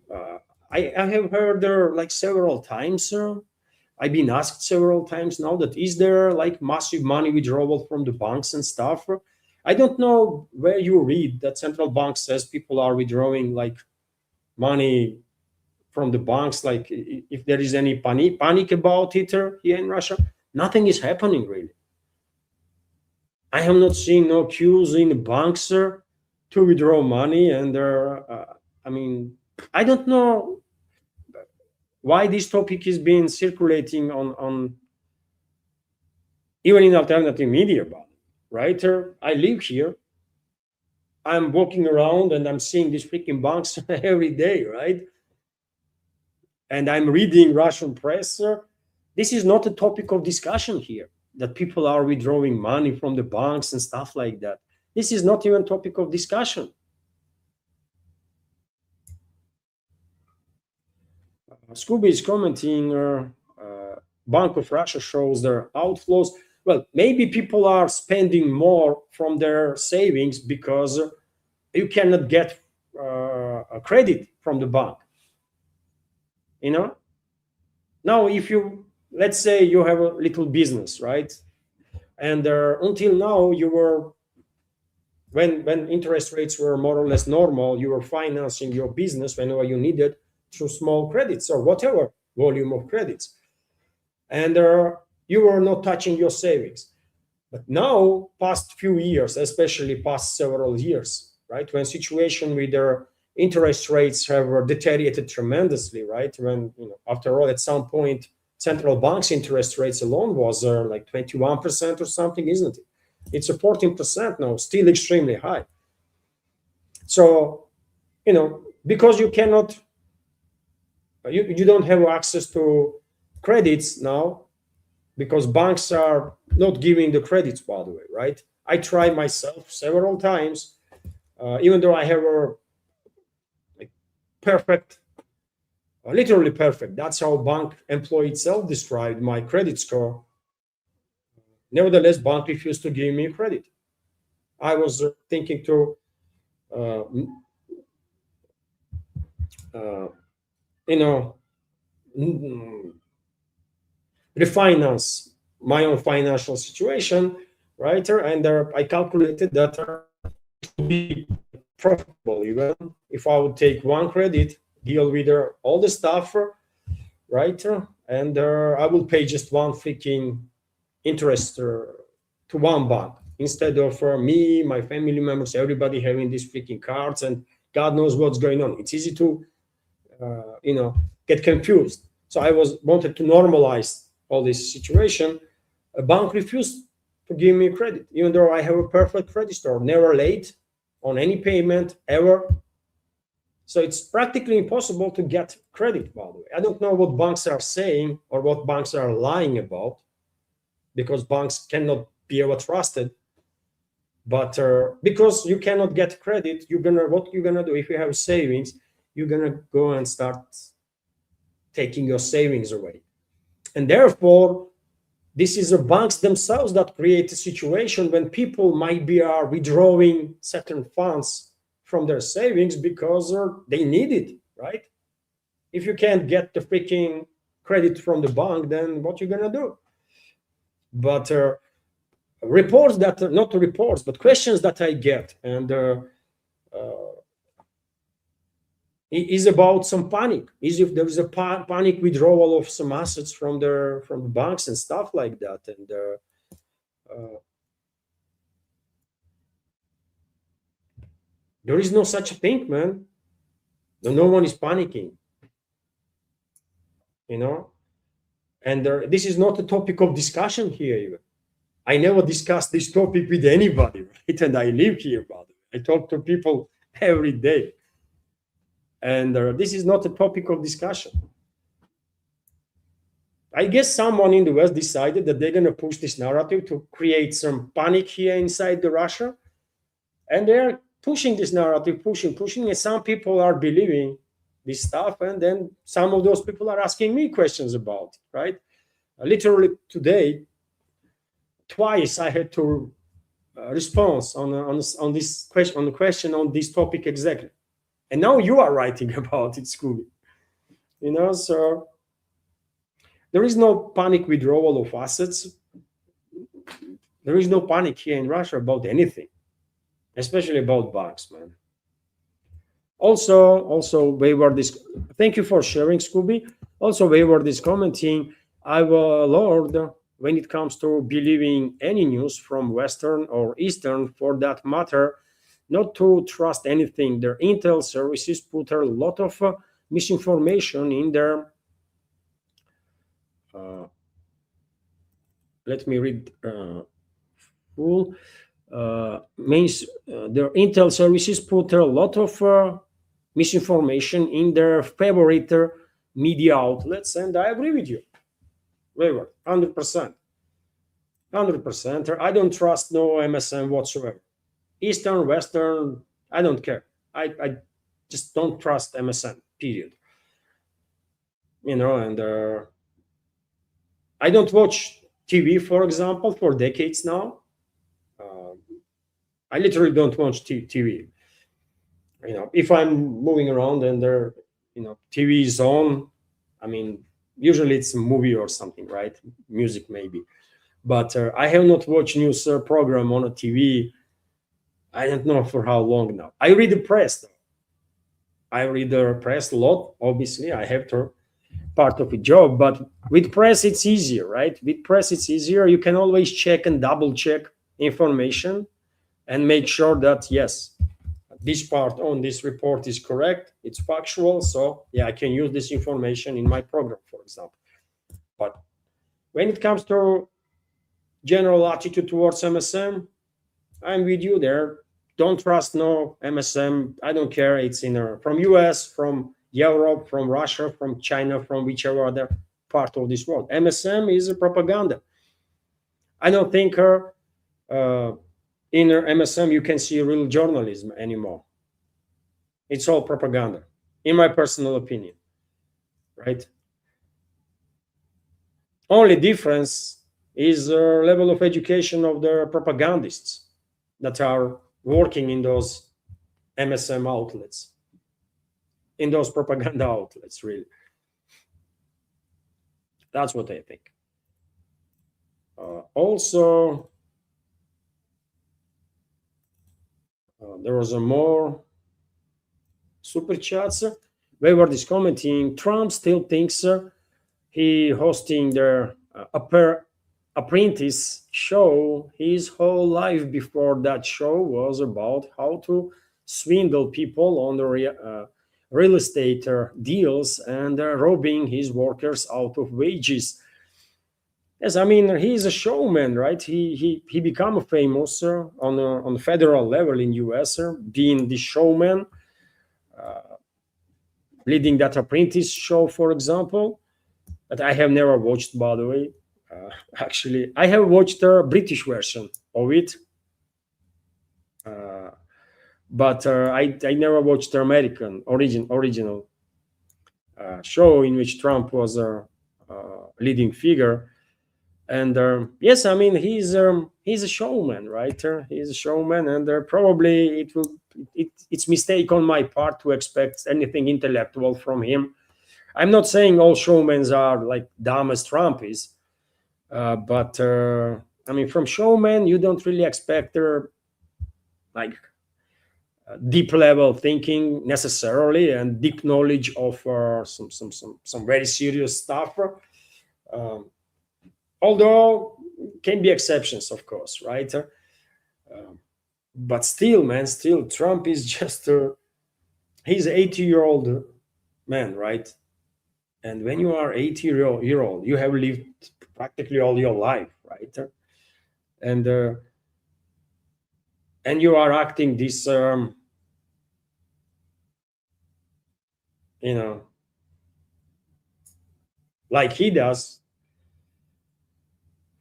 I have heard like several times. I've been asked several times now that is there like massive money withdrawal from the banks and stuff. I don't know where you read that central bank says people are withdrawing like money from the banks. Like if there is any panic about it here in Russia, nothing is happening really. I have not seen no queues in the banks to withdraw money, and I mean, I don't know why this topic is being circulating on even in alternative media, right? I live here. I'm walking around and I'm seeing these freaking banks every day, right? And I'm reading Russian press. This is not a topic of discussion here, that people are withdrawing money from the banks and stuff like that. This is not even topic of discussion. Scooby is commenting, Bank of Russia shows their outflows. Well, maybe people are spending more from their savings because you cannot get a credit from the bank. You know? Now, if you, let's say you have a little business, right? And until now, you were, when interest rates were more or less normal, you were financing your business whenever you needed through small credits or whatever volume of credits. And you were not touching your savings. But now, past few years, especially past several years, right, when situation with their interest rates have deteriorated tremendously, right? When, after all, at some point, central banks' interest rates alone was like 21% or something, isn't it? It's a 14% now, still extremely high. So, because you cannot, you don't have access to credits now, because banks are not giving the credits, by the way, right? I tried myself several times, even though I have a like, perfect, literally perfect. That's how bank employee itself described my credit score. Nevertheless, bank refused to give me credit. I was thinking to, uh, uh, you know, refinance my own financial situation, right? And I calculated that it would be profitable even if I would take one credit, deal with all the stuff, right? And I will pay just one freaking interest to one bank instead of me, my family members, everybody having these freaking cards, and God knows what's going on. It's easy to, get confused. So I wanted to normalize all this situation. A bank refused to give me credit, even though I have a perfect credit score, never late on any payment ever. So it's practically impossible to get credit, by the way. I don't know what banks are saying or what banks are lying about, because banks cannot be ever trusted. But because you cannot get credit, what you're gonna do if you have savings, you're gonna go and start taking your savings away. And therefore, this is the banks themselves that create a situation when people might be withdrawing certain funds from their savings because they need it, right? If you can't get the freaking credit from the bank, then what you gonna do? But reports that not reports, but questions that I get, and is about some panic. Is if there is a panic withdrawal of some assets from the banks and stuff like that, and there is no such a thing, man. No one is panicking, and this is not a topic of discussion here even. I never discuss this topic with anybody, right? And I live here, by the way. I talk to people every day, and this is not a topic of discussion. I guess someone in the West decided that they're going to push this narrative to create some panic here inside the Russia, and they're pushing this narrative, pushing, and some people are believing this stuff, and then some of those people are asking me questions about it, right? Literally today, twice I had to respond on this question, on the question on this topic exactly, and now you are writing about it, Scooby. So there is no panic withdrawal of assets. There is no panic here in Russia about anything, especially about banks, man. Also, Wayward is. Thank you for sharing, Scooby. Also, Wayward is commenting. I've learned when it comes to believing any news from Western or Eastern, for that matter, not to trust anything. Their intel services put a lot of misinformation in their. Let me read full. Their intel services put a lot of misinformation in their favorite media outlets, and I agree with you. 100%. I don't trust no MSM whatsoever. Eastern, Western, I don't care. I just don't trust MSM, period. And I don't watch TV, for example, for decades now. I literally don't watch TV. If I'm moving around and TV is on, I mean, usually it's a movie or something, right? Music maybe. But I have not watched news program on a TV. I don't know for how long now. I read the press, though. I read the press a lot. Obviously, I have to part of a job, but with press it's easier, right? With press it's easier. You can always check and double check information and make sure that yes, this part on this report is correct, it's factual, so yeah, I can use this information in my program, for example. But when it comes to general attitude towards MSM, I'm with you there. Don't trust no MSM. I don't care. It's from US, from Europe, from Russia, from China, from whichever other part of this world. MSM is a propaganda. I don't think in MSM you can see real journalism anymore. It's all propaganda, in my personal opinion, right? Only difference is the level of education of the propagandists that are working in those MSM outlets, in those propaganda outlets, really. That's what I think. Also, there was a more super chats. Wayward is commenting, Trump still thinks he hosting their apprentice show. His whole life before that show was about how to swindle people on the real estate deals and robbing his workers out of wages. Yes, I mean, he's a showman, right? He became famous on the federal level in US, being the showman, leading that apprentice show, for example, that I have never watched, by the way. Actually, I have watched the British version of it, but I never watched the American original show in which Trump was a leading figure. And yes, I mean, he's a showman, right? He's a showman, and probably it's mistake on my part to expect anything intellectual from him. I'm not saying all showmen are like dumb as Trump is, but I mean, from showmen you don't really expect their like deep level thinking necessarily and deep knowledge of some very serious stuff. Although can be exceptions, of course, right? But still, man, still Trump is just he's an 80-year-old man, right? And when you are 80-year-old, you have lived practically all your life, right? And you are acting this like he does.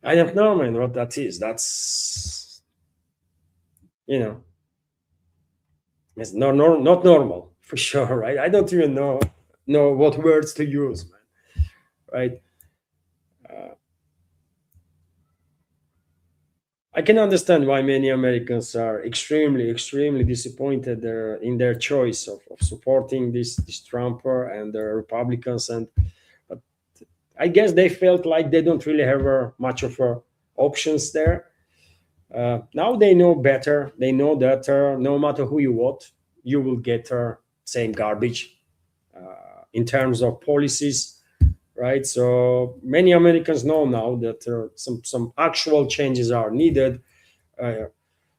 I don't know, man, what that is. That's it's not normal for sure, right? I don't even know what words to use, man, right? I can understand why many Americans are extremely disappointed in their choice of supporting this Trumper and the Republicans, but I guess they felt like they don't really have much of options there. Now they know better. They know that no matter who you vote, you will get same garbage in terms of policies, right? So many Americans know now that some actual changes are needed.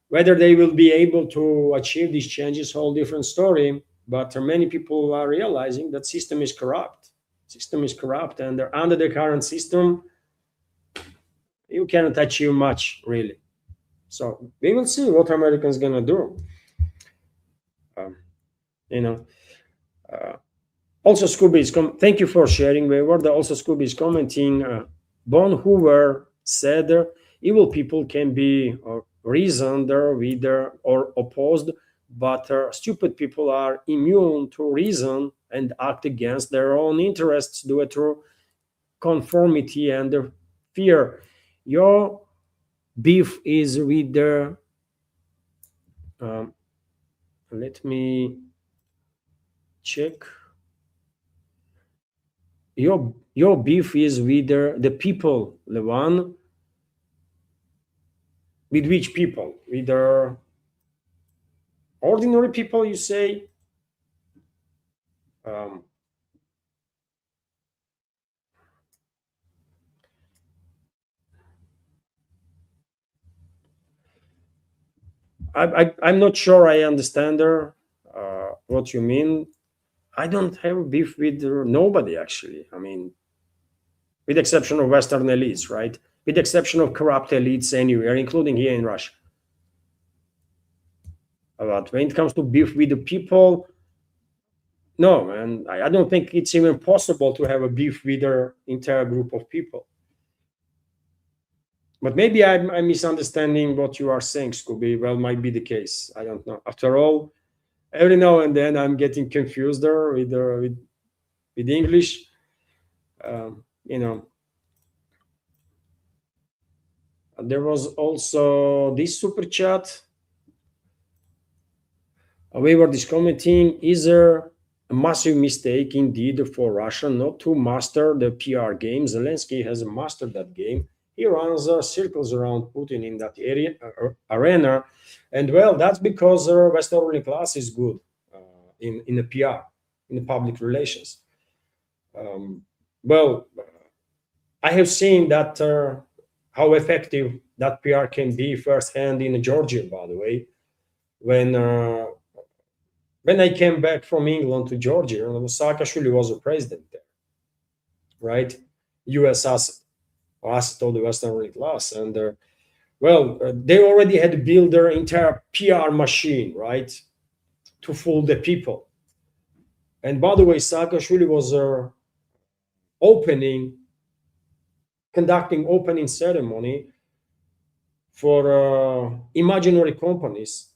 Whether they will be able to achieve these changes, whole different story. But many people are realizing that system is corrupt. System is corrupt, and under the current system, you cannot achieve much really. So we will see what Americans gonna do. Also, Scooby is thank you for sharing, Wayward. Also, Scooby is commenting. Bon Hoover said, "Evil people can be reasoned with or opposed, but stupid people are immune to reason and act against their own interests due to conformity and fear. Your beef is with the let me check. Your beef is with the people, the one with which people? With the ordinary people, you say? I'm not sure I understand what you mean. I don't have beef with nobody, actually. I mean, with the exception of Western elites, right? With the exception of corrupt elites anywhere, including here in Russia. But when it comes to beef with the people, No, man, I don't think it's even possible to have a beef with their entire group of people. But maybe I'm misunderstanding what you are saying, Scooby. Well, might be the case. I don't know. After all, every now and then I'm getting confused there with English. You know, there was also this super chat. We were just commenting, is there a massive mistake indeed for Russia not to master the PR game? Zelensky has mastered that game. He runs circles around Putin in that area, arena. And well, that's because the Western ruling class is good in the PR, in the public relations. Well, I have seen that how effective that PR can be firsthand in Georgia, by the way, when I came back from England to Georgia, Saakashvili was a president there, right? U.S. asset of the Western ruling class, and they already had built their entire PR machine, right, to fool the people. And by the way, Saakashvili was conducting opening ceremony for imaginary companies.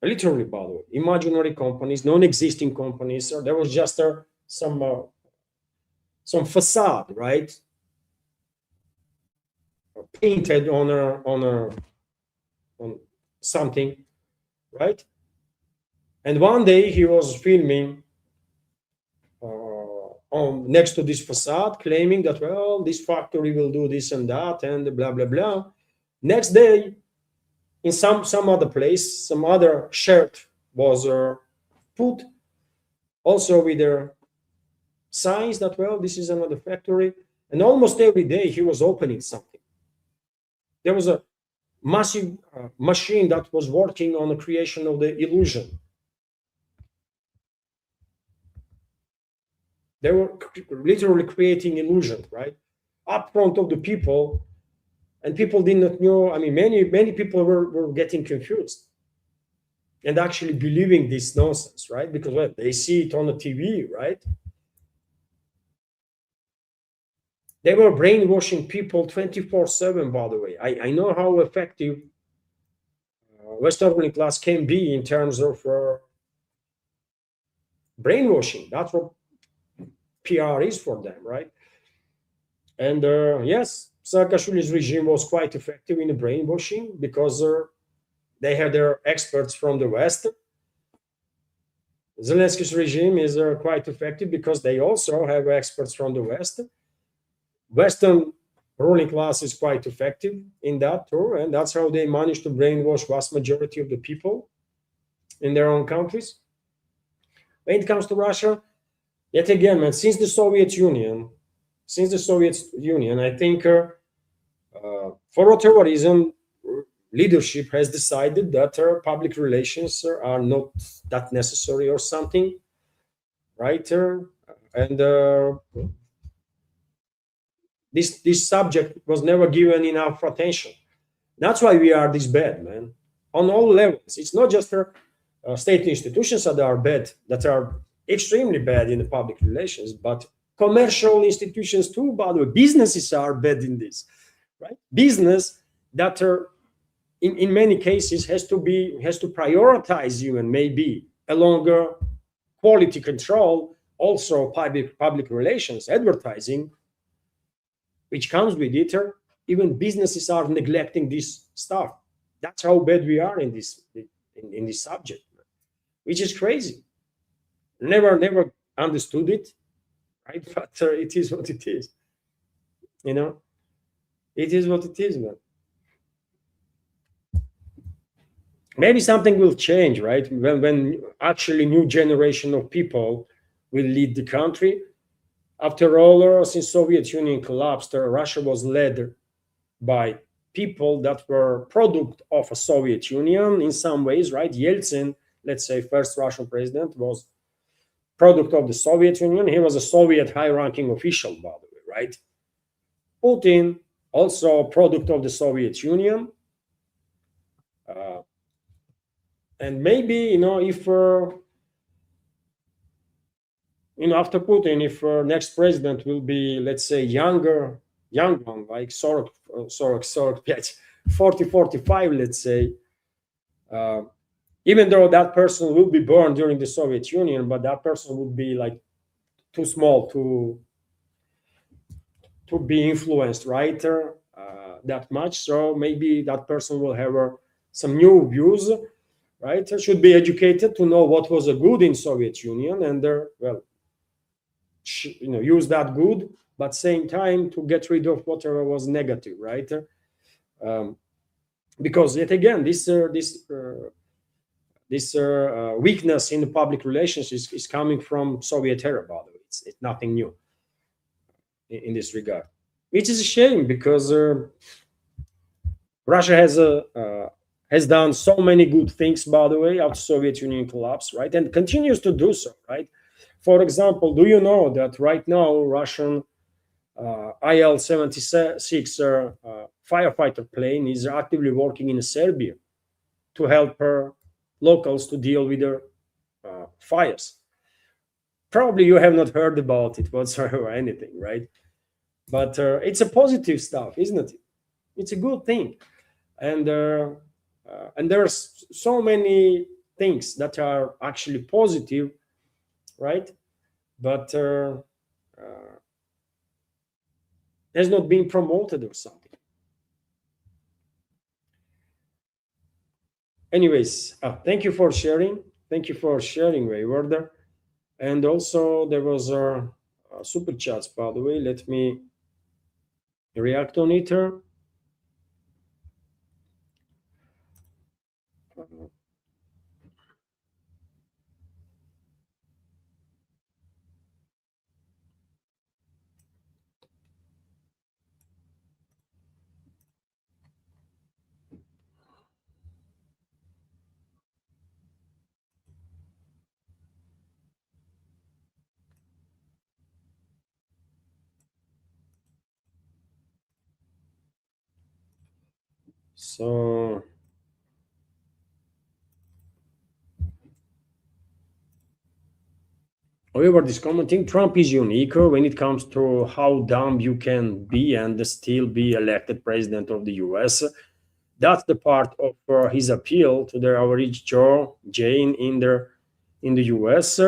Literally, by the way, imaginary companies, non-existing companies. There was just some facade, right, painted on something, right? And one day he was filming on next to this facade, claiming that, well, this factory will do this and that, and blah blah blah. Next day, in some other place, some other shirt was put, also with their signs that, well, this is another factory. And almost every day he was opening something. There was a massive machine that was working on the creation of the illusion. They were literally creating illusion, right, up front of the people. And people did not know. I mean, many people were getting confused and actually believing this nonsense, right? Because well, they see it on the TV, right? They were brainwashing people 24/7, by the way. I know how effective Western ruling class can be in terms of brainwashing. That's what PR is for them, right? And yes, Saakashvili's regime was quite effective in the brainwashing because they had their experts from the West. Zelensky's regime is quite effective because they also have experts from the West. Western ruling class is quite effective in that too, and that's how they managed to brainwash vast majority of the people in their own countries. When it comes to Russia, yet again, man, since the Soviet Union, I think for whatever reason, leadership has decided that public relations are not that necessary or something, right? And this subject was never given enough attention. That's why we are this bad, man, on all levels. It's not just state institutions that are bad, that are extremely bad in the public relations, but commercial institutions too. By the way, businesses are bad in this, right? Business that are in many cases has to prioritize you, and maybe a longer quality control, also public relations, advertising, which comes with it. Even businesses are neglecting this stuff. That's how bad we are in this subject, which is crazy. Never understood it, right? But it is what it is. You know, it is what it is, man. Maybe something will change, right? When actually new generation of people will lead the country. After all, since Soviet Union collapsed, Russia was led by people that were product of a Soviet Union in some ways, right? Yeltsin, let's say, first Russian president, was product of the Soviet Union. He was a Soviet high-ranking official, by the way, right? Putin, also a product of the Soviet Union. And maybe, if after Putin, if next president will be, let's say, young one like Sorok, yes, 40, 45, let's say, uh, even though that person will be born during the Soviet Union, but that person would be like too small to be influenced, right? That much. So maybe that person will have some new views, right? Should be educated to know what was a good in Soviet Union, and well, use that good, but same time to get rid of whatever was negative, right? Um, because yet again, this weakness in the public relations is coming from Soviet era. By the way, it's nothing new in this regard, which is a shame because Russia has done so many good things, by the way, after Soviet Union collapse, right, and continues to do so, right. For example, do you know that right now Russian IL-76 firefighter plane is actively working in Serbia to help locals to deal with their fires? Probably you have not heard about it whatsoever or anything, right? But it's a positive stuff, isn't it? It's a good thing, and there's so many things that are actually positive, right? But has not been promoted or something. Anyways, thank you for sharing. Thank you for sharing, Wayward. And also there was super chats, by the way. Let me react on it. So however, this commenting, Trump is unique when it comes to how dumb you can be and still be elected president of the US. That's the part of his appeal to the average Joe Jane in the US.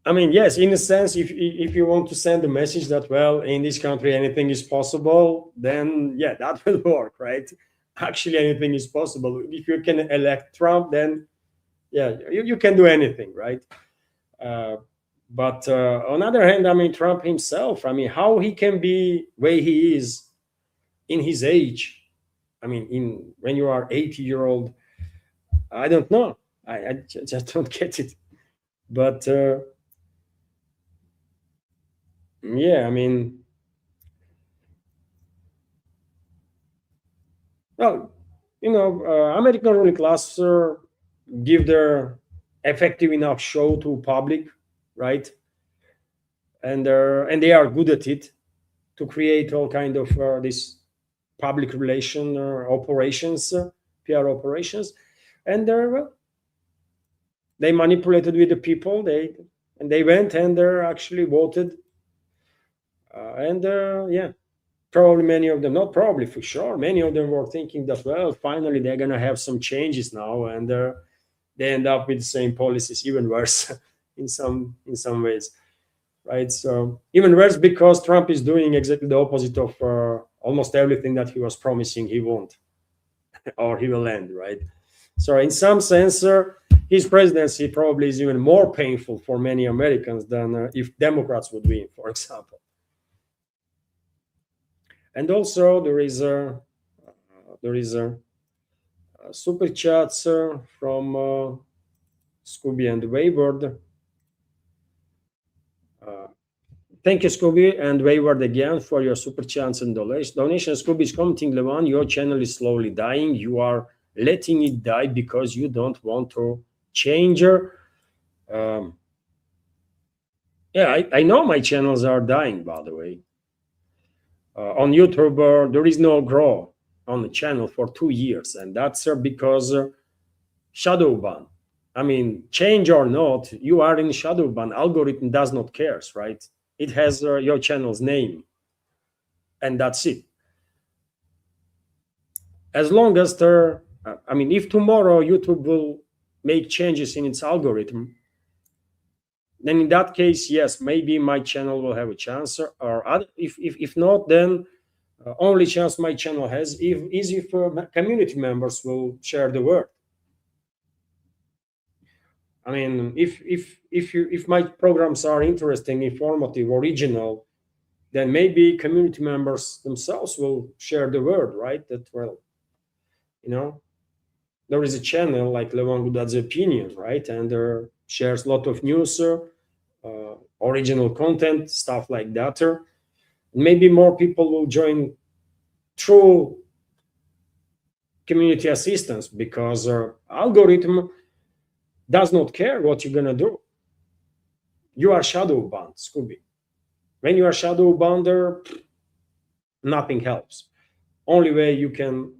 I mean, yes, in a sense, if you want to send a message that, well, in this country anything is possible, then yeah, that will work, right? Actually, anything is possible. If you can elect Trump, then yeah, you can do anything, right? Uh, but on the other hand, I mean, Trump himself, I mean, how he can be way he is in his age. I mean, in when you are 80-year-old, I don't know. I just don't get it. But yeah, I mean, well, American ruling class give their effective enough show to public, right? And they are good at it to create all kind of this public relation operations, PR operations, and well, they manipulated with the people. They went and they actually voted, and yeah, probably many of them, not probably for sure, many of them were thinking that, well, finally they're gonna have some changes now, and they end up with the same policies, even worse in some ways, right? So even worse because Trump is doing exactly the opposite of almost everything that he was promising he won't or he will end, right? So in some sense, his presidency probably is even more painful for many Americans than if Democrats would win, for example. And also there is a super chats from Scooby and Wayward. Uh, Thank you, Scooby and Wayward, again for your super chats and donations. Scooby is commenting, Levan, your channel is slowly dying. You are letting it die because you don't want to change her. Yeah, I know my channels are dying, by the way. On YouTube, there is no grow on the channel for 2 years, and that's because shadow ban. I mean, change or not, you are in shadow ban. Algorithm does not cares, right? It has your channel's name, and that's it. As long as there, I mean, if tomorrow YouTube will make changes in its algorithm, then in that case, yes, maybe my channel will have a chance, or other, if not, then only chance my channel has is if community members will share the word. I mean, if my programs are interesting, informative, original, then maybe community members themselves will share the word, right? That, well, you know, there is a channel like Levan Gudad's Opinion, right? And there shares a lot of news, original content, stuff like that. Maybe more people will join through community assistance, because algorithm does not care what you're gonna do. You are shadow banned, Scooby. When you are shadow banned, nothing helps. Only way you can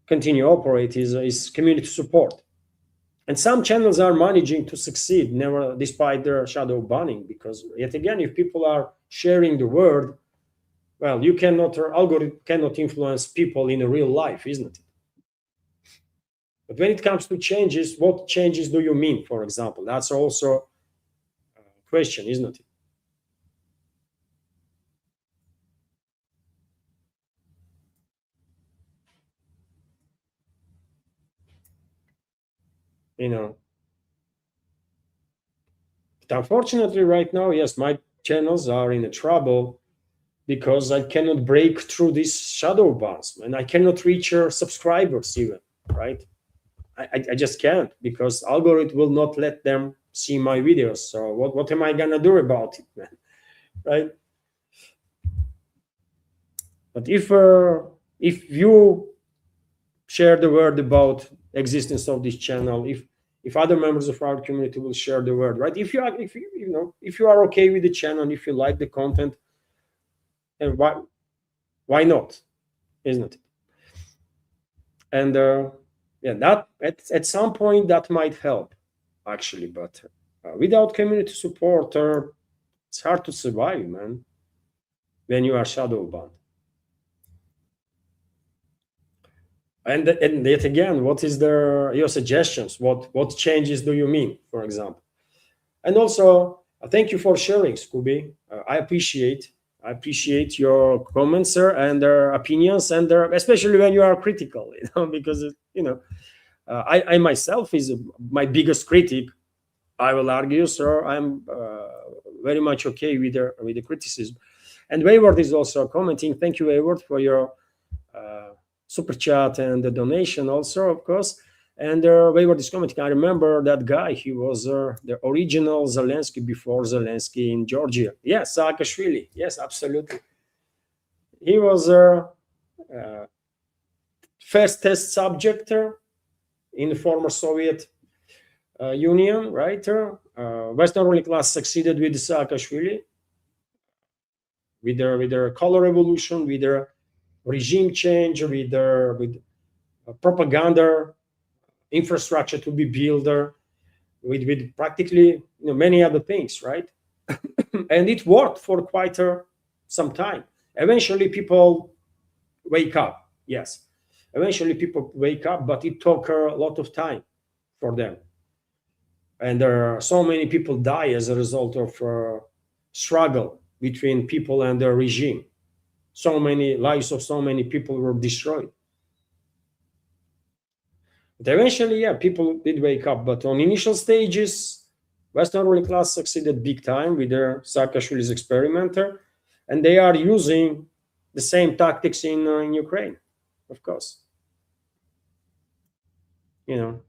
continue operate is community support. And some channels are managing to succeed, never despite their shadow banning, because yet again, if people are sharing the word, well, you cannot, or algorithm cannot influence people in a real life, isn't it? But when it comes to changes, what changes do you mean, for example? That's also a question, isn't it? You know, but unfortunately, right now, yes, my channels are in a trouble because I cannot break through these shadow bans, and I cannot reach your subscribers even, right? I just can't, because algorithm will not let them see my videos. So what am I gonna do about it, man? Right? But if you share the word about existence of this channel, if other members of our community will share the word, right? If you are okay with the channel, if you like the content, and why not, isn't it? And yeah, that at some point that might help, actually, but without community support, it's hard to survive, man, when you are shadow banned. And yet again, what is your suggestions? What changes do you mean, for example? And also, thank you for sharing, Scooby. I appreciate your comments, sir, and their opinions, and especially when you are critical, because I myself is my biggest critic. I will argue, sir. I'm very much okay with the criticism. And Wayward is also commenting. Thank you, Wayward, for your super chat and the donation, also, of course. And Wayward is commenting. I remember that guy. He was the original Zelensky before Zelensky in Georgia. Yes, Saakashvili. Yes, absolutely. He was first test subject in the former Soviet Union, right? Western ruling class succeeded with Saakashvili, with their color revolution, with their regime change, with propaganda infrastructure to be built, with practically many other things, right? And it worked for quite some time. Eventually, people wake up. Yes, eventually people wake up, but it took a lot of time for them. And there are so many people die as a result of struggle between people and the regime. So many lives of so many people were destroyed. But eventually, yeah, people did wake up. But on initial stages, Western ruling class succeeded big time with their Saakashvili's experimenter, and they are using the same tactics in Ukraine, of course. You know,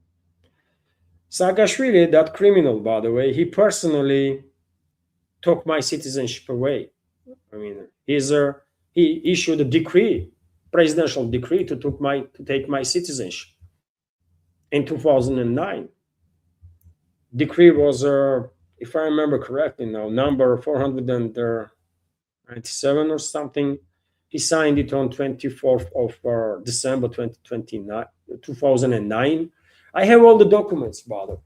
Saakashvili, that criminal, by the way, he personally took my citizenship away. I mean, he issued a decree, presidential decree, to take my citizenship in 2009. Decree was, if I remember correctly now, number 497 or something. He signed it on 24th of December 2009. I have all the documents, brother.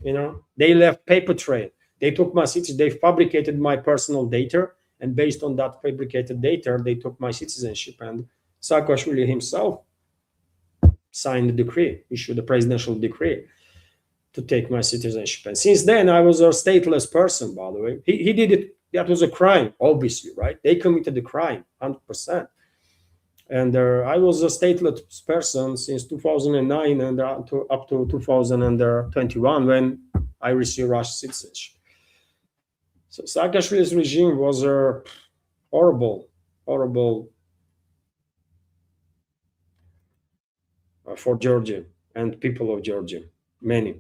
They left paper trail. They took my citizenship. They fabricated my personal data, and based on that fabricated data, they took my citizenship. And Saakashvili himself signed the decree, issued a presidential decree to take my citizenship. And since then, I was a stateless person, by the way. He did it. That was a crime, obviously, right? They committed the crime, 100%. And I was a stateless person since 2009 and up to 2021 when I received Russian citizenship. So Saakashvili's regime was horrible for Georgia and people of Georgia, many.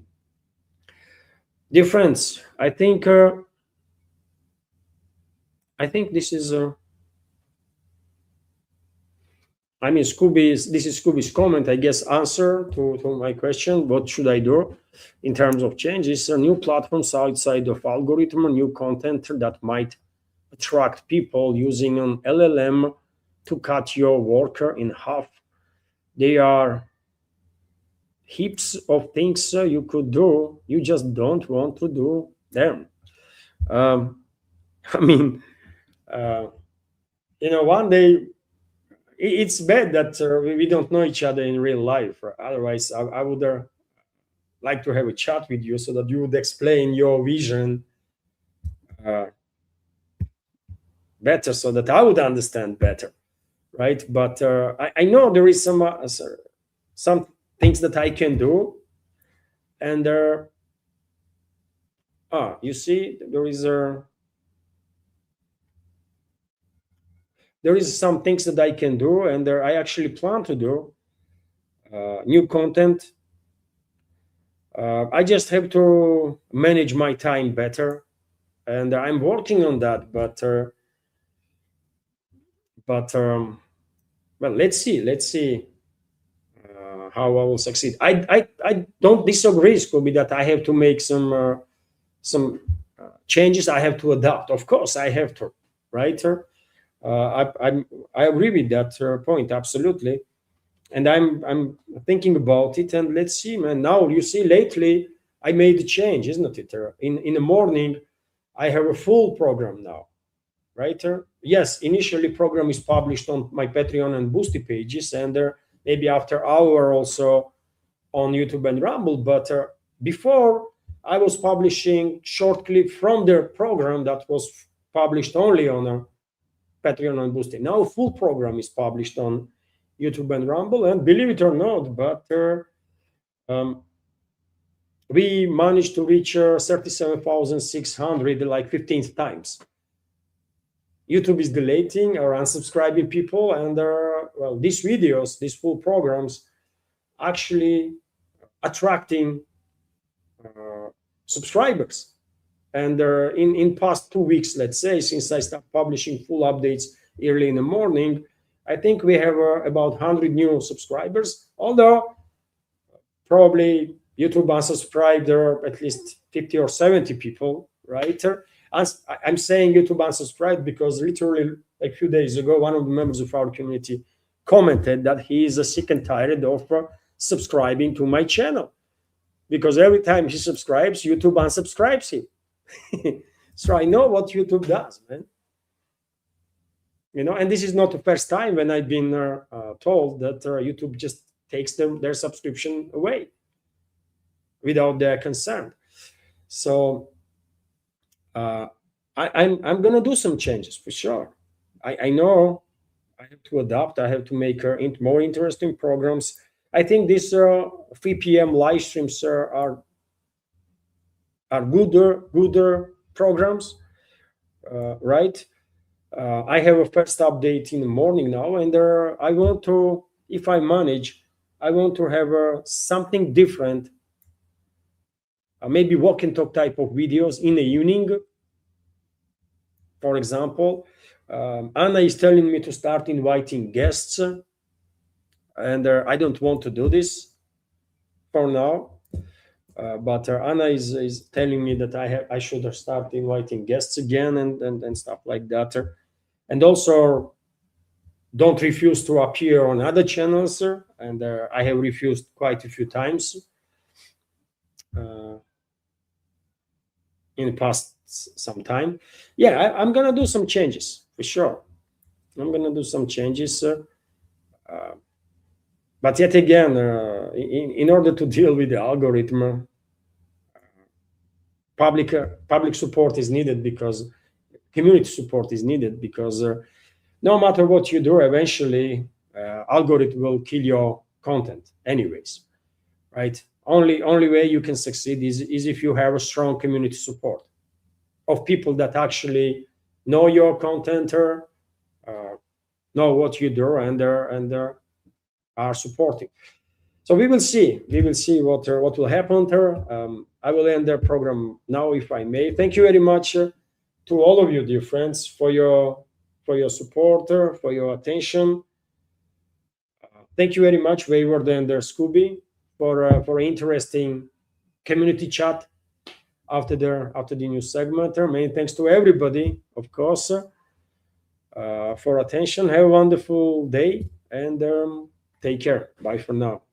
Difference, I think this is this is Scooby's comment, I guess, answer to my question. What should I do in terms of changes? New platforms outside of algorithm, new content that might attract people using an LLM to cut your worker in half. There are heaps of things you could do. You just don't want to do them. One day, it's bad that we don't know each other in real life. Otherwise, I would like to have a chat with you so that you would explain your vision better, so that I would understand better, right? But I know there is some things that I can do, and you see, there is some things that I can do, and I actually plan to do new content. I just have to manage my time better, and I'm working on that. Well, let's see how I will succeed. I don't disagree, Scooby, that I have to make some changes. I have to adapt. Of course, I have to, right? I agree with that point, absolutely, and I'm thinking about it, and let's see, man. Now you see, lately I made a change, isn't it? In the morning, I have a full program now, right? Yes, initially program is published on my Patreon and Boosty pages, and maybe after hour also on YouTube and Rumble. But before, I was publishing short clip from the program that was published only on Patreon and Boosty. Now full program is published on YouTube and Rumble, and believe it or not, but we managed to reach 37,600 like 15 times. YouTube is deleting or unsubscribing people, and well, these videos, these full programs, actually attracting subscribers. And in past 2 weeks, let's say, since I started publishing full updates early in the morning, I think we have about 100 new subscribers, although probably YouTube unsubscribed at least 50 or 70 people, right? I'm saying YouTube unsubscribed because literally a few days ago, one of the members of our community commented that he is sick and tired of subscribing to my channel, because every time he subscribes, YouTube unsubscribes him. So I know what YouTube does, man. And this is not the first time when I've been told that YouTube just takes their subscription away without their consent. So I'm gonna do some changes for sure. I know I have to adapt. I have to make more interesting programs. I think these 3 p.m. live streams are gooder programs, right? I have a first update in the morning now, and I want to, if I manage, I want to have something different, maybe walk and talk type of videos in the evening. For example, Anna is telling me to start inviting guests, and I don't want to do this for now. But Anna is telling me that I should start inviting guests again and stuff like that. And also, don't refuse to appear on other channels, and I have refused quite a few times. in the past some time. Yeah, I'm gonna do some changes for sure. I'm gonna do some changes, but yet again, in order to deal with the algorithm, public support is needed, because community support is needed, because no matter what you do, eventually algorithm will kill your content anyways, right? Only way you can succeed is if you have a strong community support of people that actually know your content, know what you do, and are supporting. So we will see. We will see what will happen there. I will end the program now, if I may. Thank you very much to all of you, dear friends, for your support, for your attention. Thank you very much, Wayward and Scooby, for interesting community chat after the new segment. Many thanks to everybody, of course, for attention. Have a wonderful day, and take care. Bye for now.